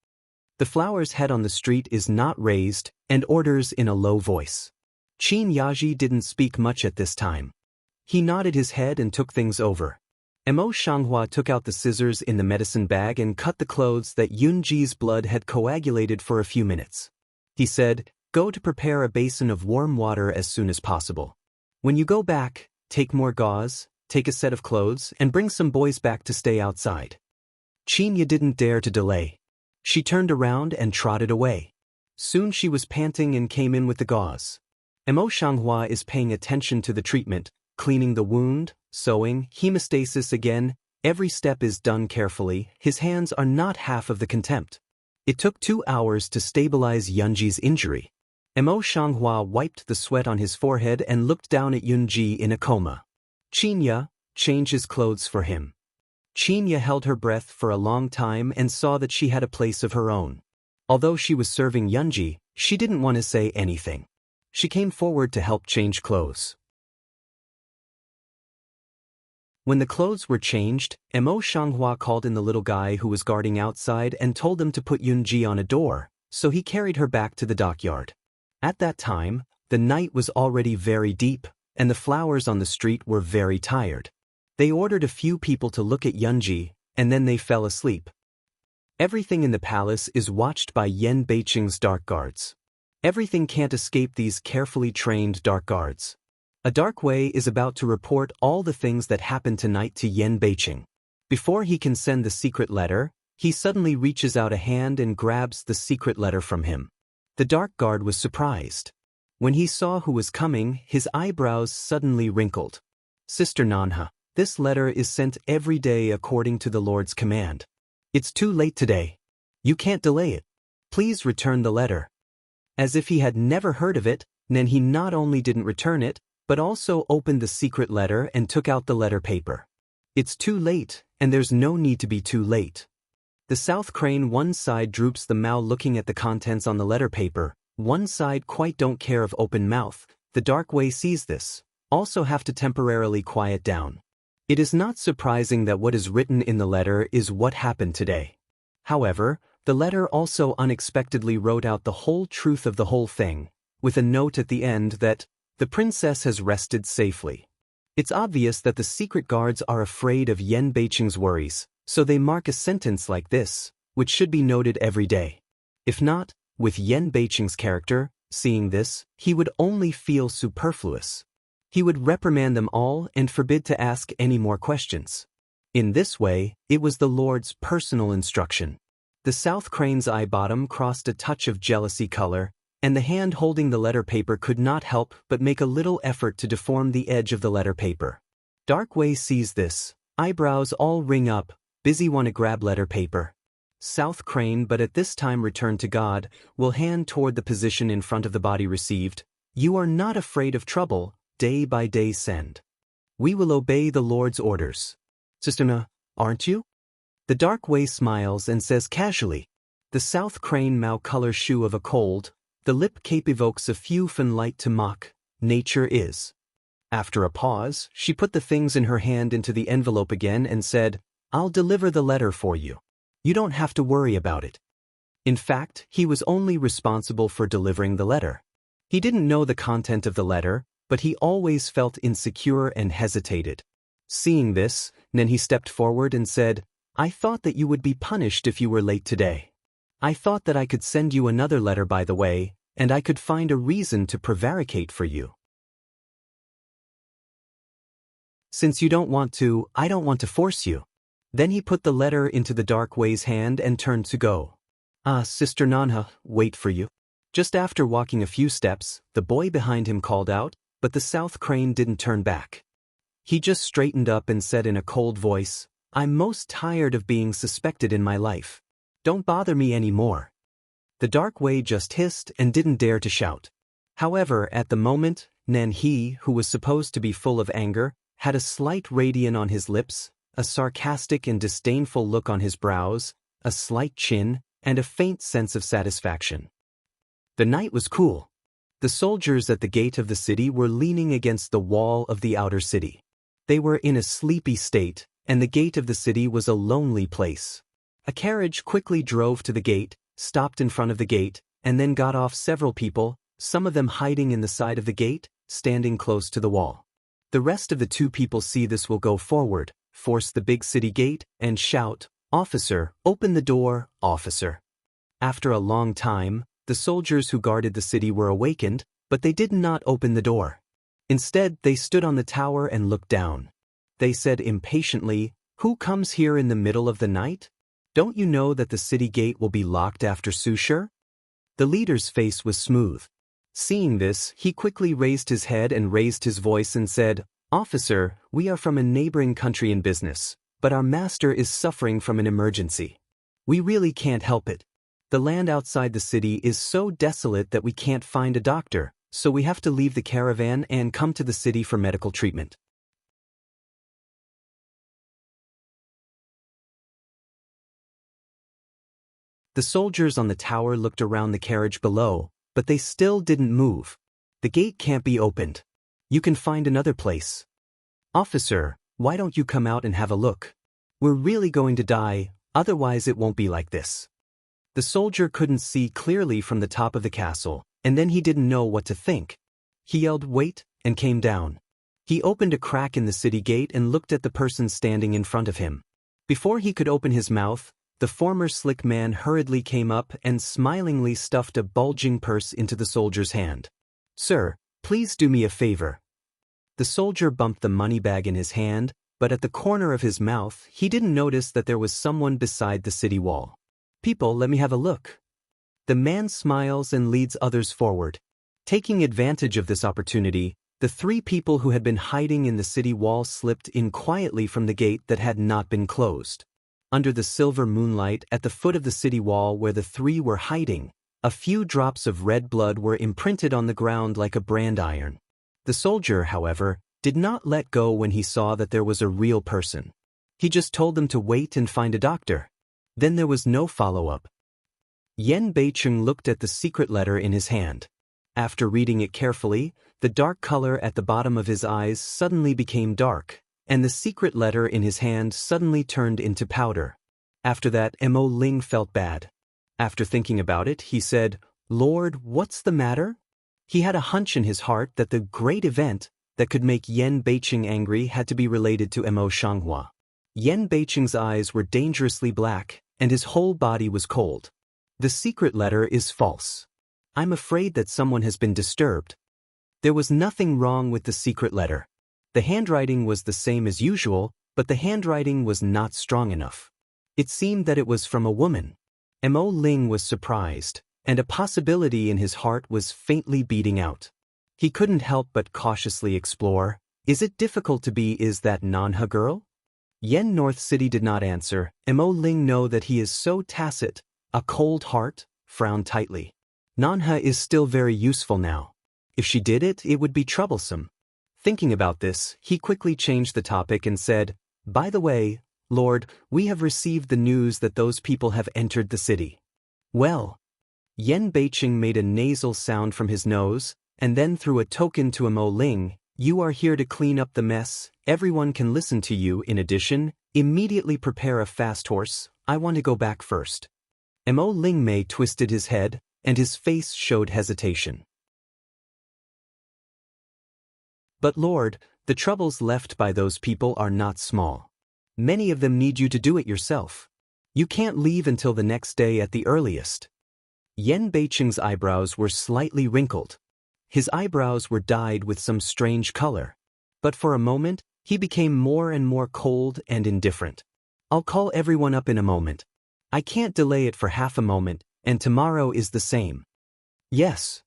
The flower's head on the street is not raised, and orders in a low voice. Qin Yaji didn't speak much at this time. He nodded his head and took things over. Mo Shanghua took out the scissors in the medicine bag and cut the clothes that Yunji's blood had coagulated for a few minutes. He said, "Go to prepare a basin of warm water as soon as possible. When you go back, take more gauze, take a set of clothes, and bring some boys back to stay outside." Qinya didn't dare to delay. She turned around and trotted away. Soon she was panting and came in with the gauze. Mo Shanghua is paying attention to the treatment, cleaning the wound, sewing, hemostasis again. Every step is done carefully. His hands are not half of the contempt. It took 2 hours to stabilize Yunji's injury. Mo Shanghua wiped the sweat on his forehead and looked down at Yunji in a coma. "Qinya, change his clothes for him." Qinya held her breath for a long time and saw that she had a place of her own. Although she was serving Yunji, she didn't want to say anything. She came forward to help change clothes. When the clothes were changed, Mo Shanghua called in the little guy who was guarding outside and told him to put Yunji on a door, so he carried her back to the dockyard. At that time, the night was already very deep, and the flowers on the street were very tired. They ordered a few people to look at Yunji, and then they fell asleep. Everything in the palace is watched by Yen Beiqing's dark guards. Everything can't escape these carefully trained dark guards. A dark way is about to report all the things that happened tonight to Yen Beiqing. Before he can send the secret letter, he suddenly reaches out a hand and grabs the secret letter from him. The dark guard was surprised. When he saw who was coming, his eyebrows suddenly wrinkled. "Sister Nanha, This letter is sent every day according to the Lord's command. It's too late today. You can't delay it. Please return the letter." As if he had never heard of it, then he not only didn't return it, but also opened the secret letter and took out the letter paper. It's too late, and there's no need to be too late. The south crane one side droops the mouth looking at the contents on the letter paper, one side quite don't care of open mouth. The dark way sees this, also have to temporarily quiet down. It is not surprising that what is written in the letter is what happened today. However, the letter also unexpectedly wrote out the whole truth of the whole thing, with a note at the end that the princess has rested safely. It's obvious that the secret guards are afraid of Yen Beiqing's worries, so they mark a sentence like this, which should be noted every day. If not, with Yen Beiqing's character, seeing this, he would only feel superfluous. He would reprimand them all and forbid to ask any more questions. In this way, it was the Lord's personal instruction. The south crane's eye bottom crossed a touch of jealousy color, and the hand holding the letter paper could not help but make a little effort to deform the edge of the letter paper. Dark Way sees this, eyebrows all ring up, busy wanna grab letter paper. South crane, but at this time returned to God, will hand toward the position in front of the body received. You are not afraid of trouble, day by day send. We will obey the Lord's orders. Sisterna, aren't you? The Dark Way smiles and says casually. The south crane mau color shoe of a cold, the lip cape evokes a few fan light to mock, nature is. After a pause, she put the things in her hand into the envelope again and said, I'll deliver the letter for you. You don't have to worry about it. In fact, he was only responsible for delivering the letter. He didn't know the content of the letter, but he always felt insecure and hesitated. Seeing this, then he stepped forward and said, I thought that you would be punished if you were late today. I thought that I could send you another letter by the way, and I could find a reason to prevaricate for you. Since you don't want to, I don't want to force you. Then he put the letter into the Dark Way's hand and turned to go. Sister Nanha, wait for you. Just after walking a few steps, the boy behind him called out, but the south crane didn't turn back. He just straightened up and said in a cold voice, I'm most tired of being suspected in my life. Don't bother me anymore. The Dark Way just hissed and didn't dare to shout. However, at the moment, Nan he, who was supposed to be full of anger, had a slight radiance on his lips, a sarcastic and disdainful look on his brows, a slight chin, and a faint sense of satisfaction. The night was cool. The soldiers at the gate of the city were leaning against the wall of the outer city. They were in a sleepy state, and the gate of the city was a lonely place. A carriage quickly drove to the gate, stopped in front of the gate, and then got off several people, some of them hiding in the side of the gate, standing close to the wall. The rest of the two people see this will go forward, force the big city gate, and shout, Officer, open the door, officer. After a long time, the soldiers who guarded the city were awakened, but they did not open the door. Instead, they stood on the tower and looked down. They said impatiently, Who comes here in the middle of the night? Don't you know that the city gate will be locked after Sushur? The leader's face was smooth. Seeing this, he quickly raised his head and raised his voice and said, Officer, we are from a neighboring country in business, but our master is suffering from an emergency. We really can't help it. The land outside the city is so desolate that we can't find a doctor, so we have to leave the caravan and come to the city for medical treatment. The soldiers on the tower looked around the carriage below, but they still didn't move. The gate can't be opened. You can find another place. Officer, why don't you come out and have a look? We're really going to die, otherwise it won't be like this. The soldier couldn't see clearly from the top of the castle, and then he didn't know what to think. He yelled, Wait, and came down. He opened a crack in the city gate and looked at the person standing in front of him. Before he could open his mouth, the former slick man hurriedly came up and smilingly stuffed a bulging purse into the soldier's hand. Sir, please do me a favor. The soldier bumped the money bag in his hand, but at the corner of his mouth he didn't notice that there was someone beside the city wall. People, let me have a look. The man smiles and leads others forward. Taking advantage of this opportunity, The three people who had been hiding in the city wall slipped in quietly from the gate that had not been closed. Under the silver moonlight at the foot of the city wall where the three were hiding, a few drops of red blood were imprinted on the ground like a brand iron. The soldier, however, did not let go when he saw that there was a real person. He just told them to wait and find a doctor. Then there was no follow-up. Yen Beicheng looked at the secret letter in his hand. After reading it carefully, the dark color at the bottom of his eyes suddenly became dark, and the secret letter in his hand suddenly turned into powder. After that, Mo Ling felt bad. After thinking about it, he said, "Lord, what's the matter?" He had a hunch in his heart that the great event that could make Yen Beicheng angry had to be related to Mo Shanghua. Yen Beicheng's eyes were dangerously black, and his whole body was cold. "The secret letter is false. I'm afraid that someone has been disturbed." There was nothing wrong with the secret letter. The handwriting was the same as usual, but the handwriting was not strong enough. It seemed that it was from a woman. Mo Ling was surprised, and a possibility in his heart was faintly beating out. He couldn't help but cautiously explore. Is it difficult to be is that Nanha girl? Yen North City did not answer. Mo Ling know that he is so tacit. A cold heart frowned tightly. Nanha is still very useful now. If she did it, it would be troublesome. Thinking about this, he quickly changed the topic and said, "By the way, Lord, we have received the news that those people have entered the city." Well, Yen Beicheng made a nasal sound from his nose, and then threw a token to Mo Ling. "You are here to clean up the mess. Everyone can listen to you. In addition, immediately prepare a fast horse. I want to go back first." Mo Ling Mei twisted his head, and his face showed hesitation. "But Lord, the troubles left by those people are not small. Many of them need you to do it yourself. You can't leave until the next day at the earliest." Yen Beicheng's eyebrows were slightly wrinkled. His eyebrows were dyed with some strange color. But for a moment, he became more and more cold and indifferent. "I'll call everyone up in a moment. I can't delay it for half a moment, and tomorrow is the same." "Yes."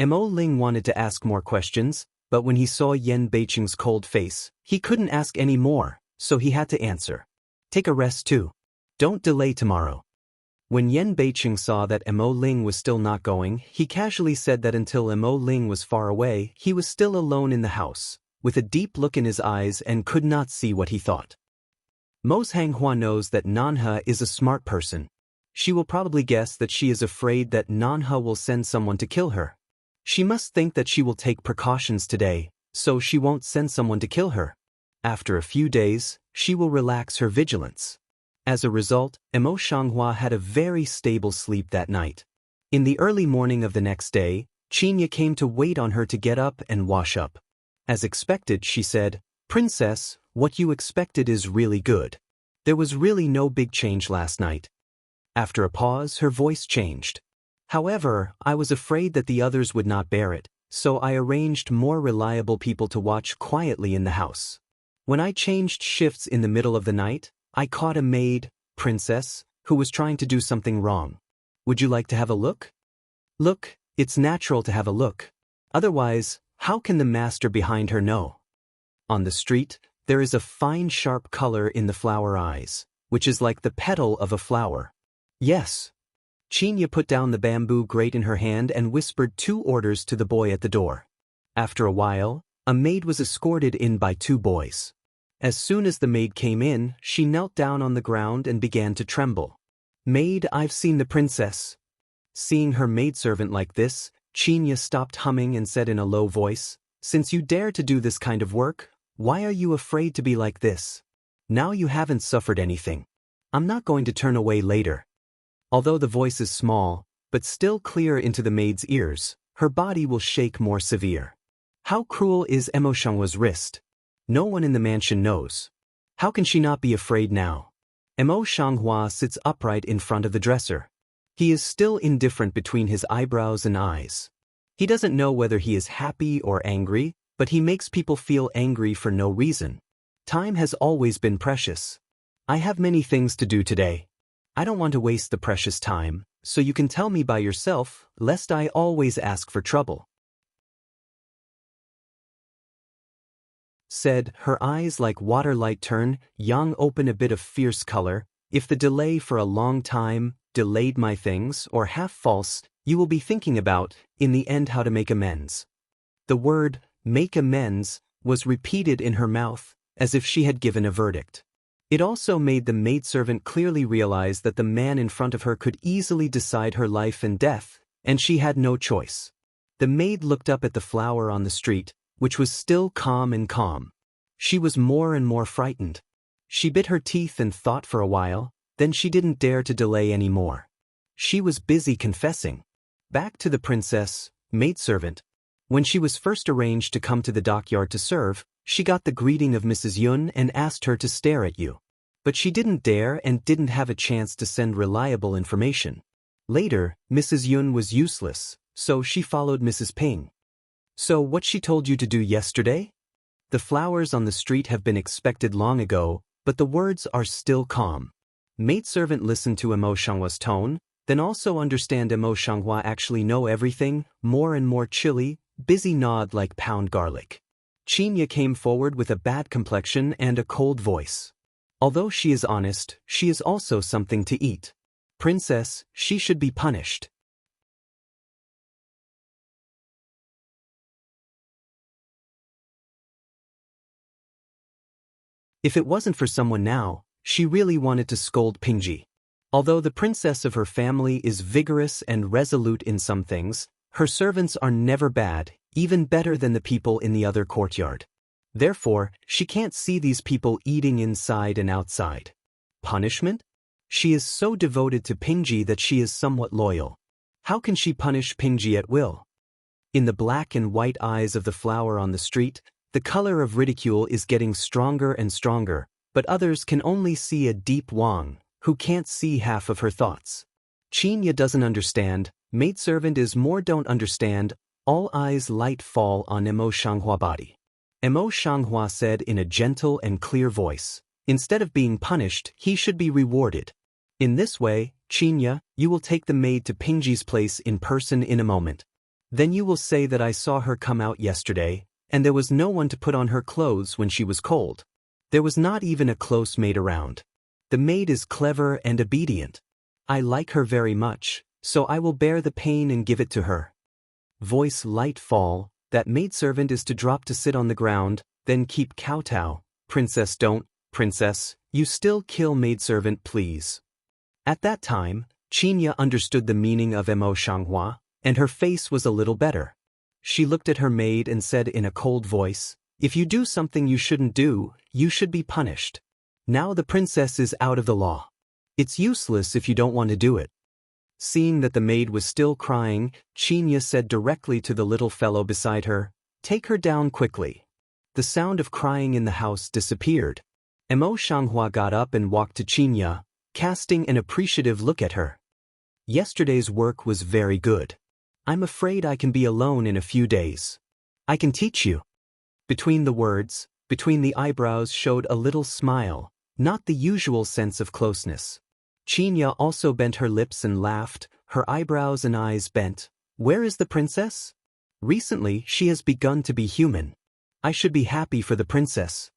Mo Ling wanted to ask more questions, but when he saw Yen Beicheng's cold face, he couldn't ask any more, so he had to answer. "Take a rest too. Don't delay tomorrow." When Yen Beicheng saw that Mo Ling was still not going, he casually said that until Mo Ling was far away, he was still alone in the house, with a deep look in his eyes and could not see what he thought. Mo Shanghua knows that Nanha is a smart person. She will probably guess that she is afraid that Nanha will send someone to kill her. She must think that she will take precautions today, so she won't send someone to kill her. After a few days, she will relax her vigilance. As a result, Mo Shanghua had a very stable sleep that night. In the early morning of the next day, Qinya came to wait on her to get up and wash up. As expected, she said, "Princess, what you expected is really good. There was really no big change last night." After a pause, her voice changed. "However, I was afraid that the others would not bear it, so I arranged more reliable people to watch quietly in the house. When I changed shifts in the middle of the night, I caught a maid, princess, who was trying to do something wrong. Would you like to have a look?" "Look, it's natural to have a look. Otherwise, how can the master behind her know?" On the street, there is a fine sharp color in the flower eyes, which is like the petal of a flower. "Yes." Qinya put down the bamboo grate in her hand and whispered 2 orders to the boy at the door. After a while, a maid was escorted in by 2 boys. As soon as the maid came in, she knelt down on the ground and began to tremble. "Maid, I've seen the princess." Seeing her maidservant like this, Qinya stopped humming and said in a low voice, "Since you dare to do this kind of work, why are you afraid to be like this? Now you haven't suffered anything. I'm not going to turn away later." Although the voice is small, but still clear into the maid's ears, her body will shake more severe. How cruel is Mo Shanghua's wrist? No one in the mansion knows. How can she not be afraid now? Mo Shanghua sits upright in front of the dresser. He is still indifferent between his eyebrows and eyes. He doesn't know whether he is happy or angry, but he makes people feel angry for no reason. Time has always been precious. I have many things to do today. I don't want to waste the precious time, so you can tell me by yourself, lest I always ask for trouble. said, her eyes like water light turn, young open a bit of fierce color. If the delay for a long time delayed my things, or half false, you will be thinking about, in the end, how to make amends. The word, make amends, was repeated in her mouth, as if she had given a verdict. It also made the maidservant clearly realize that the man in front of her could easily decide her life and death, and she had no choice. The maid looked up at the flower on the street, which was still calm and calm. She was more and more frightened. She bit her teeth and thought for a while, then she didn't dare to delay any more. She was busy confessing. Back to the princess, maidservant. When she was first arranged to come to the dockyard to serve, she got the greeting of Mrs. Yun and asked her to stare at you. But she didn't dare and didn't have a chance to send reliable information. Later, Mrs. Yun was useless, so she followed Mrs. Ping. So what she told you to do yesterday? The flowers on the street have been expected long ago, but the words are still calm. Maidservant listened to Emo Shanghua's tone, then also understand Emo Shanghua actually know everything, more and more chilly, busy nod like pound garlic. Qinya came forward with a bad complexion and a cold voice. Although she is honest, she is also something to eat. Princess, she should be punished. If it wasn't for someone now, she really wanted to scold Pingji. Although the princess of her family is vigorous and resolute in some things, her servants are never bad, even better than the people in the other courtyard. Therefore, she can't see these people eating inside and outside. Punishment? She is so devoted to Pingji that she is somewhat loyal. How can she punish Pingji at will? In the black and white eyes of the flower on the street, the color of ridicule is getting stronger and stronger, but others can only see a deep Wang, who can't see half of her thoughts. Qinya doesn't understand, maidservant is more don't understand, all eyes light fall on Emo Shanghua body. Emo Shanghua said in a gentle and clear voice, instead of being punished, he should be rewarded. In this way, Qinya, you will take the maid to Pingji's place in person in a moment. Then you will say that I saw her come out yesterday, and there was no one to put on her clothes when she was cold. There was not even a close maid around. The maid is clever and obedient. I like her very much, so I will bear the pain and give it to her. Voice light fall, that maidservant is to drop to sit on the ground, then keep kowtow. Princess don't, princess, you still kill maidservant please. At that time, Qinya understood the meaning of Emo Shanghua, and her face was a little better. She looked at her maid and said in a cold voice, if you do something you shouldn't do, you should be punished. Now the princess is out of the law. It's useless if you don't want to do it. Seeing that the maid was still crying, Qinya said directly to the little fellow beside her, take her down quickly. The sound of crying in the house disappeared. Emo Shanghua got up and walked to Qinya, casting an appreciative look at her. Yesterday's work was very good. I'm afraid I can be alone in a few days. I can teach you. Between the words, between the eyebrows showed a little smile, not the usual sense of closeness. Qinya also bent her lips and laughed, her eyebrows and eyes bent. Where is the princess? Recently, she has begun to be human. I should be happy for the princess.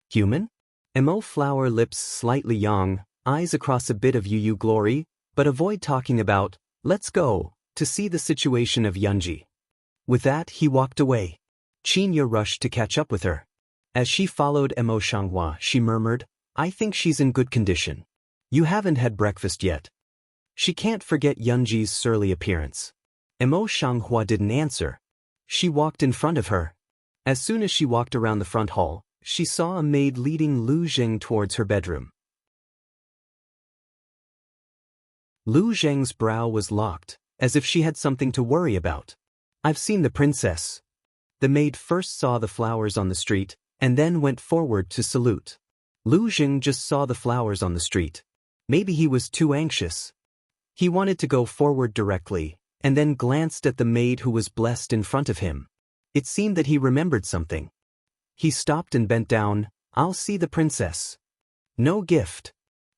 Human? Emo flower lips slightly young, eyes across a bit of Yu glory, but avoid talking about, let's go, to see the situation of Yunji. With that, he walked away. Qinya rushed to catch up with her. As she followed Emo Shanghua, she murmured, I think she's in good condition. You haven't had breakfast yet. She can't forget Yunji's surly appearance. Emo Shanghua didn't answer. She walked in front of her. As soon as she walked around the front hall, she saw a maid leading Lu Zheng towards her bedroom. Lu Zheng's brow was locked, as if she had something to worry about. I've seen the princess. The maid first saw the flowers on the street, and then went forward to salute. Lu Zheng just saw the flowers on the street. Maybe he was too anxious. He wanted to go forward directly, and then glanced at the maid who was blessed in front of him. It seemed that he remembered something. He stopped and bent down. I'll see the princess. No gift.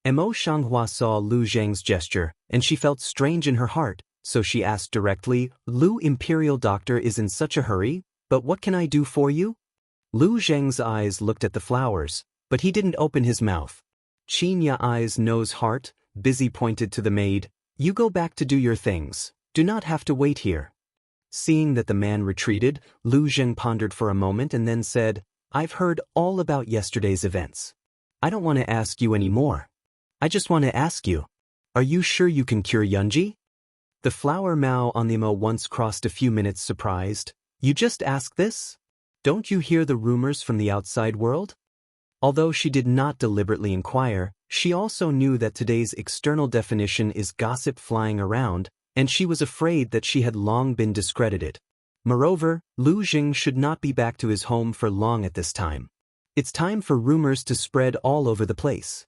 Emo Shanghua saw Lu Zheng's gesture, and she felt strange in her heart, so she asked directly, Lu Imperial Doctor is in such a hurry, but what can I do for you? Lu Zheng's eyes looked at the flowers, but he didn't open his mouth. Qinya eyes nose heart, busy pointed to the maid, "You go back to do your things, do not have to wait here." Seeing that the man retreated, Lu Zheng pondered for a moment and then said, "I've heard all about yesterday's events. I don't want to ask you any more. I just want to ask you, are you sure you can cure Yunji?" The flower Mao on the mo once crossed a few minutes surprised. "You just ask this? Don't you hear the rumors from the outside world?" Although she did not deliberately inquire, she also knew that today's external definition is gossip flying around, and she was afraid that she had long been discredited. Moreover, Lu Jing should not be back to his home for long at this time. It's time for rumors to spread all over the place.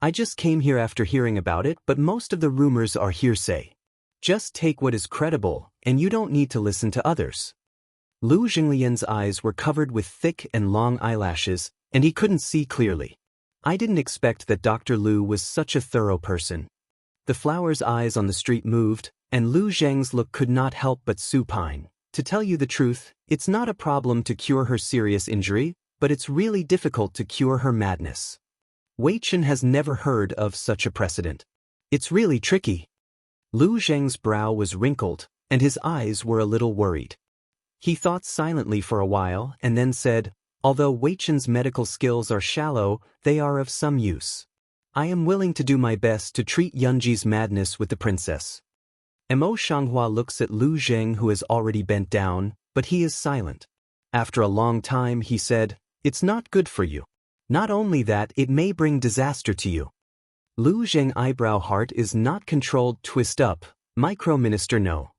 I just came here after hearing about it, but most of the rumors are hearsay. Just take what is credible, and you don't need to listen to others. Lu Jinglian's eyes were covered with thick and long eyelashes, and he couldn't see clearly. I didn't expect that Dr. Lu was such a thorough person. The flower's eyes on the street moved, and Lu Zheng's look could not help but supine. To tell you the truth, it's not a problem to cure her serious injury, but it's really difficult to cure her madness. Wei Chen has never heard of such a precedent. It's really tricky. Lu Zheng's brow was wrinkled, and his eyes were a little worried. He thought silently for a while and then said, "Although Wei Chen's medical skills are shallow, they are of some use. I am willing to do my best to treat Yunji's madness with the princess." Mo Shanghua looks at Lu Zheng, who has already bent down, but he is silent. After a long time he said, "It's not good for you. Not only that, it may bring disaster to you." Lu Zheng eyebrow heart is not controlled twist up, Micro-Minister no.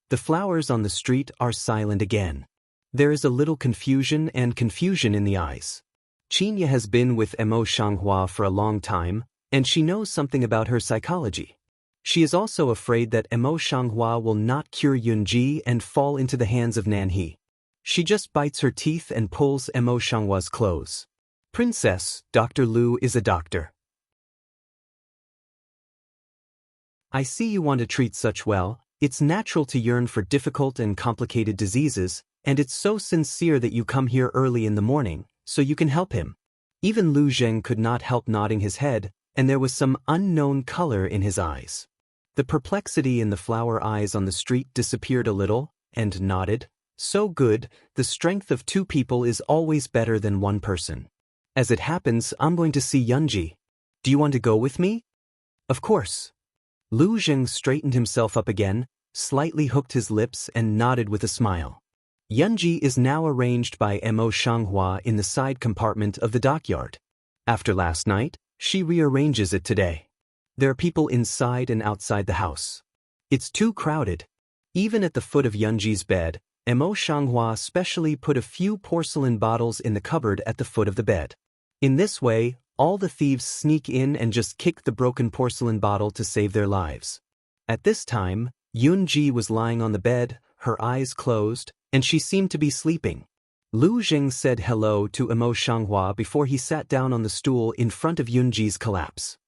The flowers on the street are silent again. There is a little confusion in the eyes. Qinya has been with Mo Shanghua for a long time, and she knows something about her psychology. She is also afraid that Mo Shanghua will not cure Yunji and fall into the hands of Nanhe. She just bites her teeth and pulls Mo Shanghua's clothes. "Princess, Dr. Lu is a doctor. I see you want to treat such well. It's natural to yearn for difficult and complicated diseases, and it's so sincere that you come here early in the morning, so you can help him." Even Lu Zheng could not help nodding his head, and there was some unknown color in his eyes. The perplexity in the flower eyes on the street disappeared a little, and nodded. "So good, the strength of two people is always better than one person. As it happens, I'm going to see Yunji. Do you want to go with me?" "Of course." Lu Zheng straightened himself up again, slightly hooked his lips and nodded with a smile. Yunji is now arranged by Mo Shanghua in the side compartment of the dockyard. After last night, she rearranges it today. There are people inside and outside the house. It's too crowded. Even at the foot of Yunji's bed, Mo Shanghua specially put a few porcelain bottles in the cupboard at the foot of the bed. In this way, all the thieves sneak in and just kick the broken porcelain bottle to save their lives. At this time, Yunji was lying on the bed, her eyes closed, and she seemed to be sleeping. Lu Zheng said hello to Mo Shanghua before he sat down on the stool in front of Yunji's collapse.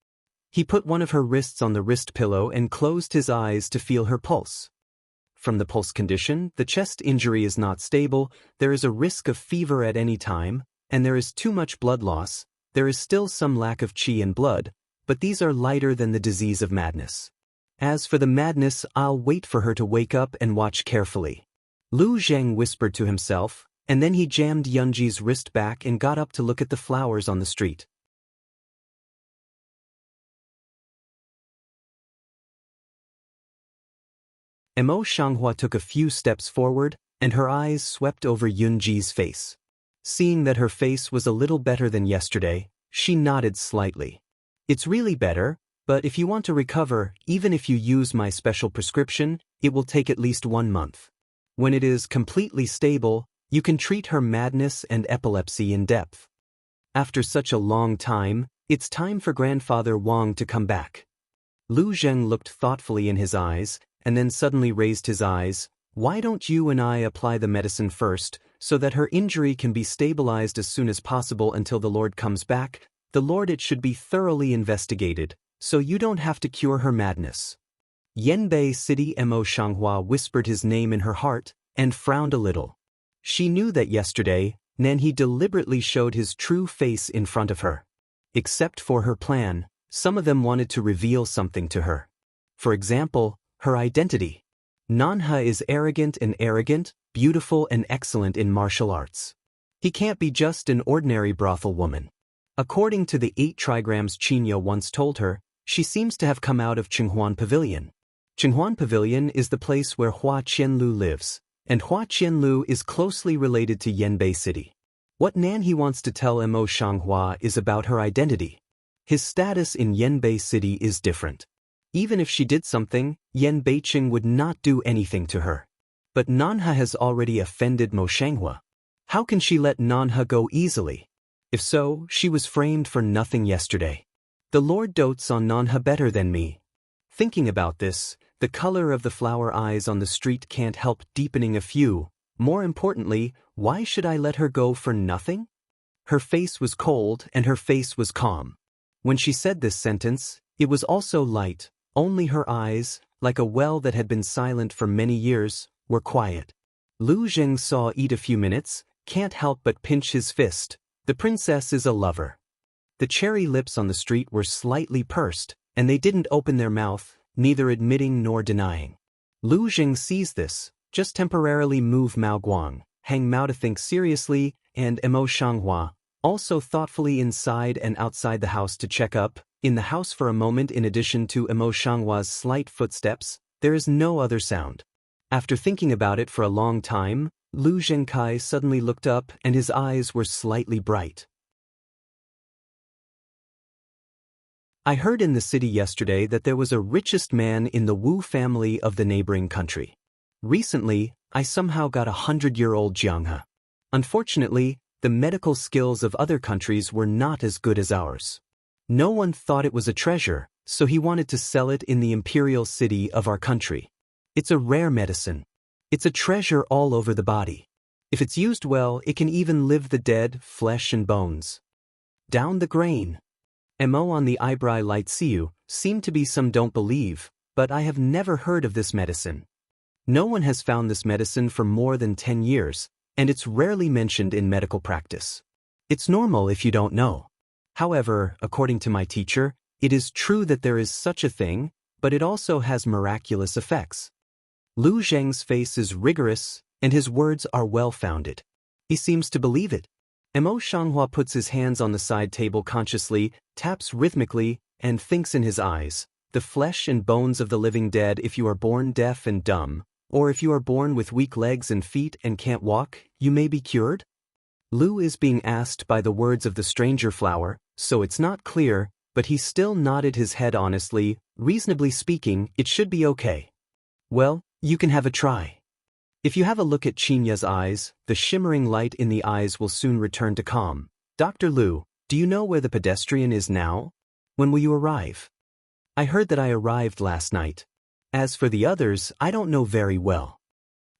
He put one of her wrists on the wrist pillow and closed his eyes to feel her pulse. From the pulse condition, the chest injury is not stable, there is a risk of fever at any time, and there is too much blood loss. There is still some lack of qi and blood, but these are lighter than the disease of madness. As for the madness, I'll wait for her to wake up and watch carefully. Lu Zheng whispered to himself, and then he jammed Yunji's wrist back and got up to look at the flowers on the street. Mo Shanghua took a few steps forward, and her eyes swept over Yunji's face. Seeing that her face was a little better than yesterday, she nodded slightly. "It's really better, but if you want to recover, even if you use my special prescription, it will take at least 1 month. When it is completely stable, you can treat her madness and epilepsy in depth. After such a long time, it's time for Grandfather Wang to come back." Lu Zheng looked thoughtfully in his eyes, and then suddenly raised his eyes. "Why don't you and I apply the medicine first, so that her injury can be stabilized as soon as possible until the Lord comes back? The Lord, it should be thoroughly investigated, so you don't have to cure her madness." Yanbei City Mo Shanghua whispered his name in her heart, and frowned a little. She knew that yesterday, Nanhe deliberately showed his true face in front of her. Except for her plan, some of them wanted to reveal something to her. For example, her identity. Nanha is arrogant, beautiful and excellent in martial arts. He can't be just an ordinary brothel woman. According to the 8 trigrams Qinya once told her, she seems to have come out of Qinghuan Pavilion. Qinghuan Pavilion is the place where Hua Qianlu lives, and Hua Qianlu is closely related to Yanbei City. What Nanhe wants to tell Mo Shanghua is about her identity. His status in Yanbei City is different. Even if she did something, Yan Beiqing would not do anything to her. But Nanha has already offended Mo Shanghua. How can she let Nanha go easily? If so, she was framed for nothing yesterday. The Lord dotes on Nanha better than me. Thinking about this, the color of the flower eyes on the street can't help deepening a few. More importantly, why should I let her go for nothing? Her face was cold and her face was calm. When she said this sentence, it was also light. Only her eyes, like a well that had been silent for many years, were quiet. Lu Zheng saw eat a few minutes, can't help but pinch his fist. The princess is a lover. The cherry lips on the street were slightly pursed, and they didn't open their mouth, neither admitting nor denying. Lu Zheng sees this, just temporarily move Mao Guang, hang Mao to think seriously, and Mo Shanghua, also thoughtfully inside and outside the house to check up. In the house for a moment, in addition to Mo Shanghua's slight footsteps, there is no other sound. After thinking about it for a long time, Lu Zhengkai suddenly looked up and his eyes were slightly bright. I heard in the city yesterday that there was a richest man in the Wu family of the neighboring country. Recently, I somehow got 100-year-old Jianghe. Unfortunately, the medical skills of other countries were not as good as ours. No one thought it was a treasure, so he wanted to sell it in the imperial city of our country. It's a rare medicine. It's a treasure all over the body. If it's used well, it can even live the dead, flesh and bones. Down the grain. Mo on the eyebrow light Siu, seem to be some don't believe, but I have never heard of this medicine. No one has found this medicine for more than 10 years, and it's rarely mentioned in medical practice. It's normal if you don't know. However, according to my teacher, it is true that there is such a thing, but it also has miraculous effects. Lu Zheng's face is rigorous, and his words are well-founded. He seems to believe it. Mo Shanghua puts his hands on the side table consciously, taps rhythmically, and thinks in his eyes, the flesh and bones of the living dead. If you are born deaf and dumb, or if you are born with weak legs and feet and can't walk, you may be cured? Lu is being asked by the words of the stranger flower, so it's not clear, but he still nodded his head honestly. Reasonably speaking, it should be okay. Well, you can have a try. If you have a look at Qinya's eyes, the shimmering light in the eyes will soon return to calm. Dr. Lu, do you know where the pedestrian is now? When will you arrive? I heard that I arrived last night. As for the others, I don't know very well.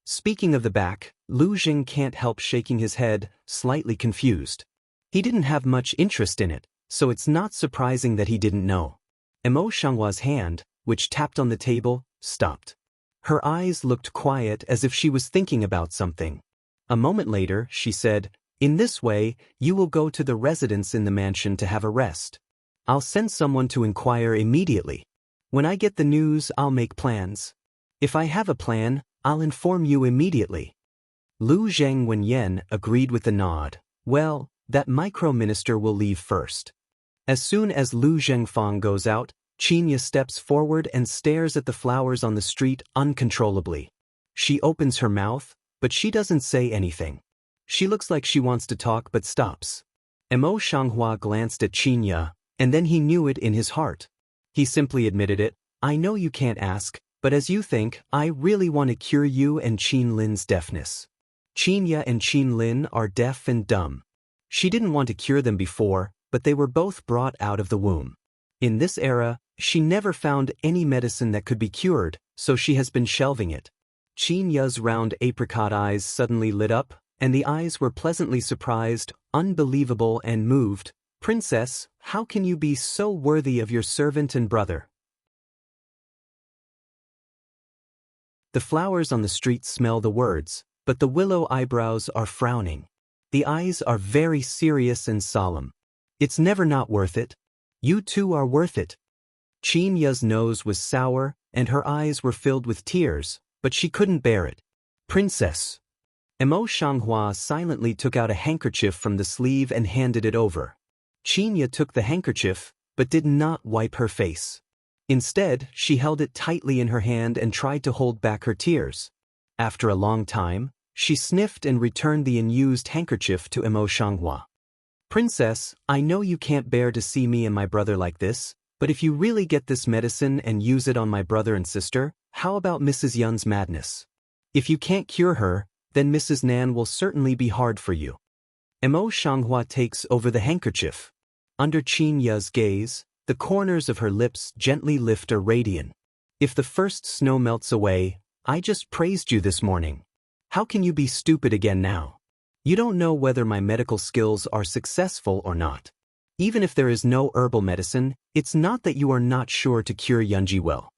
Speaking of the back, Lu Zheng can't help shaking his head, slightly confused. He didn't have much interest in it, so it's not surprising that he didn't know. Mo Shanghua's hand, which tapped on the table, stopped. Her eyes looked quiet as if she was thinking about something. A moment later, she said, "In this way, you will go to the residence in the mansion to have a rest. I'll send someone to inquire immediately. When I get the news, I'll make plans. If I have a plan, I'll inform you immediately." Lu Zheng Wenyan agreed with a nod. Well, that micro-minister will leave first. As soon as Lu Zhengfang goes out, Qinya steps forward and stares at the flowers on the street uncontrollably. She opens her mouth, but she doesn't say anything. She looks like she wants to talk but stops. Mo Shanghua glanced at Qinya, and then he knew it in his heart. He simply admitted it. "I know you can't ask, but as you think, I really want to cure you and Qin Lin's deafness." Qinya and Qin Lin are deaf and dumb. She didn't want to cure them before, but they were both brought out of the womb. In this era, she never found any medicine that could be cured, so she has been shelving it. Qinya's round apricot eyes suddenly lit up, and the eyes were pleasantly surprised, unbelievable and moved. "Princess, how can you be so worthy of your servant and brother?" The flowers on the street smell the words, but the willow eyebrows are frowning. The eyes are very serious and solemn. It's never not worth it. You two are worth it. Qin Ya's nose was sour, and her eyes were filled with tears, but she couldn't bear it. Princess. Mo Shanghua silently took out a handkerchief from the sleeve and handed it over. Qin Ya took the handkerchief, but did not wipe her face. Instead, she held it tightly in her hand and tried to hold back her tears. After a long time, she sniffed and returned the unused handkerchief to Mo Shanghua. Princess, I know you can't bear to see me and my brother like this, but if you really get this medicine and use it on my brother and sister, how about Mrs. Yun's madness? If you can't cure her, then Mrs. Nan will certainly be hard for you. Mo Shanghua takes over the handkerchief. Under Qin Ya's gaze, the corners of her lips gently lift a radiant. If the first snow melts away, I just praised you this morning. How can you be stupid again now? You don't know whether my medical skills are successful or not. Even if there is no herbal medicine, it's not that you are not sure to cure Yunji well.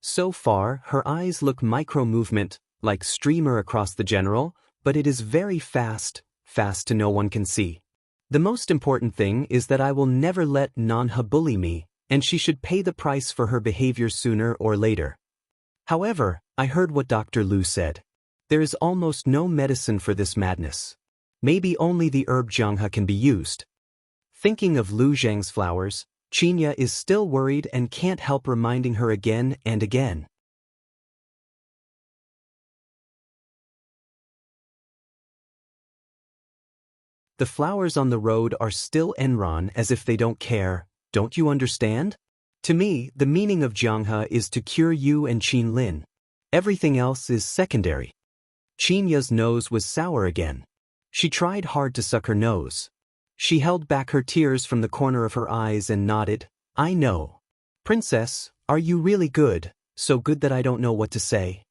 So far, her eyes look micro-movement, like streamer across the general, but it is very fast to no one can see. The most important thing is that I will never let Nanha bully me, and she should pay the price for her behavior sooner or later. However, I heard what Dr. Lu said. There is almost no medicine for this madness. Maybe only the herb Jianghe can be used. Thinking of Lu Zhang's flowers, Qin Ya is still worried and can't help reminding her again and again. The flowers on the road are still Enron as if they don't care, don't you understand? To me, the meaning of Jianghe is to cure you and Qin Lin. Everything else is secondary. Qin Ya's nose was sour again. She tried hard to suck her nose. She held back her tears from the corner of her eyes and nodded. I know. Princess, are you really good, so good that I don't know what to say?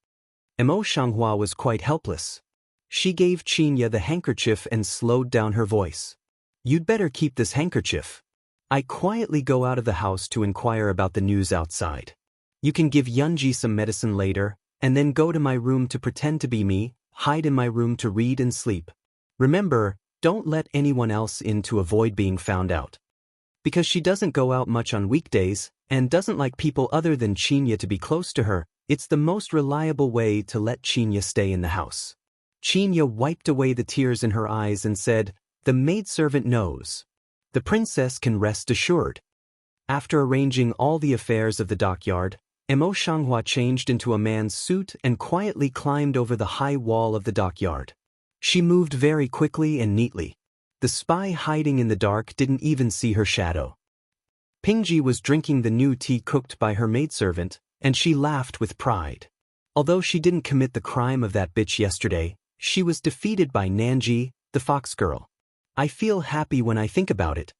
Mo Shanghua was quite helpless. She gave Qin Ya the handkerchief and slowed down her voice. You'd better keep this handkerchief. I quietly go out of the house to inquire about the news outside. You can give Yunji some medicine later, and then go to my room to pretend to be me, hide in my room to read and sleep. Remember, don't let anyone else in to avoid being found out. Because she doesn't go out much on weekdays, and doesn't like people other than Qin Ya to be close to her, it's the most reliable way to let Qin Ya stay in the house. Qin Ya wiped away the tears in her eyes and said, the maidservant knows. The princess can rest assured. After arranging all the affairs of the dockyard, Mo Shanghua changed into a man's suit and quietly climbed over the high wall of the dockyard. She moved very quickly and neatly. The spy hiding in the dark didn't even see her shadow. Pingji was drinking the new tea cooked by her maidservant, and she laughed with pride. Although she didn't commit the crime of that bitch yesterday, she was defeated by Nanji, the fox girl. I feel happy when I think about it.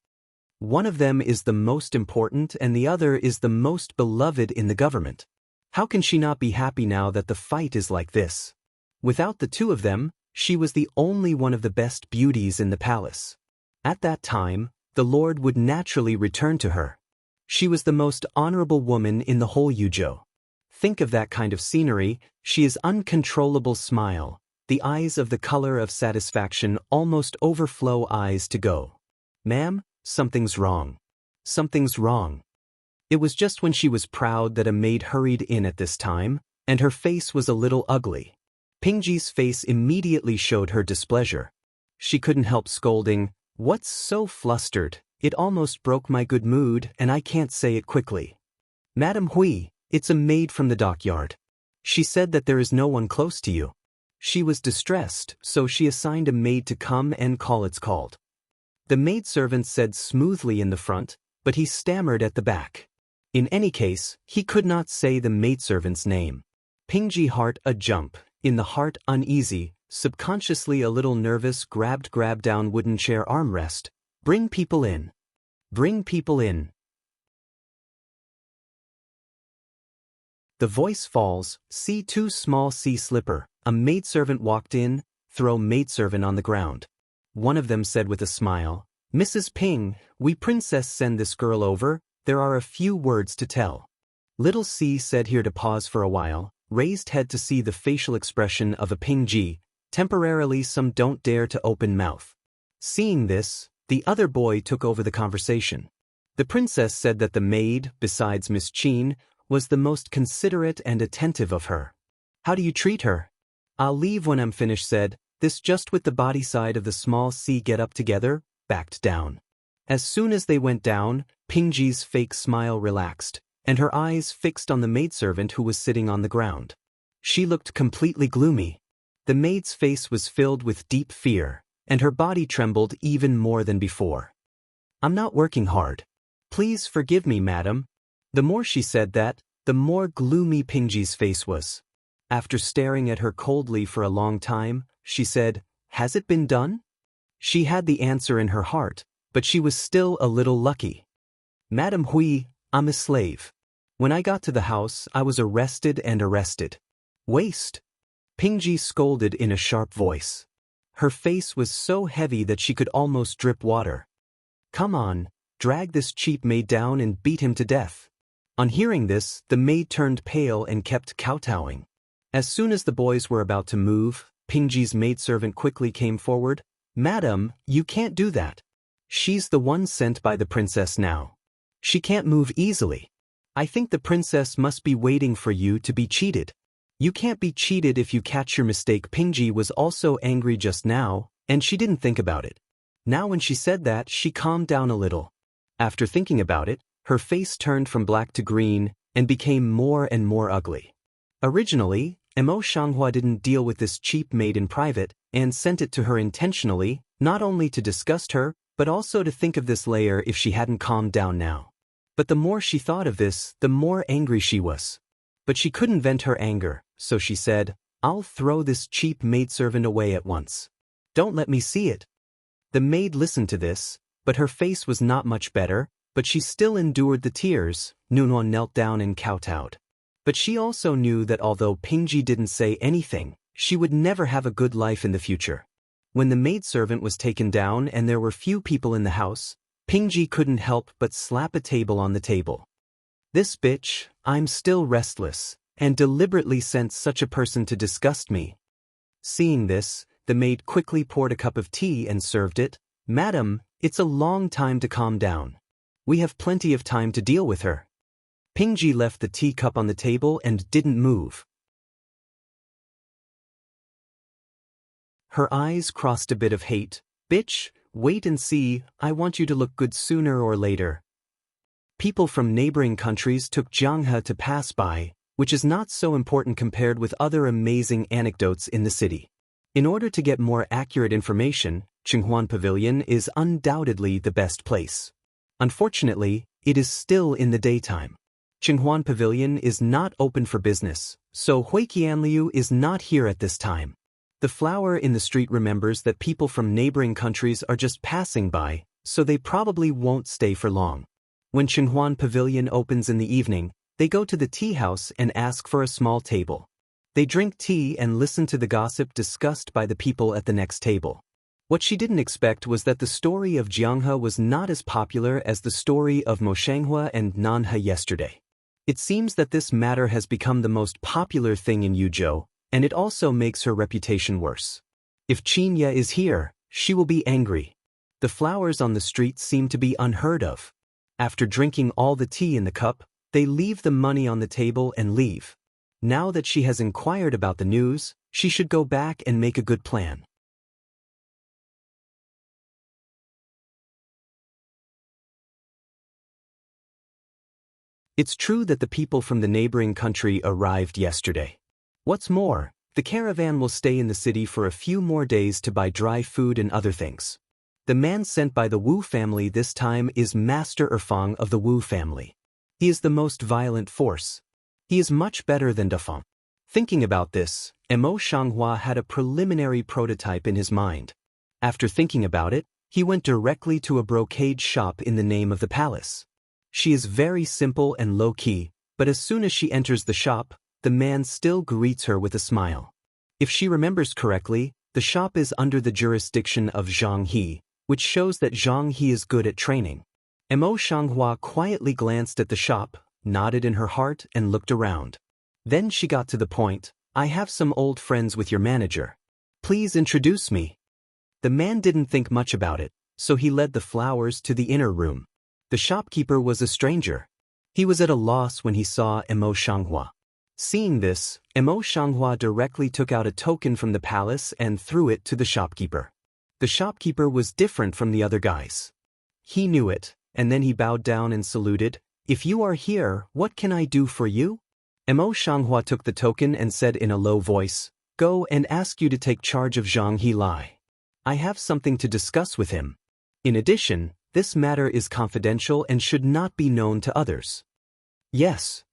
One of them is the most important and the other is the most beloved in the government. How can she not be happy now that the fight is like this? Without the two of them, she was the only one of the best beauties in the palace. At that time, the Lord would naturally return to her. She was the most honorable woman in the whole Yuzhou. Think of that kind of scenery. She is uncontrollable smile. The eyes of the color of satisfaction almost overflow eyes to go. Ma'am, something's wrong. Something's wrong. It was just when she was proud that a maid hurried in at this time, and her face was a little ugly. Pingji's face immediately showed her displeasure. She couldn't help scolding, what's so flustered? It almost broke my good mood and I can't say it quickly. Madam Hui, it's a maid from the dockyard. She said that there is no one close to you. She was distressed, so she assigned a maid to come and call it's called. The maidservant said smoothly in the front, but he stammered at the back. In any case, he could not say the maidservant's name. Pingji heart a jump. In the heart uneasy, subconsciously a little nervous grab down wooden chair armrest. Bring people in. Bring people in. The voice falls, C2 small C slipper. A maidservant walked in, throw maidservant on the ground. One of them said with a smile, Mrs. Ping, we princess send this girl over, there are a few words to tell. Little C said here to pause for a while. Raised head to see the facial expression of a Pingji. Temporarily some don't dare to open mouth. Seeing this, the other boy took over the conversation. The princess said that the maid, besides Miss Chin, was the most considerate and attentive of her. How do you treat her? I'll leave when I'm finished, said, this just with the body side of the small C get up together, backed down. As soon as they went down, Pingji's fake smile relaxed, and her eyes fixed on the maidservant who was sitting on the ground. She looked completely gloomy. The maid's face was filled with deep fear, and her body trembled even more than before. I'm not working hard. Please forgive me, madam. The more she said that, the more gloomy Pingji's face was. After staring at her coldly for a long time, she said, has it been done? She had the answer in her heart, but she was still a little lucky. Madam Hui, I'm a slave. When I got to the house, I was arrested and arrested. Waste. Pingji scolded in a sharp voice. Her face was so heavy that she could almost drip water. Come on, drag this cheap maid down and beat him to death. On hearing this, the maid turned pale and kept kowtowing. As soon as the boys were about to move, Pingji's maidservant quickly came forward. Madam, you can't do that. She's the one sent by the princess now. She can't move easily. I think the princess must be waiting for you to be cheated. You can't be cheated if you catch your mistake. Pingji was also angry just now, and she didn't think about it. Now when she said that, she calmed down a little. After thinking about it, her face turned from black to green and became more and more ugly. Originally, Mo Shanghua didn't deal with this cheap maid in private and sent it to her intentionally, not only to disgust her, but also to think of this later if she hadn't calmed down now. But the more she thought of this, the more angry she was. But she couldn't vent her anger, so she said, I'll throw this cheap maidservant away at once. Don't let me see it. The maid listened to this, but her face was not much better, but she still endured the tears. Nunhuan knelt down and kowtowed. But she also knew that although Pingji didn't say anything, she would never have a good life in the future. When the maidservant was taken down and there were few people in the house, Pingji couldn't help but slap a table on the table. This bitch, I'm still restless, and deliberately sent such a person to disgust me. Seeing this, the maid quickly poured a cup of tea and served it. Madam, it's a long time to calm down. We have plenty of time to deal with her. Pingji left the teacup on the table and didn't move. Her eyes crossed a bit of hate. Bitch, wait and see, I want you to look good sooner or later. People from neighboring countries took Jianghe to pass by, which is not so important compared with other amazing anecdotes in the city. In order to get more accurate information, Qinghuan Pavilion is undoubtedly the best place. Unfortunately, it is still in the daytime. Qinghuan Pavilion is not open for business, so Hui Qianliu is not here at this time. The flower in the street remembers that people from neighboring countries are just passing by, so they probably won't stay for long. When Qinghuan Pavilion opens in the evening, they go to the tea house and ask for a small table. They drink tea and listen to the gossip discussed by the people at the next table. What she didn't expect was that the story of Jianghe was not as popular as the story of Moshanghua and Nanhe yesterday. It seems that this matter has become the most popular thing in Yuzhou, and it also makes her reputation worse. If Qinye is here, she will be angry. The flowers on the street seem to be unheard of. After drinking all the tea in the cup, they leave the money on the table and leave. Now that she has inquired about the news, she should go back and make a good plan. It's true that the people from the neighboring country arrived yesterday. What's more, the caravan will stay in the city for a few more days to buy dry food and other things. The man sent by the Wu family this time is Master Erfang of the Wu family. He is the most violent force. He is much better than Dafeng. Thinking about this, Mo Shanghua had a preliminary prototype in his mind. After thinking about it, he went directly to a brocade shop in the name of the palace. She is very simple and low-key, but as soon as she enters the shop, the man still greets her with a smile. If she remembers correctly, the shop is under the jurisdiction of Zhang He, which shows that Zhang He is good at training. Mo Shanghua quietly glanced at the shop, nodded in her heart and looked around. Then she got to the point, I have some old friends with your manager. Please introduce me. The man didn't think much about it, so he led the flowers to the inner room. The shopkeeper was a stranger. He was at a loss when he saw Emo Shanghua. Seeing this, Emo Shanghua directly took out a token from the palace and threw it to the shopkeeper. The shopkeeper was different from the other guys. He knew it, and then he bowed down and saluted. If you are here, what can I do for you? Emo Shanghua took the token and said in a low voice, Go and ask you to take charge of Zhang Hilai. I have something to discuss with him. In addition, this matter is confidential and should not be known to others. Yes.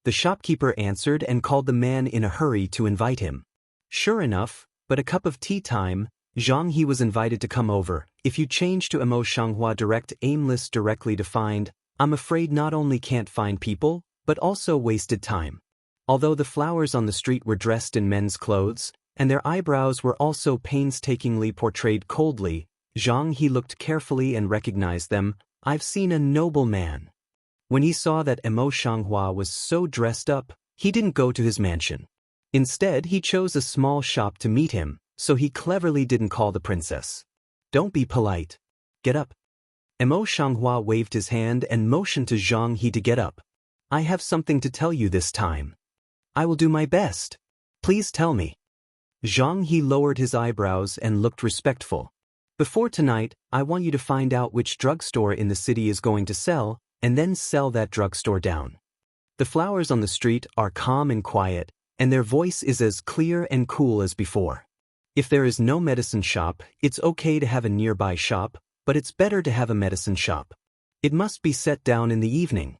The shopkeeper answered and called the man in a hurry to invite him. Sure enough, but a cup of tea time, Zhang He was invited to come over. If you change to Emo Shanghua direct aimless directly to find, I'm afraid not only can't find people, but also wasted time. Although the flowers on the street were dressed in men's clothes, and their eyebrows were also painstakingly portrayed coldly, Zhang He looked carefully and recognized them. I've seen a noble man. When he saw that Emo Shanghua was so dressed up, he didn't go to his mansion. Instead, he chose a small shop to meet him, so he cleverly didn't call the princess. Don't be polite. Get up. Emo Shanghua waved his hand and motioned to Zhang He to get up. I have something to tell you this time. I will do my best. Please tell me. Zhang He lowered his eyebrows and looked respectful. Before tonight, I want you to find out which drugstore in the city is going to sell, and then sell that drugstore down. The flowers on the street are calm and quiet, and their voice is as clear and cool as before. If there is no medicine shop, it's okay to have a nearby shop, but it's better to have a medicine shop. It must be set down in the evening.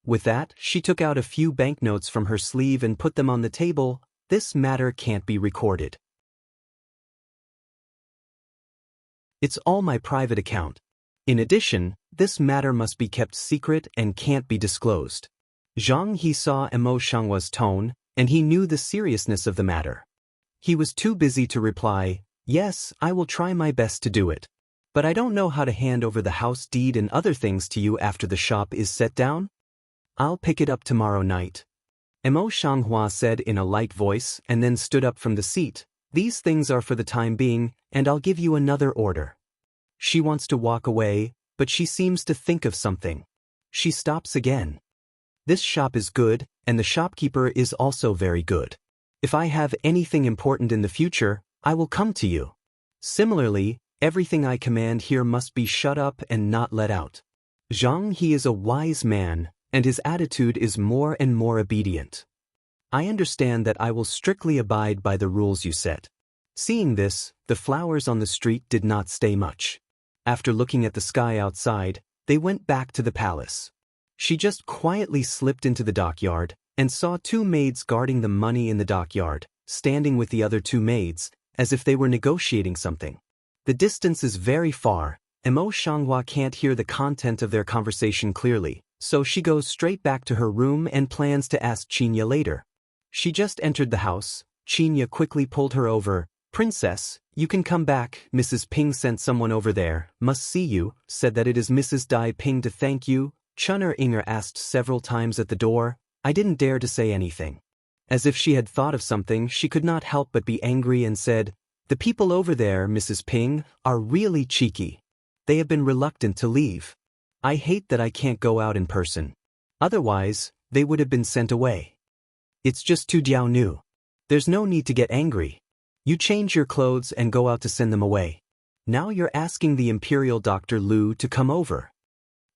With that, she took out a few banknotes from her sleeve and put them on the table. This matter can't be recorded. It's all my private account. In addition, this matter must be kept secret and can't be disclosed. Zhang He saw Emo Shanghua's tone, and he knew the seriousness of the matter. He was too busy to reply, Yes, I will try my best to do it. But I don't know how to hand over the house deed and other things to you after the shop is set down. I'll pick it up tomorrow night. Emo Shanghua said in a light voice and then stood up from the seat. These things are for the time being, and I'll give you another order. She wants to walk away, but she seems to think of something. She stops again. This shop is good, and the shopkeeper is also very good. If I have anything important in the future, I will come to you. Similarly, everything I command here must be shut up and not let out. Zhang He is a wise man, and his attitude is more and more obedient. I understand that I will strictly abide by the rules you set. Seeing this, the flowers on the street did not stay much. After looking at the sky outside, they went back to the palace. She just quietly slipped into the dockyard and saw two maids guarding the money in the dockyard, standing with the other two maids, as if they were negotiating something. The distance is very far. Emo Shanghua can't hear the content of their conversation clearly, so she goes straight back to her room and plans to ask Qinya later. She just entered the house. Qinya quickly pulled her over. Princess, you can come back. Mrs. Ping sent someone over there. Must see you. Said that it is Mrs. Dai Ping to thank you. Chun'er Inger asked several times at the door. I didn't dare to say anything. As if she had thought of something, she could not help but be angry and said, The people over there, Mrs. Ping, are really cheeky. They have been reluctant to leave. I hate that I can't go out in person. Otherwise, they would have been sent away. It's just too Jiao Nu. There's no need to get angry. You change your clothes and go out to send them away. Now you're asking the Imperial Dr. Lu to come over.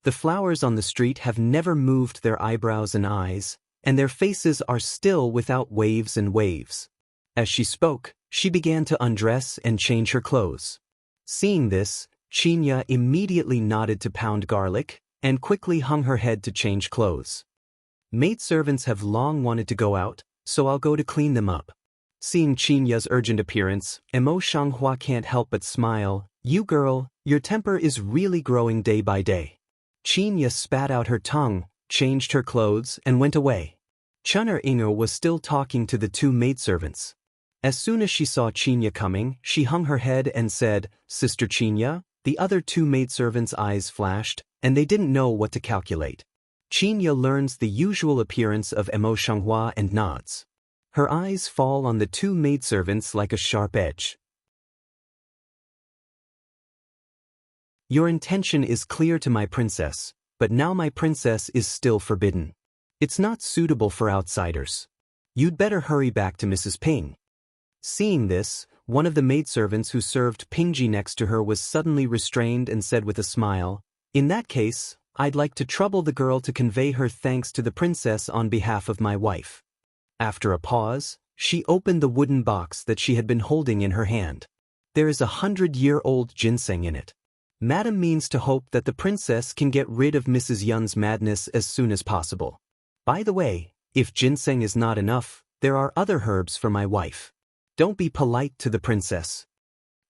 The flowers on the street have never moved their eyebrows and eyes, and their faces are still without waves and waves. As she spoke, she began to undress and change her clothes. Seeing this, Qinya immediately nodded to pound garlic and quickly hung her head to change clothes. Maidservants have long wanted to go out, so I'll go to clean them up. Seeing Qinya's urgent appearance, Emo Shanghua can't help but smile. You girl, your temper is really growing day by day. Qinya spat out her tongue, changed her clothes, and went away. Chun'er Inger was still talking to the two maidservants. As soon as she saw Qinya coming, she hung her head and said, Sister Qinya. The other two maidservants' eyes flashed, and they didn't know what to calculate. Qinya learns the usual appearance of Emo Shanghua and nods. Her eyes fall on the two maidservants like a sharp edge. Your intention is clear to my princess, but now my princess is still forbidden. It's not suitable for outsiders. You'd better hurry back to Mrs. Ping. Seeing this, one of the maidservants who served Pingji next to her was suddenly restrained and said with a smile, "In that case, I'd like to trouble the girl to convey her thanks to the princess on behalf of my wife." After a pause, she opened the wooden box that she had been holding in her hand. There is 100-year-old ginseng in it. Madam means to hope that the princess can get rid of Mrs. Yun's madness as soon as possible. By the way, if ginseng is not enough, there are other herbs for my wife. Don't be polite to the princess.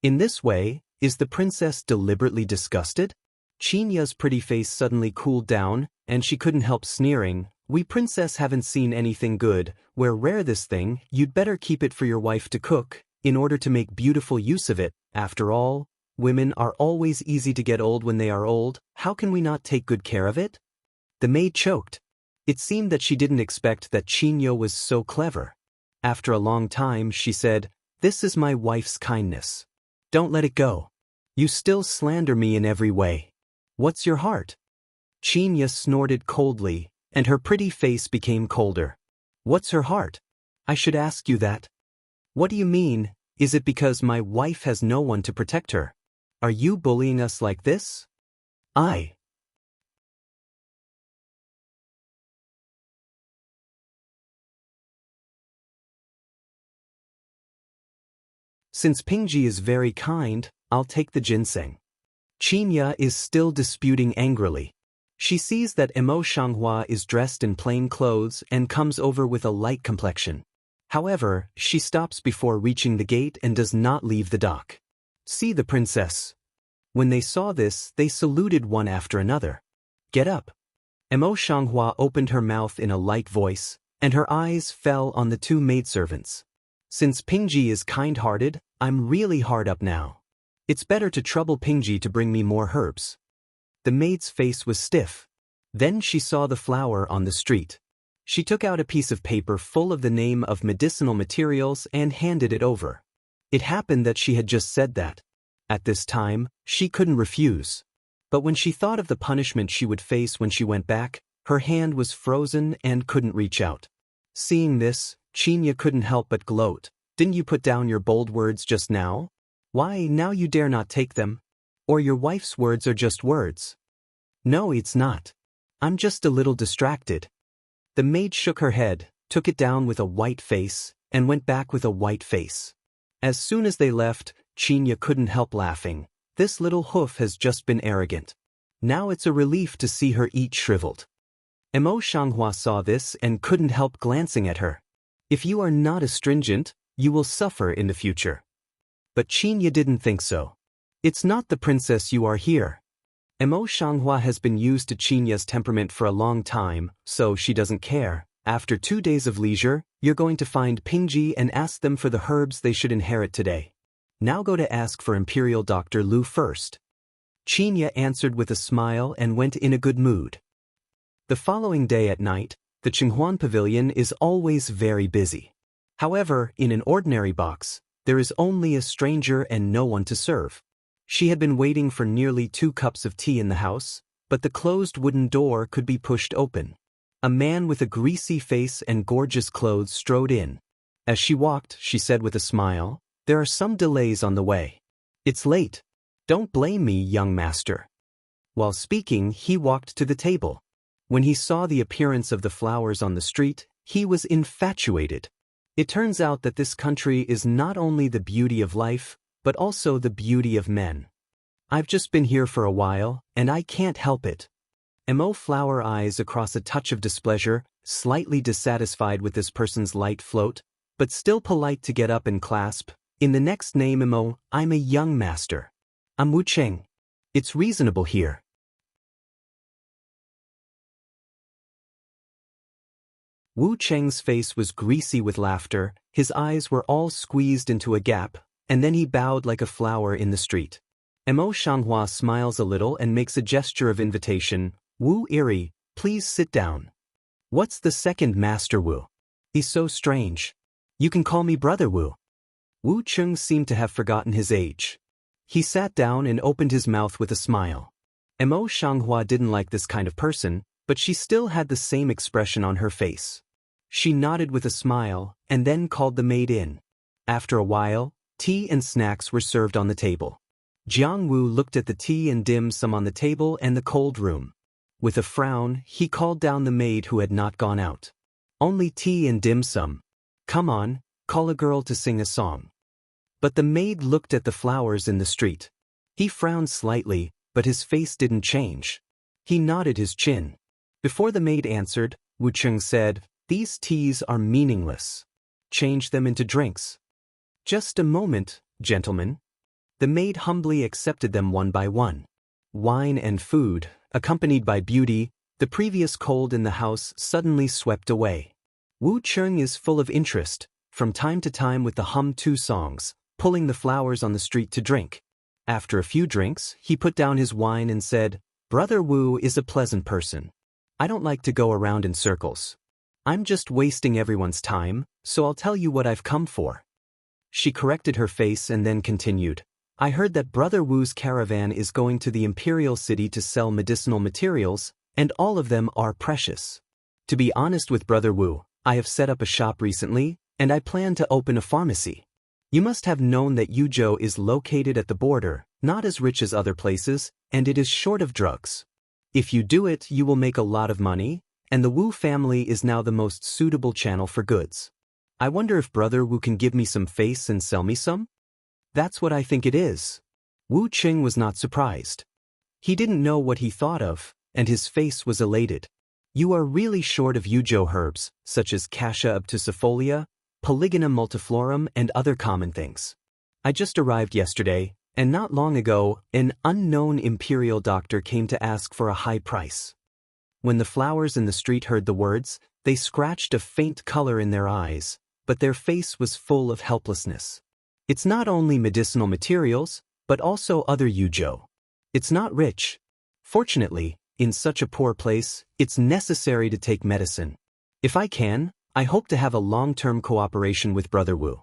In this way, is the princess deliberately disgusted? Qinya's pretty face suddenly cooled down, and she couldn't help sneering. "We princess haven't seen anything good. We're rare this thing. You'd better keep it for your wife to cook, in order to make beautiful use of it. After all, women are always easy to get old when they are old. How can we not take good care of it?" The maid choked. It seemed that she didn't expect that Qinya was so clever. After a long time, she said, "This is my wife's kindness. Don't let it go. You still slander me in every way. What's your heart?" Qinya snorted coldly, and her pretty face became colder. "What's her heart? I should ask you that. What do you mean? Is it because my wife has no one to protect her? Are you bullying us like this?" Since Pingji is very kind, I'll take the ginseng." Qinya is still disputing angrily. She sees that Emo Shanghua is dressed in plain clothes and comes over with a light complexion. However, she stops before reaching the gate and does not leave the dock. "See the princess." When they saw this, they saluted one after another. "Get up." Emo Shanghua opened her mouth in a light voice, and her eyes fell on the two maidservants. "Since Pingji is kind-hearted, I'm really hard up now. It's better to trouble Pingji to bring me more herbs." The maid's face was stiff. Then she saw the flower on the street. She took out a piece of paper full of the name of medicinal materials and handed it over. It happened that she had just said that. At this time, she couldn't refuse. But when she thought of the punishment she would face when she went back, her hand was frozen and couldn't reach out. Seeing this, Qinya couldn't help but gloat. "Didn't you put down your bold words just now? Why, now you dare not take them? Or your wife's words are just words?" "No, it's not. I'm just a little distracted." The maid shook her head, took it down with a white face, and went back with a white face. As soon as they left, Qinya couldn't help laughing. This little hoof has just been arrogant. Now it's a relief to see her eat shriveled. Emo Shanghua saw this and couldn't help glancing at her. "If you are not astringent, you will suffer in the future." But Qinya didn't think so. "It's not the princess you are here." Emo Shanghua has been used to Qinya's temperament for a long time, so she doesn't care. After 2 days of leisure, you're going to find Pingji and ask them for the herbs they should inherit today. Now go to ask for Imperial Dr. Lu first. Qinya answered with a smile and went in a good mood. The following day at night, the Qinghuan Pavilion is always very busy. However, in an ordinary box, there is only a stranger and no one to serve. She had been waiting for nearly 2 cups of tea in the house, but the closed wooden door could be pushed open. A man with a greasy face and gorgeous clothes strode in. As she walked, she said with a smile, "There are some delays on the way. It's late. Don't blame me, young master." While speaking, he walked to the table. When he saw the appearance of the flowers on the street, he was infatuated. It turns out that this country is not only the beauty of life, but also the beauty of men. I've just been here for a while, and I can't help it. Emo flower eyes across a touch of displeasure, slightly dissatisfied with this person's light float, but still polite to get up and clasp. "In the next name, Emo, I'm a young master. I'm Wu Cheng. It's reasonable here." Wu Cheng's face was greasy with laughter, his eyes were all squeezed into a gap, and then he bowed like a flower in the street. Emo Shanghua smiles a little and makes a gesture of invitation. "Wu Iri, please sit down." "What's the second Master Wu? He's so strange." You can call me Brother Wu. Wu Chung seemed to have forgotten his age. He sat down and opened his mouth with a smile. Mo Shanghua didn't like this kind of person, but she still had the same expression on her face. She nodded with a smile, and then called the maid in. After a while, tea and snacks were served on the table. Jiang Wu looked at the tea and dim sum on the table and the cold room. With a frown, he called down the maid who had not gone out. Only tea and dim sum. Come on, call a girl to sing a song. But the maid looked at the flowers in the street. He frowned slightly, but his face didn't change. He nodded his chin. Before the maid answered, Wu Chung said, "These teas are meaningless. Change them into drinks." "Just a moment, gentlemen." The maid humbly accepted them one by one. Wine and food, accompanied by beauty, the previous cold in the house suddenly swept away. Wu Chung is full of interest, from time to time with the hum-tu songs, pulling the flowers on the street to drink. After a few drinks, he put down his wine and said, "Brother Wu is a pleasant person. I don't like to go around in circles. I'm just wasting everyone's time, so I'll tell you what I've come for." She corrected her face and then continued, "I heard that Brother Wu's caravan is going to the imperial city to sell medicinal materials, and all of them are precious. To be honest with Brother Wu, I have set up a shop recently, and I plan to open a pharmacy. You must have known that Yuzhou is located at the border, not as rich as other places, and it is short of drugs. If you do it, you will make a lot of money, and the Wu family is now the most suitable channel for goods. I wonder if Brother Wu can give me some face and sell me some? That's what I think it is." Wu Qing was not surprised. He didn't know what he thought of, and his face was elated. "You are really short of Yuzhou herbs, such as Cassia obtusifolia, Polygonum multiflorum, and other common things. I just arrived yesterday, and not long ago, an unknown imperial doctor came to ask for a high price." When the flowers in the street heard the words, they scratched a faint color in their eyes, but their face was full of helplessness. "It's not only medicinal materials, but also other Yuzhou. It's not rich. Fortunately, in such a poor place, it's necessary to take medicine. If I can, I hope to have a long-term cooperation with Brother Wu."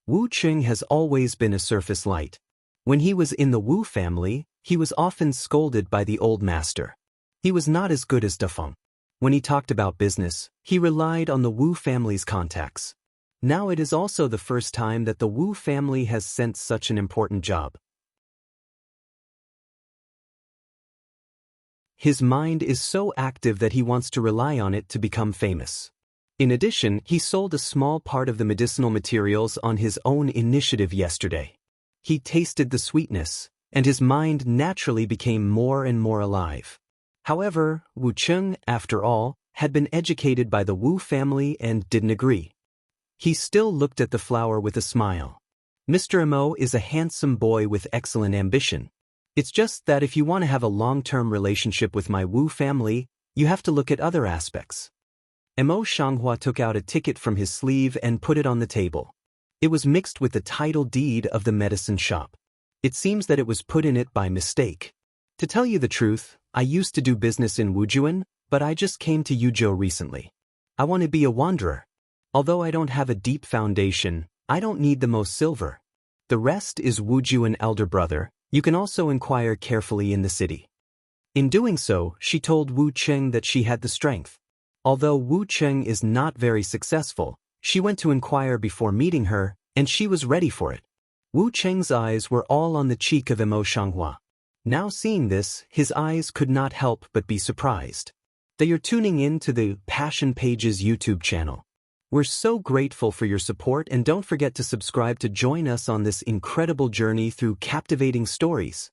Wu Qing has always been a surface light. When he was in the Wu family, he was often scolded by the old master. He was not as good as Dafeng. When he talked about business, he relied on the Wu family's contacts. Now it is also the first time that the Wu family has sent such an important job. His mind is so active that he wants to rely on it to become famous. In addition, he sold a small part of the medicinal materials on his own initiative yesterday. He tasted the sweetness, and his mind naturally became more and more alive. However, Wu Chung, after all, had been educated by the Wu family and didn't agree. He still looked at the flower with a smile. "Mr. Mo is a handsome boy with excellent ambition. It's just that if you want to have a long-term relationship with my Wu family, you have to look at other aspects." Mo Shanghua took out a ticket from his sleeve and put it on the table. It was mixed with the title deed of the medicine shop. It seems that it was put in it by mistake. "To tell you the truth, I used to do business in Wujuan, but I just came to Yuzhou recently. I want to be a wanderer. Although I don't have a deep foundation, I don't need the most silver. The rest is Wujuan elder brother. You can also inquire carefully in the city." In doing so, she told Wu Cheng that she had the strength. Although Wu Cheng is not very successful, she went to inquire before meeting her, and she was ready for it. Wu Cheng's eyes were all on the cheek of Mo Shanghua. Now seeing this, his eyes could not help but be surprised. They are tuning in to the Passion Pages YouTube channel. We're so grateful for your support, and don't forget to subscribe to join us on this incredible journey through captivating stories.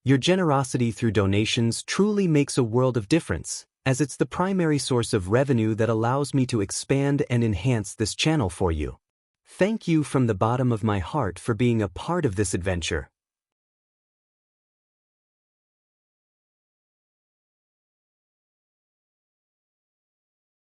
Your generosity through donations truly makes a world of difference, as it's the primary source of revenue that allows me to expand and enhance this channel for you. Thank you from the bottom of my heart for being a part of this adventure.